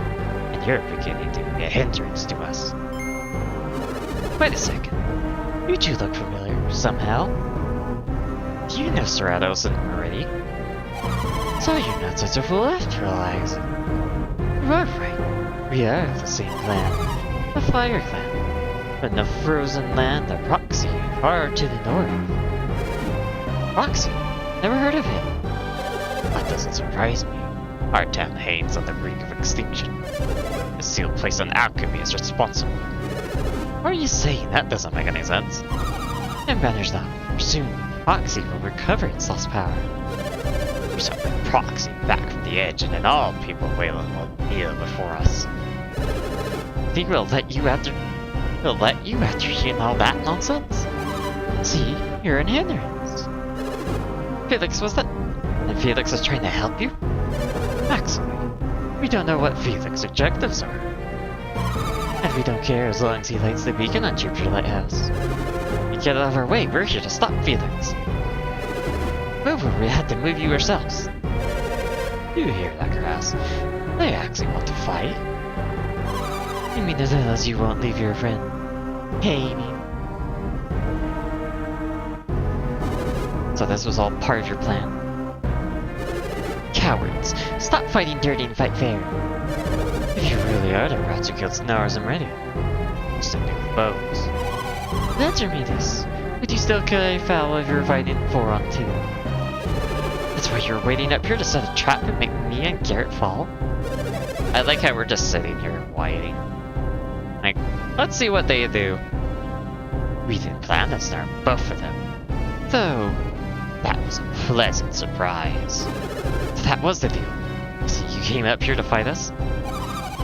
and you're beginning to be a hindrance to us. Wait a second. You two look familiar, somehow. Do you know Sir Adelson already? So you're not such a fool after all, Isaac. You are right. We are of the same clan, the Fire Clan. But in the frozen land of Roxy, far to the north. Roxy? Never heard of him. That doesn't surprise me. Our town hangs on the brink of extinction. The sealed place on alchemy is responsible. What are you saying? That doesn't make any sense. It matters not. Soon, Roxy will recover its lost power. We shall bring Proxy back from the edge, and then all people will kneel before us. Think we'll let you after hearing all that nonsense? See, you're an hindrance. Felix, was that? And Felix is trying to help you? Excellent. We don't know what Felix's objectives are. And we don't care as long as he lights the beacon on Jupiter Lighthouse. You get out of our way, we're here to stop Felix. Move or we had to move you ourselves. You hear that, grass? They actually want to fight. You mean as well as you won't leave your friend? Hey, So this was all part of your plan. Cowards! Stop fighting dirty and fight fair! If you really are the rats who killed Snars and Redu, stick with bows. Answer me this. Would you still kill a foul if you're fighting 4-on-2? That's why you're waiting up here to set a trap and make me and Garrett fall? I like how we're just sitting here waiting. Like, let's see what they do. We didn't plan to start both of them. Though, that was a pleasant surprise. That was the deal. So you came up here to fight us?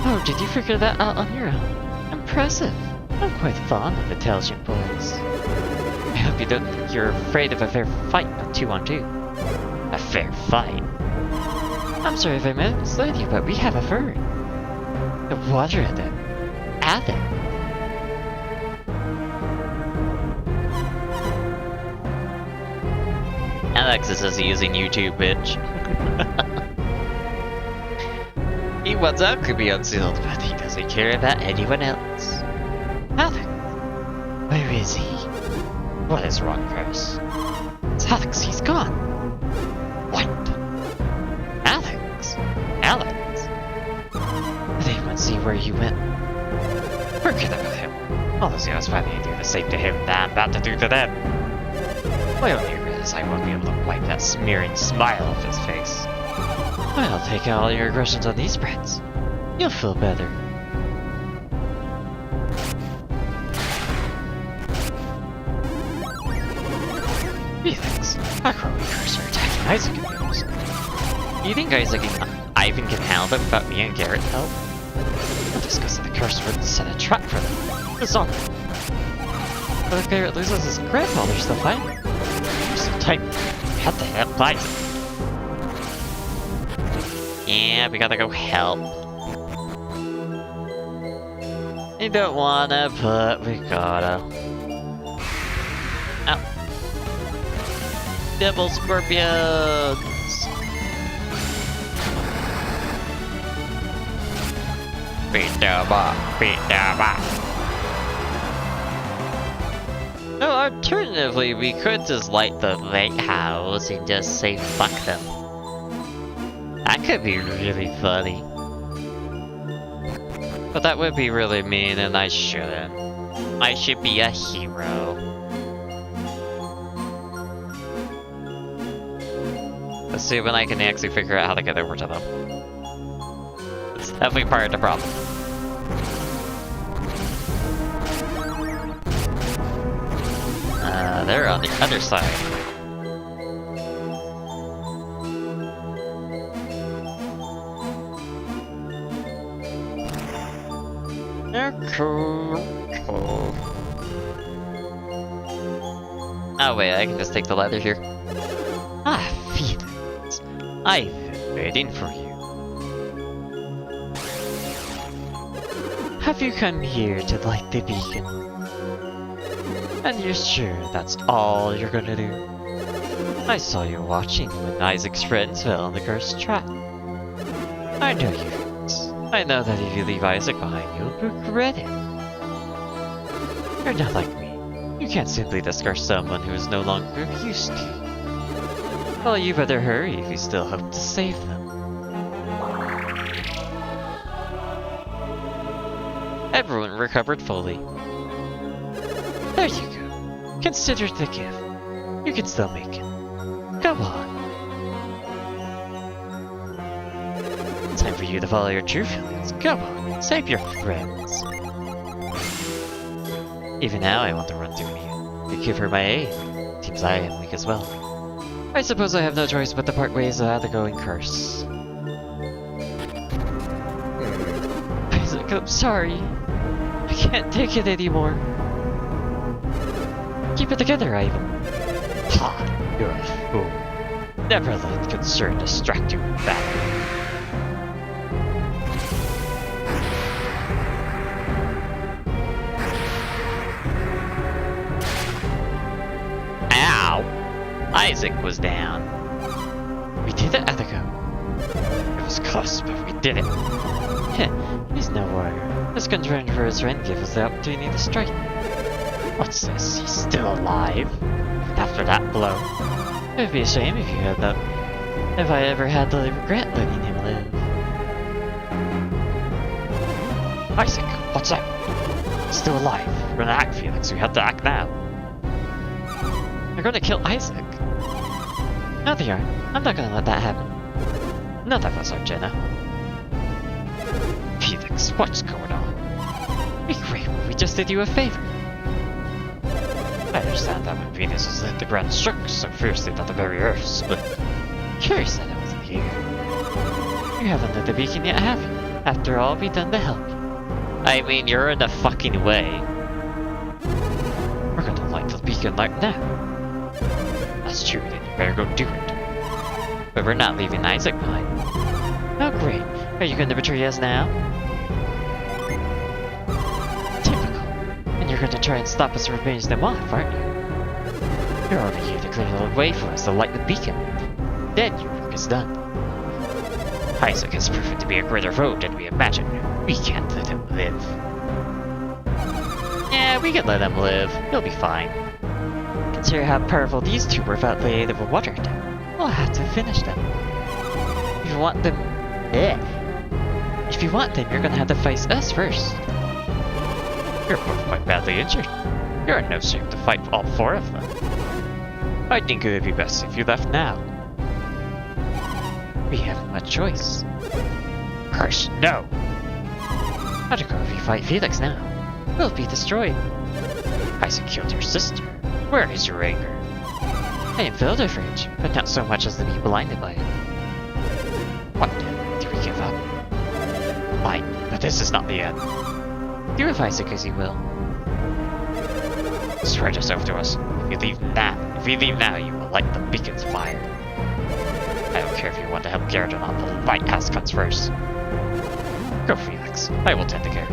Oh, did you figure that out on your own? Impressive. I'm quite fond of intelligent boys. I hope you don't think you're afraid of a fair fight on 2-on-2. A fair fight? I'm sorry if I misled you, but we have a bird. A water adder. Alexis is using YouTube, bitch. He wants alchemy unsealed, but he doesn't care about anyone else. Alex! Where is he? What is wrong, Chris? It's Alex, he's gone! What? Alex? Alex? Did anyone see where he went? Forget about him. All those guys finally do the same to him that I'm about to do to them. My only regret is I won't be able to wipe that smearing smile off his face. I'll take out all your aggressions on these brats. You'll feel better. Felix, our crony cursor attacking Isaac and yours. You think Ivan can handle them without me and Garrett help? I'll discuss the curse word and set a trap for them. It's on them. But if Garrett loses his grandfather, still fighting. There's no time. We have to help Isaac. Yeah, we gotta go help. You don't wanna, but we gotta. Ow. Devil scorpions! Beat them up, beat them up. No, alternatively, we could just light the lighthouse and just say fuck them. That could be really funny. But that would be really mean, and I shouldn't. I should be a hero. Let's see when I can actually figure out how to get over to them. It's definitely part of the problem. They're on the other side. Cool. Oh wait, I can just take the ladder here. Ah, Felix. I've been waiting for you. Have you come here to light the beacon? And you're sure that's all you're gonna do? I saw you watching when Isaac's friends fell in the cursed trap. I know you, Felix. I know that if you leave Isaac behind, you'll regret it. You're not like me. You can't simply discard someone who is no longer of use to you. Well, you better hurry if you still hope to save them. Everyone recovered fully. There you go. Consider it a gift. You can still make it. Go on. Time for you to follow your true feelings. Go on, save your friends. Even now, I want to run through you. You give her my aid. Seems I am weak as well. I suppose I have no choice but to part ways with the going curse. Isaac, I'm sorry. I can't take it anymore. Keep it together, Ivan. Ha! You're a fool. Never let concern distract you from battle. Ow! Isaac was down. We did it, Athico. It was close, but we did it. Heh, he's no warrior. His concern for his friend gave us the opportunity to strike. What's this? He's still alive? After that blow? It would be a shame if you had that. If I ever had to regret letting him live. Isaac, what's up? He's still alive. We're gonna act, Felix. We have to act now. You're gonna kill Isaac? No, they aren't. I'm not gonna let that happen. None of us are, Jenna. Felix, what's going on? Be grateful. We just did you a favor. I understand that when Venus was hit, the ground shook so fiercely that the very earth split. Curious that I wasn't here. You haven't lit the beacon yet, have you? After all we've done to help you. I mean, you're in the fucking way. We're gonna light the beacon right now. That's true, then you better go do it. But we're not leaving Isaac behind. Oh great, are you gonna betray us now? And you're gonna try and stop us from finishing them off, aren't you? You're over here to clear the way for us to light the beacon. Then your work is done. Isaac has proven to be a greater foe than we imagined. We can't let him live. Yeah, we can let him live. He'll be fine. Consider how powerful these two were without the aid of a water attack. We'll have to finish them. If you want them... If you want them, you're gonna have to face us first. You're both quite badly injured. You're in no shape to fight all four of them. I think it would be best if you left now. We haven't much choice. Curse, no! How'd it go if you fight Felix now? We'll be destroyed. Isaac killed your sister. Where is your anger? I am filled with rage, but not so much as to be blinded by it. What then? Do we give up? Fine, but this is not the end. Do with Isaac as you will. Swear yourself to us. If you leave now, you will light the beacon's fire. I don't care if you want to help Garrett or not, the lighthouse comes first. Go, Felix. I will tend to Garrett.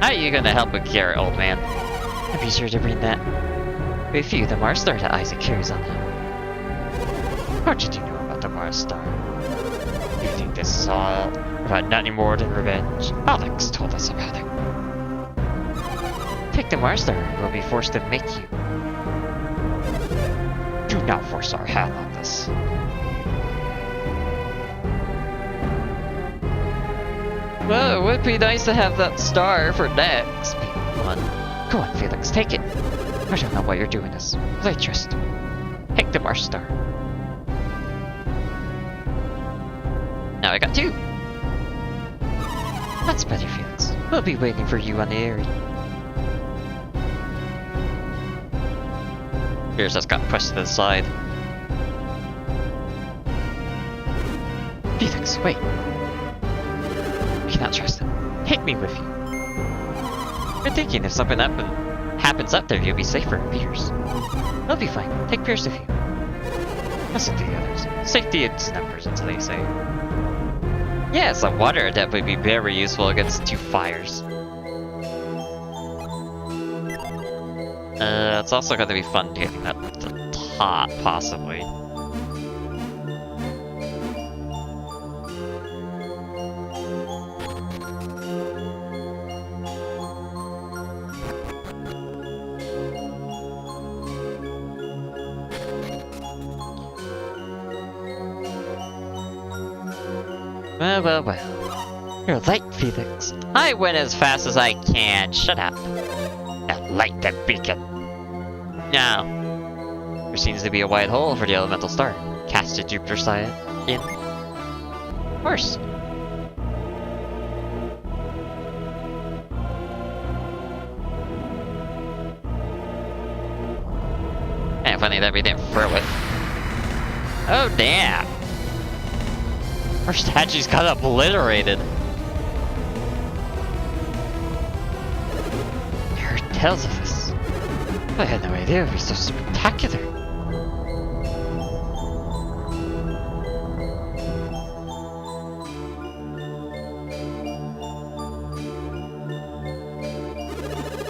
How are you gonna help with Garrett, old man? And be sure to bring that with you, the Mars Star that Isaac carries on him. What did you know about the Mars Star? You think this is all about nothing more than revenge? Alex told us about it. Take the Mars Star and we'll be forced to make you. Do not force our hand on this. Well, it would be nice to have that star for next. Go on, Felix, take it. I don't know why you're doing this. Play trust. Take the Mars star. Now I got 2. That's better, Felix. We'll be waiting for you on the area. Yours just got pushed to the side. Felix, wait. You cannot trust him. Take me with you. You're thinking if something happens up there, you'll be safer in Pierce. I'll be fine. Take Pierce with you. Listen to the others. Safety is numbers until they say. Yes, a water adept would be very useful against 2 fires. It's also going to be fun getting that at the top, possibly. Well. You're late, Felix. I went as fast as I can. Shut up. Now light that beacon. Now. There seems to be a white hole for the elemental star. Cast it Jupiter side in. Of course. Kinda funny that we didn't throw it. Oh damn. Our statues got obliterated. I heard tales of this. I had no idea it would be so spectacular.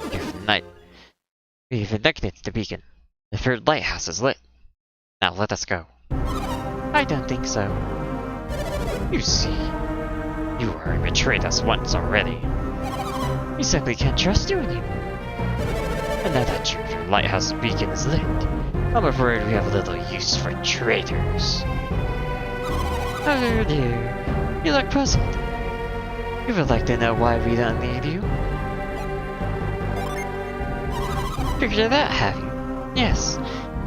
Good night. We've ignited the beacon. The 3rd lighthouse is lit. Now let us go. I don't think so. You see, you already betrayed us once already. We simply can't trust you anymore. And now that your lighthouse beacon is lit, I'm afraid we have little use for traitors. Oh dear, you look puzzled. You would like to know why we don't need you? Figured it out, have you? Yes,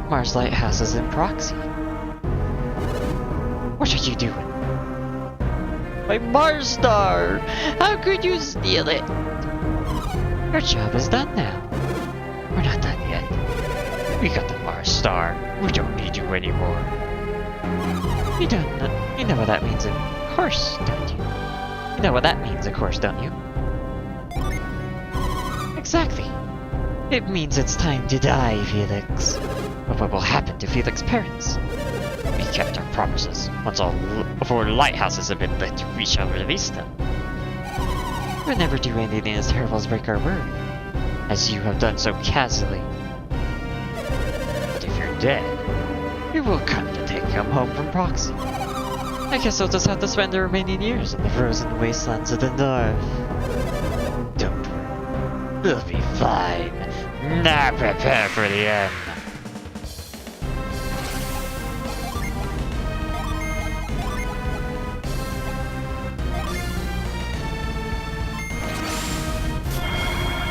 Mars Lighthouse is in proxy. What are you doing? My Mars star! How could you steal it? Your job is done now. We're not done yet. We got the Mars star. We don't need you anymore. You know what that means, of course, don't you? You know what that means, of course, don't you? Exactly. It means it's time to die, Felix. But what will happen to Felix's parents? We kept our promises. Once all 4 lighthouses have been lit, we shall release them. We'll never do anything as terrible as break our word, as you have done so casually. But if you're dead, you will come to take them home from proxy. I guess I'll just have to spend the remaining years in the frozen wastelands of the north. Don't worry. We'll be fine. Now prepare for the end.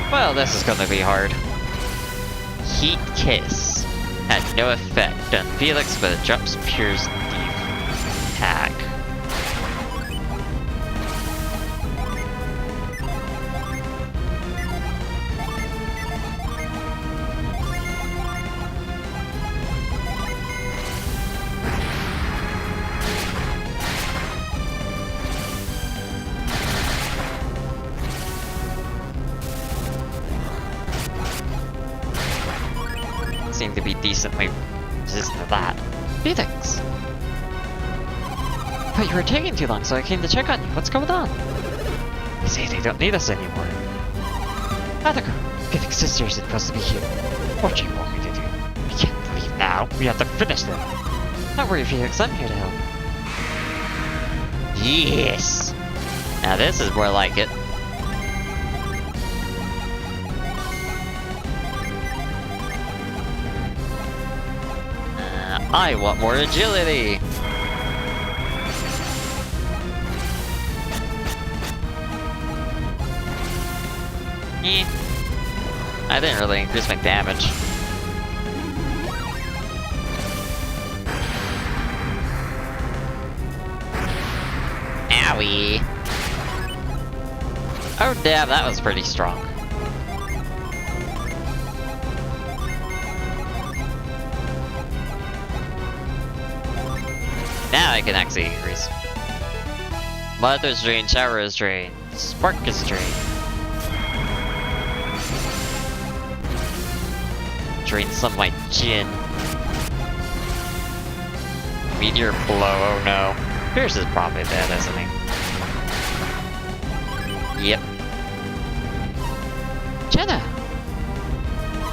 Well, this is gonna be hard. Heat Kiss had no effect on Felix, but it drops Pure's attack. Seem to be decently resistant to that. Felix! But you were taking too long, so I came to check on you. What's going on? They say they don't need us anymore. Attica, Felix's sisters are supposed to be here. What do you want me to do? We can't leave now. We have to finish them. Don't worry, Felix. I'm here to help. Yes! Now this is more like it. I want more agility! I didn't really increase my damage. Owie! Oh damn, that was pretty strong. Now I can actually increase. Mud is drained, shower is drained, spark is drained. Drain some of my gin. Meteor blow, oh no. Pierce is probably dead, isn't he? Yep. Jenna!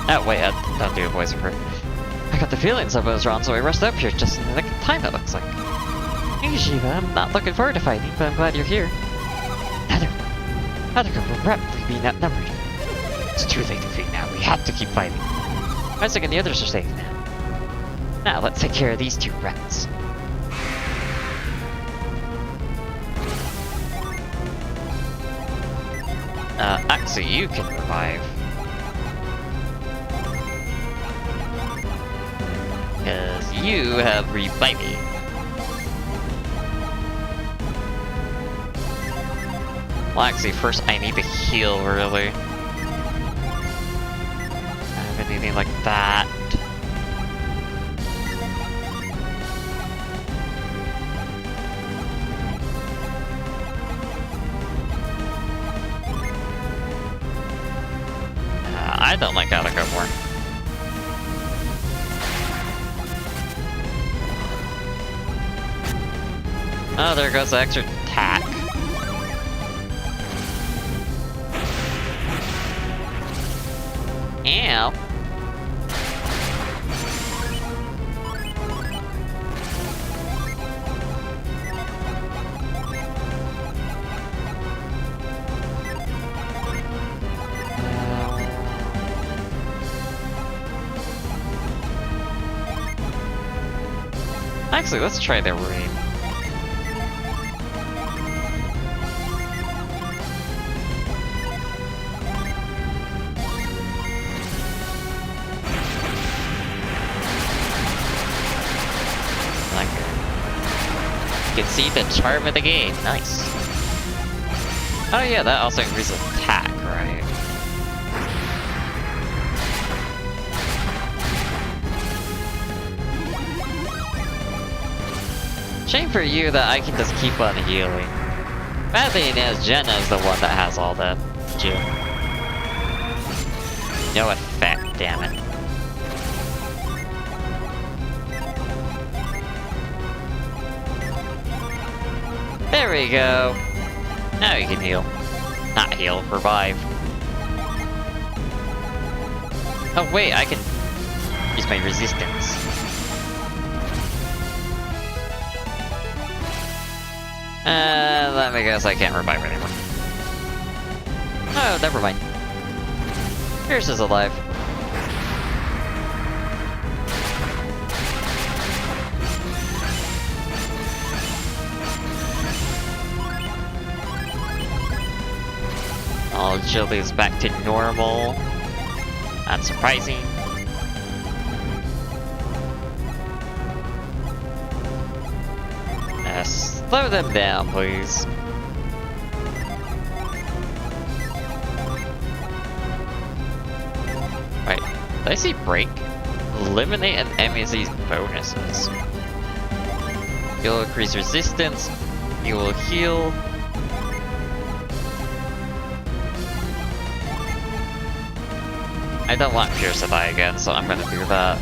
Oh wait, don't do a voice for her. I got the feeling something was wrong, so I rushed up here just in the nick of time, it looks like. Hey Shiva, I'm not looking forward to fighting, but I'm glad you're here. Other group will rapidly be outnumbered. It's too late to fight now, we have to keep fighting. Isaac and the others are safe now. Now let's take care of these two rats. Actually, you can revive. Because you have reviving. Well, actually, first I need to heal, really. I don't have anything like that. I don't like how to go more. Oh, there goes the extra attack. Ow. Actually, let's try the rain. You can see the charm of the game. Nice. Oh yeah, that also increases attack, right? Shame for you that I can just keep on healing. Bad thing is, Jenna's the one that has all the gym. No effect, damn it. There we go. Now you can heal. Not heal, revive. Oh wait, I can use my resistance. Let me guess I can't revive anymore. Oh, never mind. Pierce is alive. All agility is back to normal. Not surprising. Slow them down, please. Right, did I see break? Eliminate an enemy's bonuses. You'll increase resistance. You will heal. I don't want Pierce to die again, so I'm gonna do that.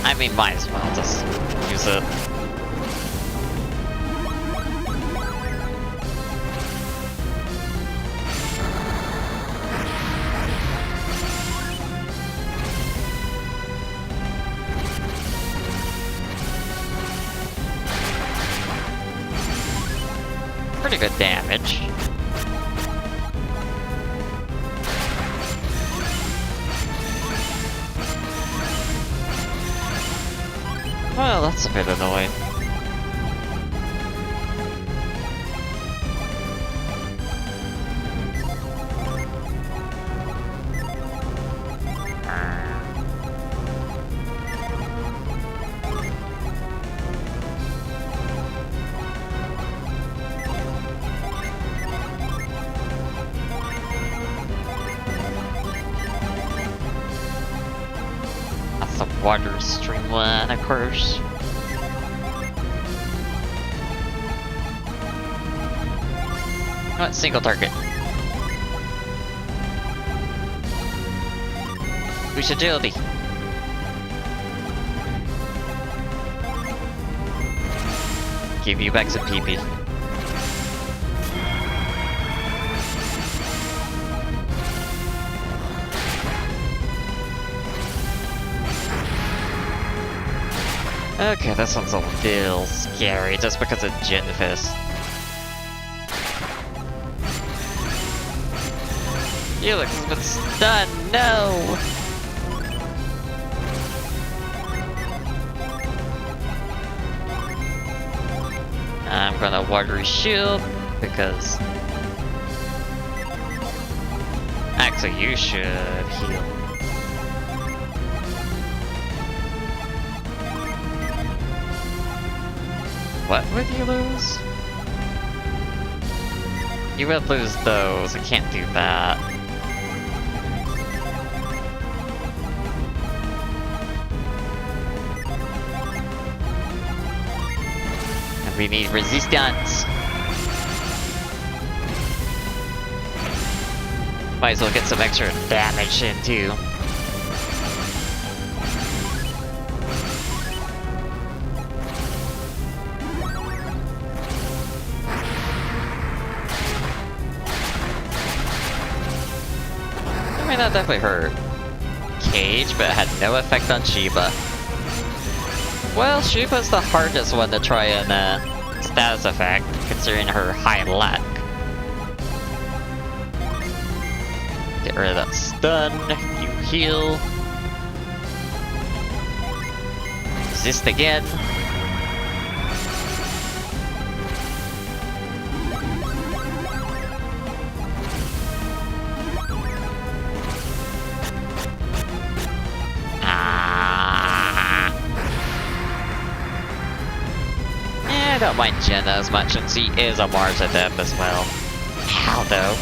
I mean, might as well just use it. Pretty good damage. Well, that's a bit annoying. That's a water streamline, of course. What? Single target. Boost agility. Give you back some PP. Okay, that sounds a little scary just because of Gin Fist. Helix has been stunned, no! I'm gonna watery shield because actually you should heal. What would you lose? You would lose those, I can't do that. And we need resistance. Might as well get some extra damage in too. That definitely hurt Cage, but it had no effect on Shiba. Well, Shiba's the hardest one to try and status effect, considering her high luck. Get rid of that stun, you heal. Resist again. I don't mind Jenna as much, and she is a Mars adept as well. How though?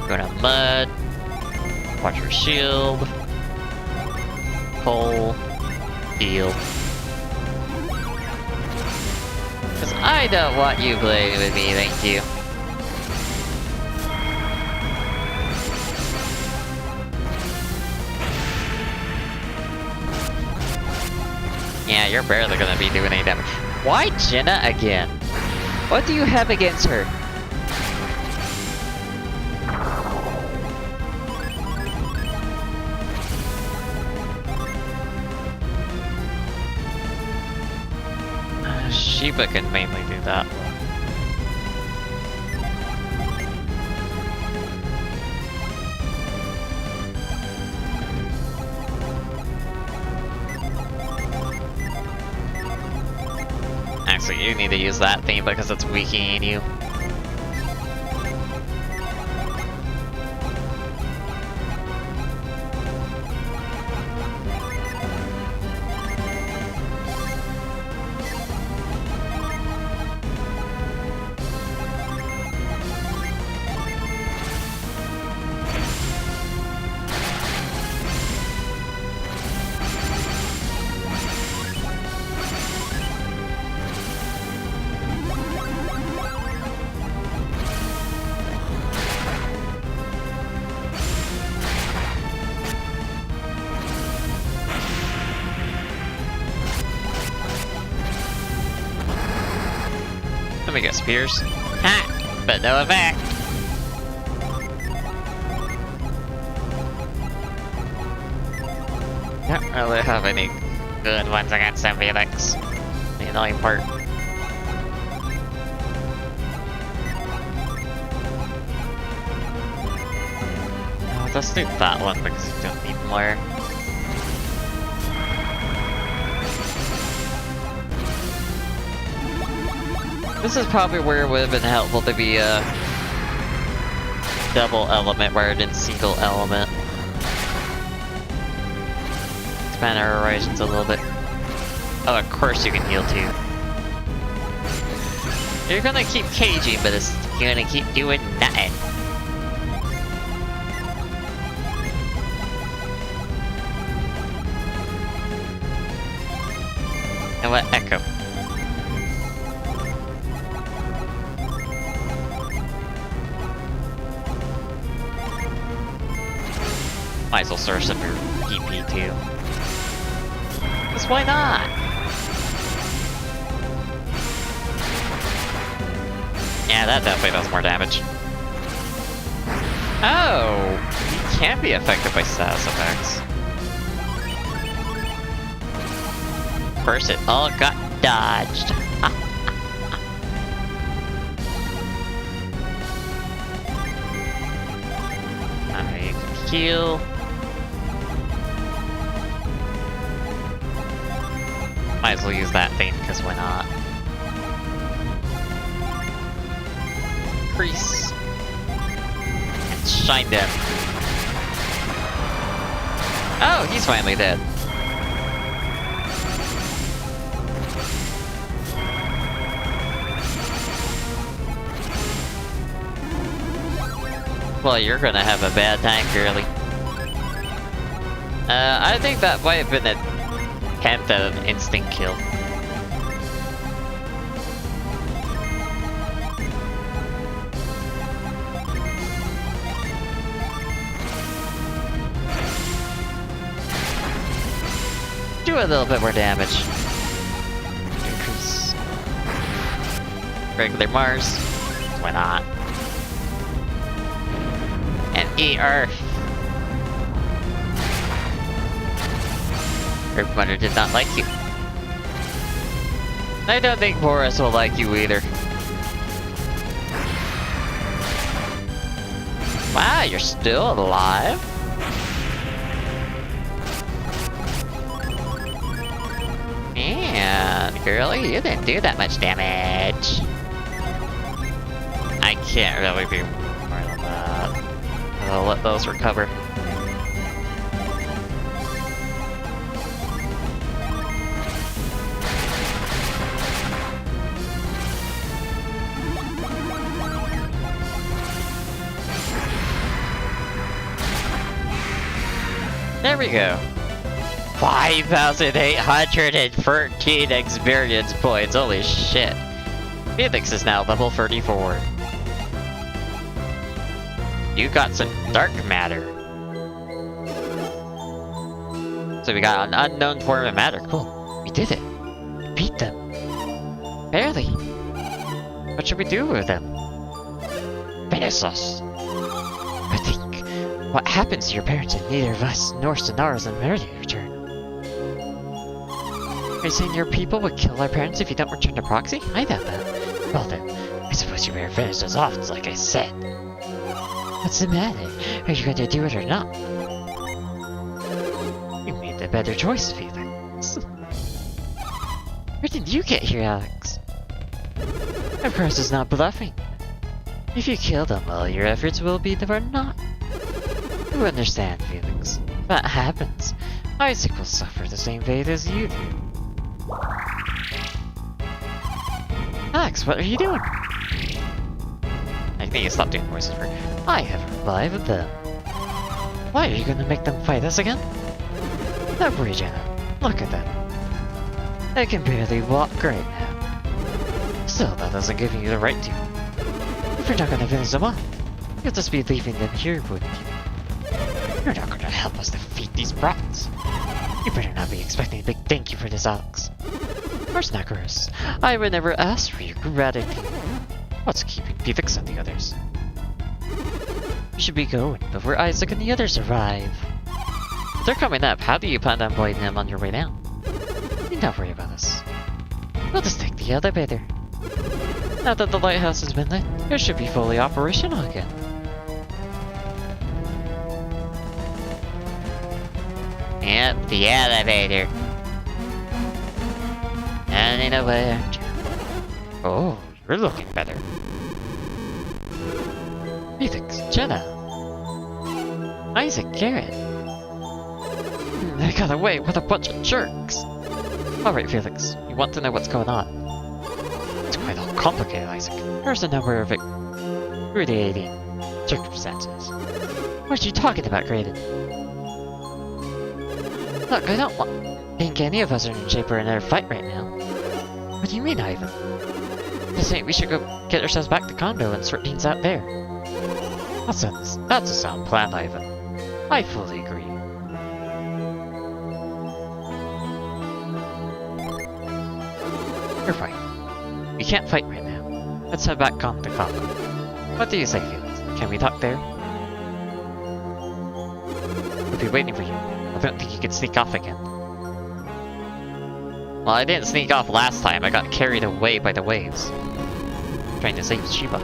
Go to Mud. Watch your shield. Pull. Heal. Because I don't want you playing with me, thank you. Yeah, you're barely gonna be doing any damage. Why Jenna again? What do you have against her? Shiba can mainly do that. Actually, you need to use that theme because it's weakening you. we got spears. Ha! But no effect! Don't really have any good ones against them, Felix. The annoying part. Let's do that one because you don't need more. This is probably where it would have been helpful to be a double element rather than single element. Expand our horizons a little bit. Oh, of course you can heal too. You're gonna keep caging, but it's gonna keep doing nothing. And what echo? Might as well source up your PP too. Because why not? Yeah, that definitely does more damage. Oh! You can be affected by status effects. Of course, it all got dodged. Alright, heal. Might as well use that thing, because why not? Increase. And shine them. Oh, he's finally dead. Well, you're gonna have a bad time, girly. I think that might have been an attempt at an instant kill. Do a little bit more damage. Increase. Regular Mars. Why not? And eat Earth. Earth Mother did not like you. I don't think Boris will like you either. Wow, you're still alive? Man, girlie, you didn't do that much damage. I can't really be more than that. I'll let those recover. There we go. 5,813 experience points. Holy shit. Felix is now level 34. You got some dark matter. So we got an unknown form of matter. Cool. We did it. We beat them. Barely. What should we do with them? Finish us. I think what happens to your parents and neither of us nor Sonora's and Mary return. Are you saying your people would kill our parents if you don't return to proxy? I doubt that. Well then, I suppose you better finish us off, like I said. What's the matter? Are you going to do it or not? You made the better choice, Felix. Where did you get here, Alex? Of course it's not bluffing. If you kill them, all your efforts will be for naught. You understand, Felix. If that happens, Isaac will suffer the same fate as you do. Alex, what are you doing? I think you stopped doing voices for. I have revived them. Why are you gonna make them fight us again? Don't worry, Jenna. Look at them. They can barely walk right now. Still, that doesn't give you the right to. If you're not gonna finish them off, you'll just be leaving them here, wouldn't you? You're not gonna help us defeat these brats. You better not be expecting a big thank you for this, Alex. Of course not, Chris. I would never ask for your gratitude. What's keeping Felix and the others? You should be going before Isaac and the others arrive. If they're coming up, how do you plan on avoiding them on your way down? Need not worry about us. We'll just take the elevator. Now that the lighthouse has been lit, it should be fully operational again. Yep, the elevator. And in a way. Oh, you're looking better. Felix, Jenna, Isaac, Garrett. They got away with a bunch of jerks. Alright, Felix, you want to know what's going on? It's quite all complicated, Isaac. There's a number of irradiating circumstances. What are you talking about, Graydon? Look, I don't think any of us are in shape for another fight right now. What do you mean, Ivan? I think we should go get ourselves back to Kondo and sort things out there. That's a sound plan, Ivan. I fully agree. You're right. We can't fight right now. Let's head back on to Kondo. What do you say, Felix? Can we talk there? We'll be waiting for you. I don't think you can sneak off again. Well, I didn't sneak off last time. I got carried away by the waves. Trying to save Shiba.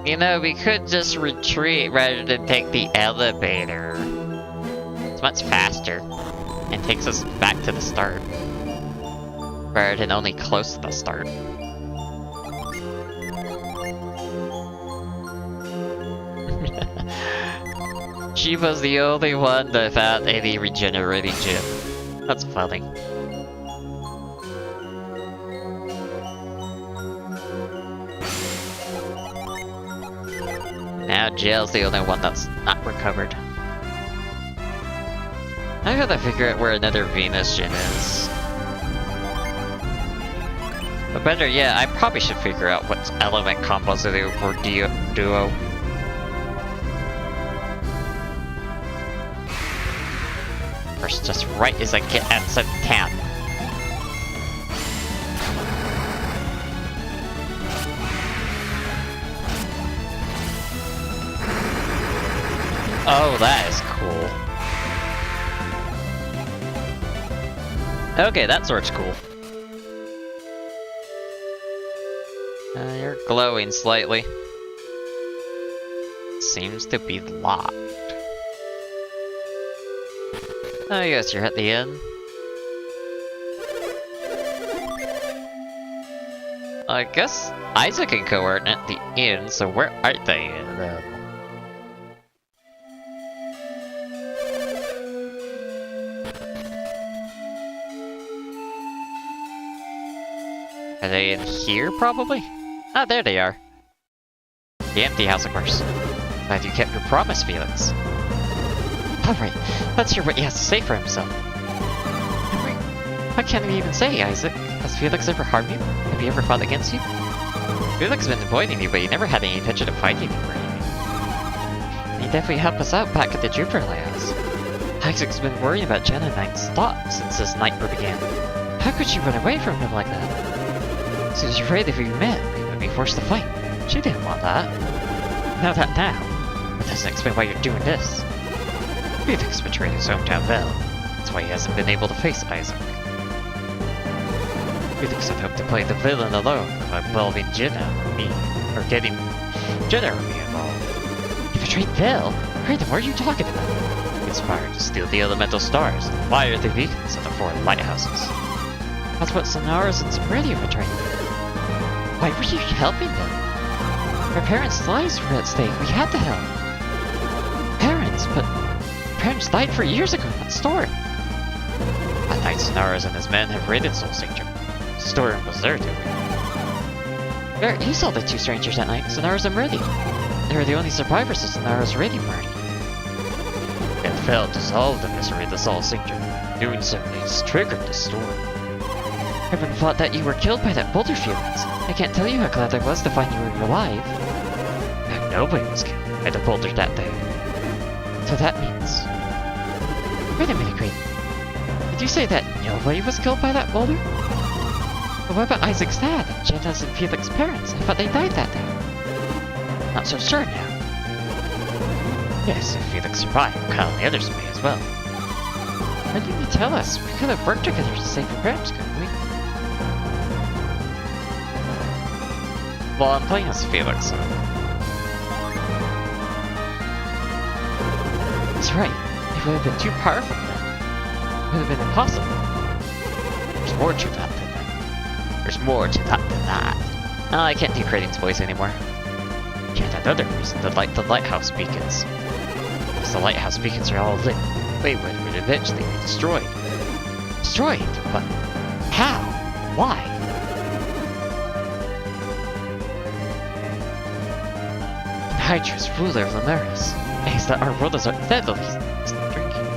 You know, we could just retreat rather than take the elevator. It's much faster. And takes us back to the start. Rather than only close to the start. Shiba's the only one without any regenerating gem. That's funny. Now Jill's the only one that's not recovered. I gotta figure out where another Venus gem is. But better yet, I probably should figure out what element combos to do for Duo. First, just right as I get outside the town. Oh, that is cool. Okay, that sword's cool. You're glowing slightly. Seems to be locked. I guess you're at the end. I guess Isaac and Co aren't at the end, so where are they then? Are they in here, probably? Ah, there they are. The empty house, of course. Glad you kept your promise, Felix. Alright, let's hear what he has to say for himself. Wait, what can he even say, Isaac? Has Felix ever harmed you? Have he ever fought against you? Felix has been avoiding you, but he never had any intention of fighting you or anything. He definitely helped us out back at the Jupiter Lighthouse. Isaac's been worrying about Jenna and I's thoughts since this nightmare began. How could she run away from him like that? She was afraid if we met, we would be forced to fight. She didn't want that. Now, that doesn't explain why you're doing this. Felix betrayed his hometown Vel. That's why he hasn't been able to face Isaac. Felix had hoped to play the villain alone by involving Jenna or me, or getting Jenna or me involved. He betrayed Vel? Kratom, what are you talking about? He conspired to steal the elemental stars and fire the beacons of the 4 lighthouses. That's what Sonaris and Spreadio were trying to do. Why were you helping them? Our parents' lives were at stake. We had to help. Parents? But parents died 4 years ago. What story? That night, Sonaris and his men have raided Soul Sanctum. Storeroom was there too. Barrett, you saw the 2 strangers that night, Sonaris and Meridian. They were the only survivors of Sonaris' raiding party. It failed to solve the mystery of the Soul Sanctum. Doing so means triggered the storm. Everyone thought that you were killed by that boulder field. I can't tell you how glad I was to find you were alive. nobody was killed by the boulder that day. So that means... Wait a minute, Green. Did you say that nobody was killed by that boulder? But what about Isaac's dad and Jenna's and Felix's parents? I thought they died that day. Not so sure now. Yes, if Felix survived, Kyle and the others may as well. Why didn't you tell us? We could have worked together to save your parents, couldn't we? Well, I'm playing as Felix, so... That's right. It would have been too powerful then. It would have been impossible. There's more to that than that. There's more to that than that. Oh, I can't do Kraden's voice anymore. Yet another reason to light the lighthouse beacons. As the lighthouse beacons are all lit, Wayward would eventually be destroyed. Destroyed? But how? Why? Hydra's ruler of Lamaris is that our world is deadly. Drinking.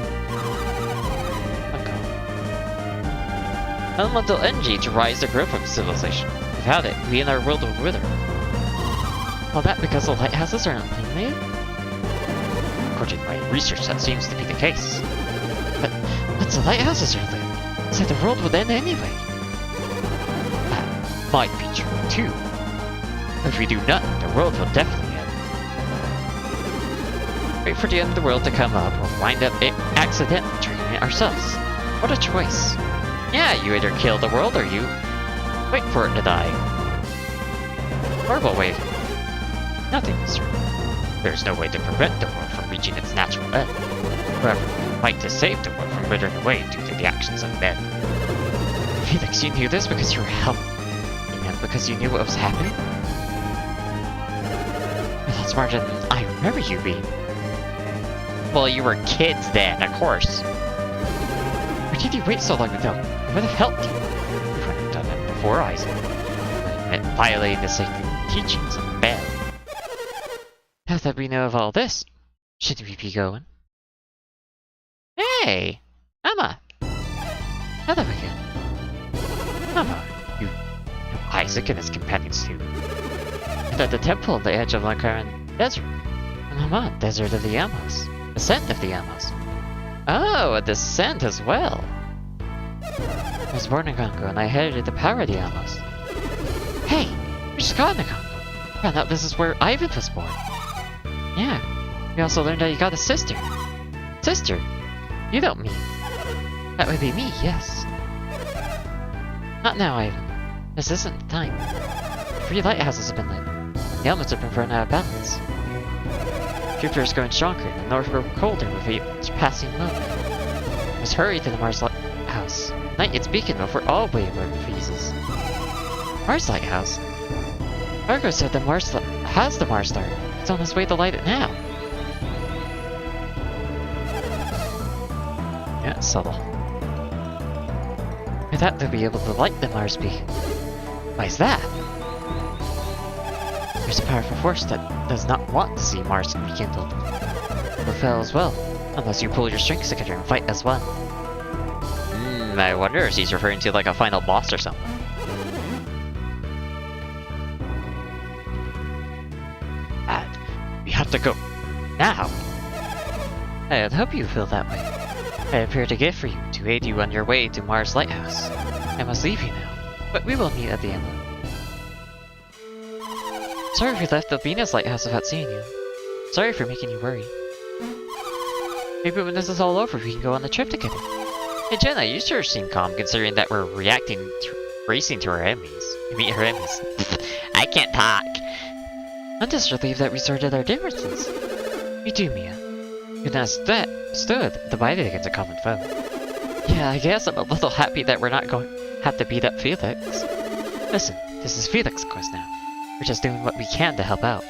Elemental energy to rise the growth of civilization. Without it, we and our world will wither. All that because the lighthouses are illuminated? According to my research, that seems to be the case. But once the lighthouses are lit, so the world would end anyway. That might be true too. If we do nothing, the world will definitely end. Wait for the end of the world to come up, or wind up accidentally triggering it ourselves. What a choice. Yeah, you either kill the world or you wait for it to die. Horrible way. Nothing is certain. There's no way to prevent the world from reaching its natural end. However, we fight to save the world from withering away due to the actions of men. Felix, you knew this because you were helping, and because you knew what was happening? You're a lot smarter than I remember you being. Well, you were kids then, of course. Why did you wait so long ago? I would have helped you. We would have done it before Isaac. But it meant violating the sacred teachings of Bell. Now that we know of all this, shouldn't we be going? Hey! Emma! Hello again. Emma, you know Isaac and his companions too. And at the temple on the edge of Lankaran Desert. And I'm on Desert of the Amos. Ascent of the Amos. Oh, a descent as well. I was born in Congo and I headed the power of the Amos. Hey! We just got in the Congo. Found out this is where Ivan was born. Yeah. We also learned that you got a sister. Sister? You don't mean... That would be me, yes. Not now, Ivan. This isn't the time. 3 lighthouses have been lit. The elements have been thrown out of balance. Jupiter is growing stronger and the north grows colder with each passing moon. We must hurry to the Mars Lighthouse. Light its beacon before all Wayward freezes. Mars Lighthouse? Argo said the Mars has the Mars Star. It's on his way to light it now. Yeah, it's subtle. With that, they'll be able to light the Mars beacon. Why is that? There's a powerful force that does not want to see Mars rekindled. It will fail as well, unless you pull your strengths together and fight as one. I wonder if he's referring to like a final boss or something. And we have to go now. I had hoped you feel that way. I prepared a gift for you to aid you on your way to Mars Lighthouse. I must leave you now, but we will meet at the emblem. Sorry if we left the Venus Lighthouse without seeing you. Sorry for making you worry. Maybe when this is all over, we can go on the trip together. Hey Jenna, you sure seem calm considering that we're racing to our enemies. We meet our enemies. I can't talk. I'm just relieved that we sorted our differences. Me too, Mia. You stood divided against a common foe. Yeah, I guess I'm a little happy that we're not going to have to beat up Felix. Listen, this is Felix's quest now. We're just doing what we can to help out.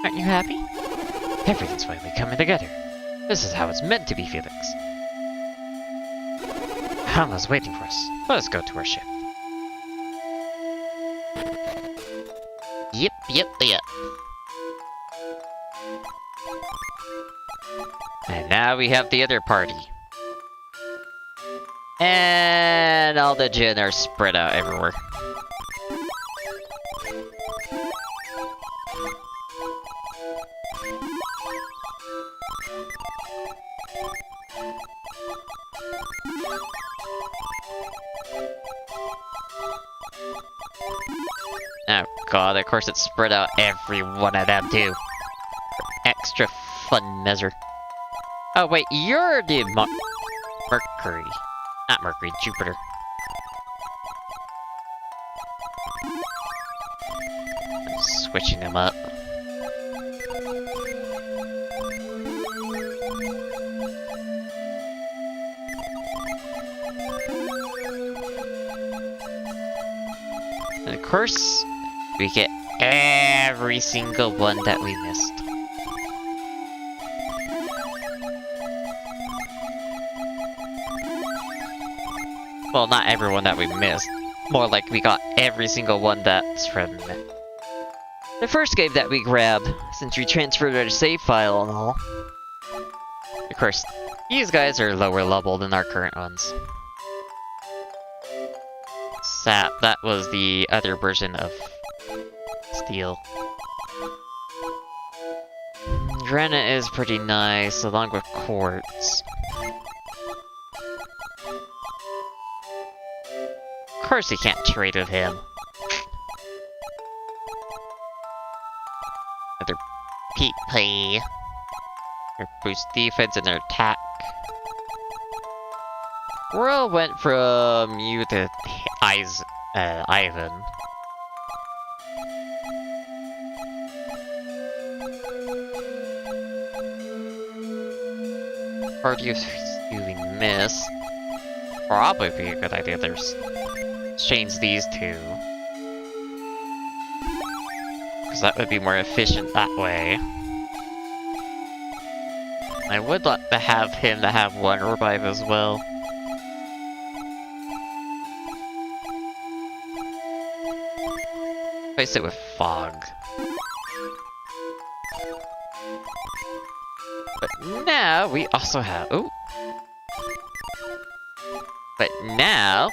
Aren't you happy? Everything's finally coming together. This is how it's meant to be, Felix. Hama's waiting for us. Let us go to our ship. Yep. And now we have the other party. And all the Jinn are spread out everywhere. Oh god, of course it's spread out every one of them too. For extra fun measure. Oh wait, you're the Mercury. Not Mercury, Jupiter. I'm switching them up. And of course, we get every single one that we missed. Well, not everyone that we missed. More like we got every single one that's from the first game that we grabbed, since we transferred our save file and all. Of course, these guys are lower level than our current ones. Sap, that was the other version of Steel. Granite is pretty nice, along with Quartz. Of course you can't trade with him. Another PP. Or boost defense and their attack. Whirl went from you to Ivan. Party of we missed. Probably be a good idea. There's change these two. Because that would be more efficient that way. I would like to have him to have one revive as well. Replace it with Fog. But now we also have... Ooh. But now...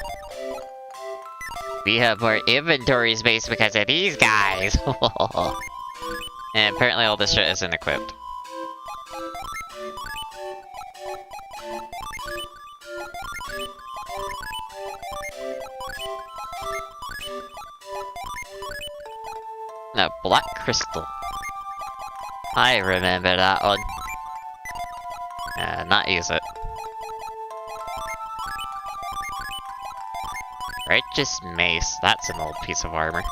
we have more inventory space because of these guys! And apparently all this shit isn't equipped. No, Black Crystal. I remember that one. Not use it. Righteous Mace, that's an old piece of armor.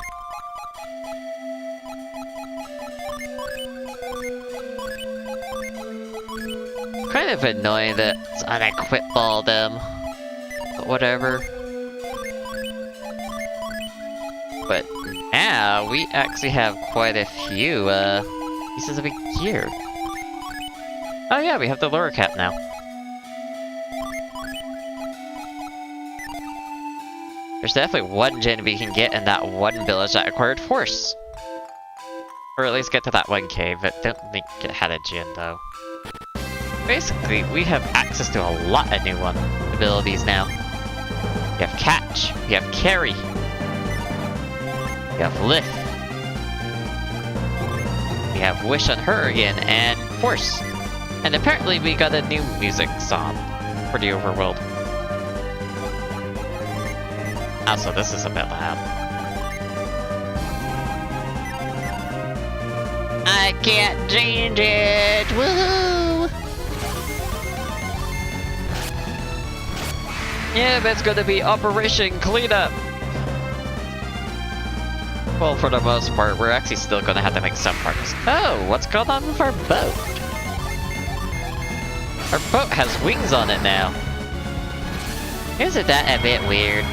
Kind of annoying that it's unequipped all them. But whatever. But now we actually have quite a few pieces of gear. Oh yeah, we have the lower cap now. There's definitely one gen we can get in that one village that acquired force. Or at least get to that one cave, but don't think it had a gen though. Basically, we have access to a lot of new abilities now. We have Catch, we have Carry, we have Lift, we have Wish on her again, and Force. And apparently we got a new music song for the overworld. Also, this is a bit loud. I can't change it! Woohoo! Yeah, it's gonna be Operation Cleanup! Well, for the most part, we're actually still gonna have to make some parts. Oh, what's going on with our boat? Our boat has wings on it now. Isn't that a bit weird?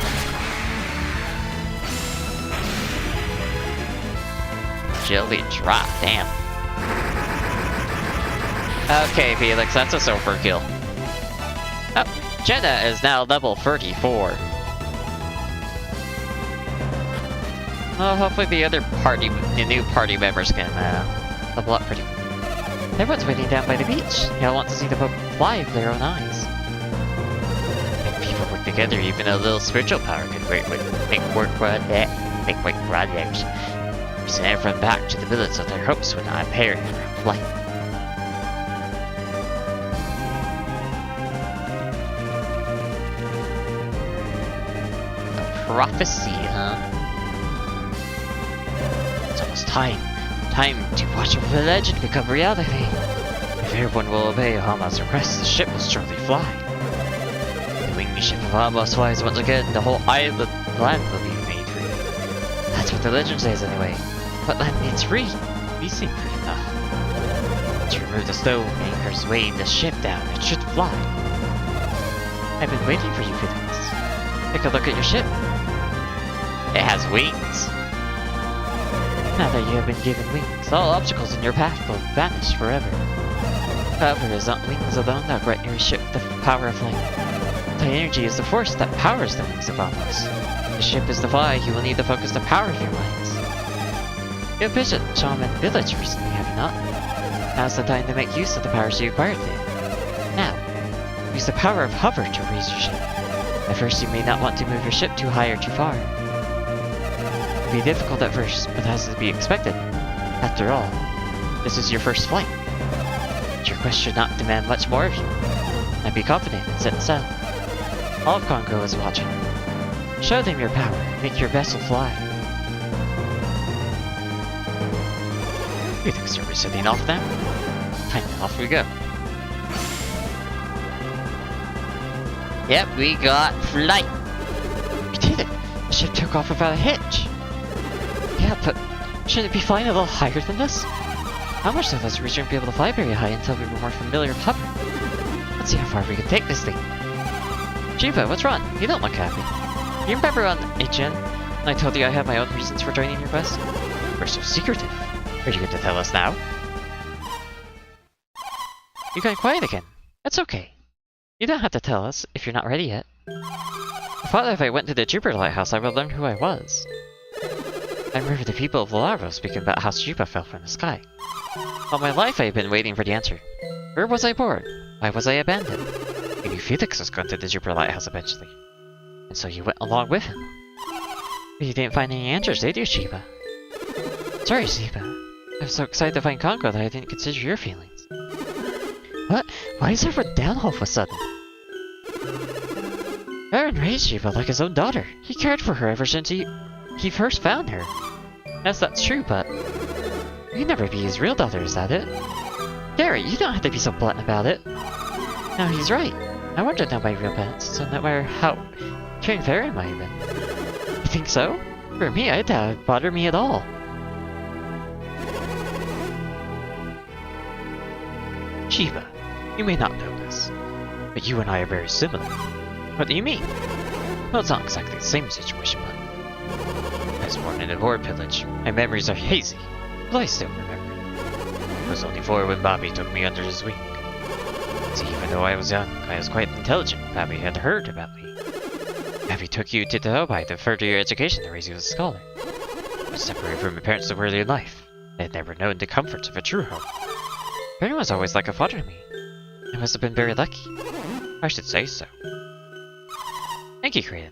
Jelly drop, damn. Okay, Felix, that's a super kill. Oh, Jenna is now level 34. Well, hopefully the new party members can level up pretty quick. Everyone's waiting down by the beach. They all want to see the boat fly with their own eyes. When people work together, even a little spiritual power can make work projects. We send everyone back to the village so their hopes would not perish for flight. prophecy, huh? It's almost time. Time to watch the legend become reality. If everyone will obey Hama's request, the ship will surely fly. The winged ship of Hama flies once again, the whole land will be made free. That's what the legend says anyway. What land means free? We seem free enough. To remove the stone anchors weighing the ship down, it should fly. I've been waiting for you, Felix. Take a look at your ship. It has wings. Now that you have been given wings, all obstacles in your path will vanish forever. However, it is not wings alone that grant your ship the power of flying. The energy is the force that powers the wings of Amos. The ship is the fly, you will need to focus the power of your minds. You have visited Shaman Village recently, have you not? Now's the time to make use of the powers you acquired there. Now, use the power of hover to raise your ship. At first, you may not want to move your ship too high or too far. It will be difficult at first, but has to be expected. After all, this is your first flight. Your quest should not demand much more of you. And be confident and set sail. All of Congo is watching. Show them your power, make your vessel fly. You think so? We're setting off now? And off we go. Yep, we got flight. We did it! The ship took off without a hitch. Yeah, but shouldn't it be flying a little higher than this? How much of us we shouldn't be able to fly very high until we were more familiar with hovering. Let's see how far we can take this thing. Chiba, what's wrong? You don't look happy. You remember on Ichen, when I told you I had my own reasons for joining your quest? We're so secretive. Are you going to tell us now? You're going quiet again. That's okay. You don't have to tell us if you're not ready yet. I thought that if I went to the Jupiter Lighthouse, I would learn who I was. I remember the people of Laro speaking about how Chiba fell from the sky. All my life I have been waiting for the answer. Where was I born? Why was I abandoned? You knew Felix was going to the Jupiter Lighthouse eventually. And so you went along with him. But you didn't find any answers, did you, Chiba? Sorry, Chiba. I was so excited to find Congo that I didn't consider your feelings. What? Why is everyone down all of a sudden? Aaron raised Chiba like his own daughter. He cared for her ever since he first found her. Yes, that's true, but you can never be his real daughter, is that it? Gary, you don't have to be so blunt about it. No, he's right. I want to know my real parents, so no matter how caring Farron might have been. You think so? For me, I doubt it would bother me at all. Chiba, you may not know this, but you and I are very similar. What do you mean? Well, it's not exactly the same situation, but I was born in a war village. My memories are hazy, but I still remember. I was only 4 when Bobby took me under his wing. See, even though I was young, I was quite intelligent. Bobby had heard about me. Bobby took you to the Hobai to further your education to raise you as a scholar. I was separated from my parents to early in life. I had never known the comforts of a true home. Farron was always like a father to me. I must have been very lucky. I should say so. Thank you, Kraden.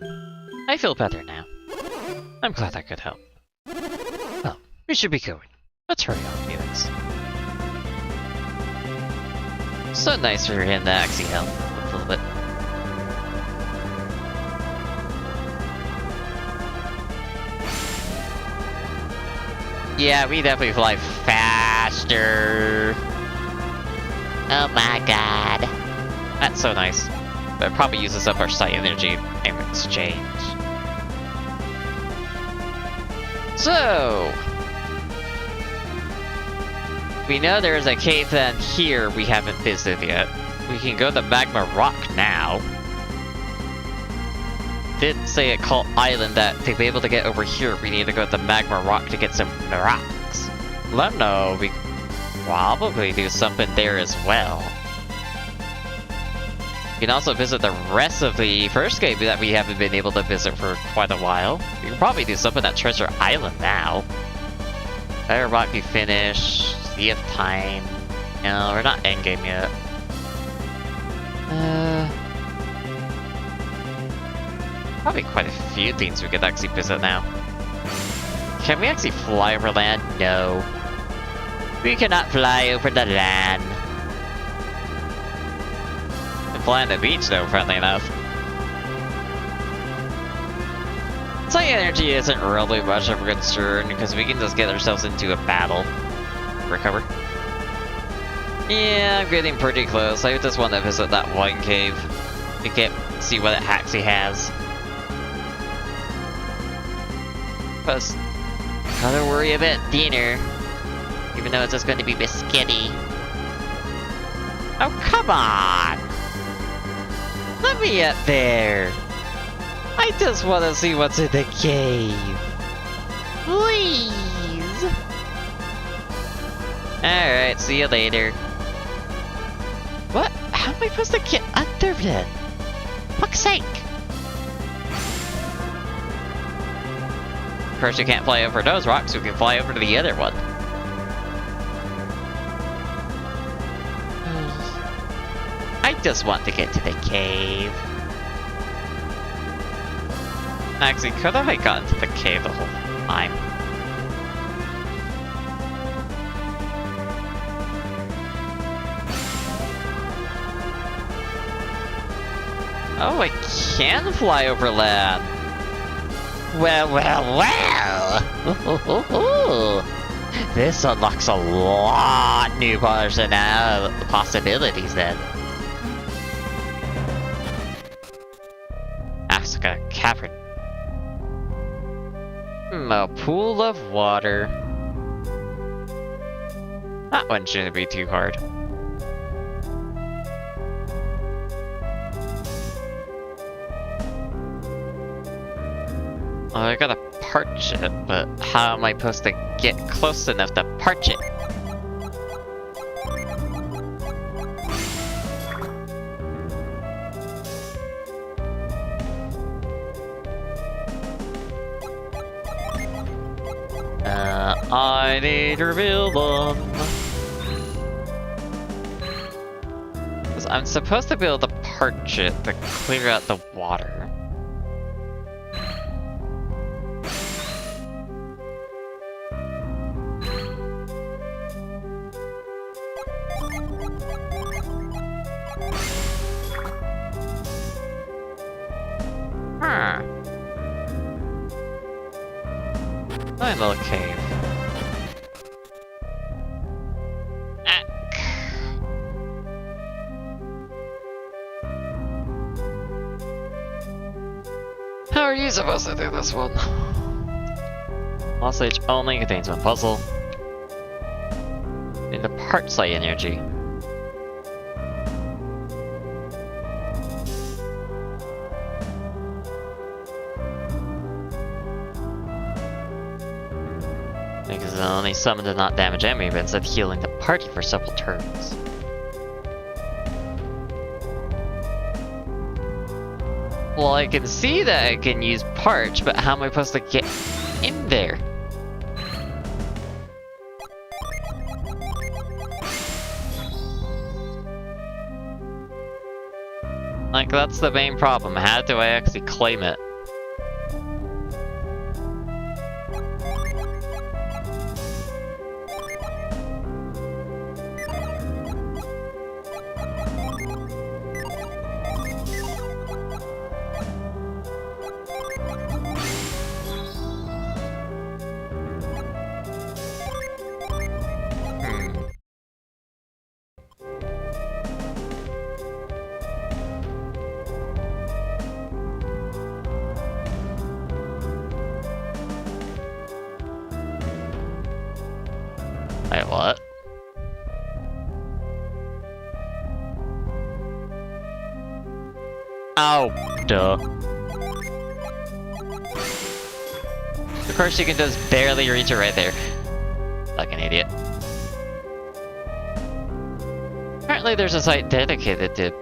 I feel better now. I'm glad I could help. Well, we should be going. Let's hurry on, Felix. So nice for him to actually help a little bit. Yeah, we definitely fly faster. Oh my god. That's so nice. But it probably uses up our sight energy in exchange. So, we know there is a cave down here we haven't visited yet. We can go to Magma Rock now. Did say it called Island that to be able to get over here, we need to go to Magma Rock to get some rocks. Let them know we probably do something there as well. You can also visit the rest of the first game that we haven't been able to visit for quite a while. We can probably do something at Treasure Island now. Fire Rock be finished. Sea of Time. No, we're not endgame yet. Probably quite a few things we could actually visit now. Can we actually fly over land? No. We cannot fly over the land. We can fly on the beach though, friendly enough. Site energy isn't really much of a concern because we can just get ourselves into a battle. Recover. Yeah, I'm getting pretty close. I just want to visit that one cave to see what it actually has. Plus, gotta worry about dinner, even though it's just going to be biscuity. Oh, come on! Let me up there! I just want to see what's in the cave. Please! Alright, see you later. What? How am I supposed to get under then? Fuck's sake! Of course, you can't fly over those rocks, you can fly over to the other one. I just want to get to the cave. Actually, could have I gotten to the cave the whole time? Oh, I can fly over land! Well, well, well! This unlocks a lot new possibilities then. Africa Cavern. A pool of water. That one shouldn't be too hard. Oh, I gotta parch it, but how am I supposed to get close enough to parch it? I need to reveal them. 'Cause I'm supposed to be able to parch it to clear out the water. Find a little cave. How are you supposed to do this one? Lost Age only contains one puzzle. In the part site energy. Because it only summoned to not damage enemy, but instead healing the party for several turns. Well, I can see that I can use Parch, but how am I supposed to get in there? Like, that's the main problem. How do I actually claim it? Wait, what? Oh, duh. Of course you can just barely reach it right there. Like an idiot. Apparently there's a site dedicated to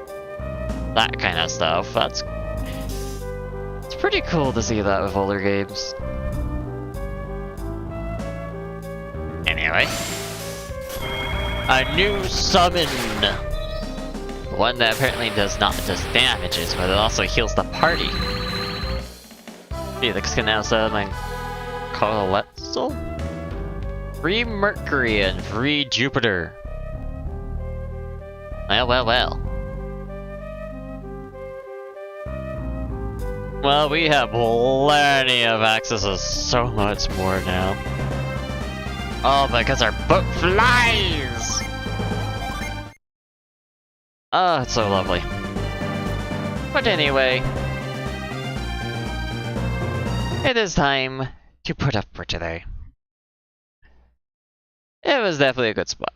that kind of stuff. It's pretty cool to see that with older games. Anyway. A new summon! One that apparently does not just damages, but it also heals the party. Felix can now summon Coletzel? Free Mercury and free Jupiter. Well, well, well. Well, we have plenty of access to so much more now. Oh, because our boat flies! Oh, it's so lovely. But anyway, it is time to put up for today. It was definitely a good spot.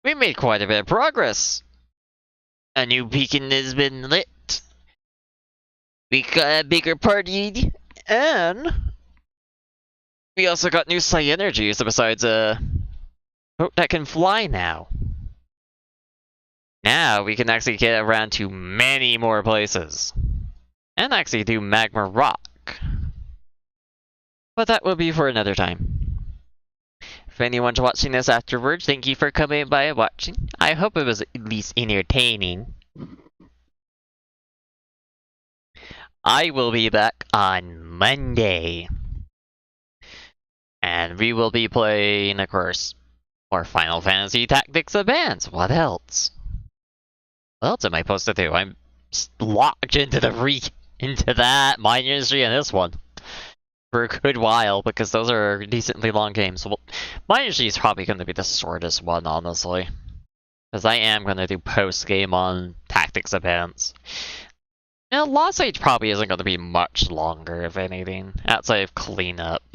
We made quite a bit of progress. A new beacon has been lit. We got a bigger party, and we also got new psi energies besides a boat that can fly now. Now we can actually get around to many more places. And actually do magma rock. But that will be for another time. If anyone's watching this afterwards, thank you for coming by and watching. I hope it was at least entertaining. I will be back on Monday. And we will be playing, of course, more Final Fantasy Tactics Advance. What else? What else am I supposed to do? I'm locked into that mine industry and this one for a good while because those are decently long games. Well, mine industry is probably going to be the shortest one, honestly, because I am going to do post game on Tactics Advance. Now, Lost Age probably isn't going to be much longer, if anything, outside of cleanup.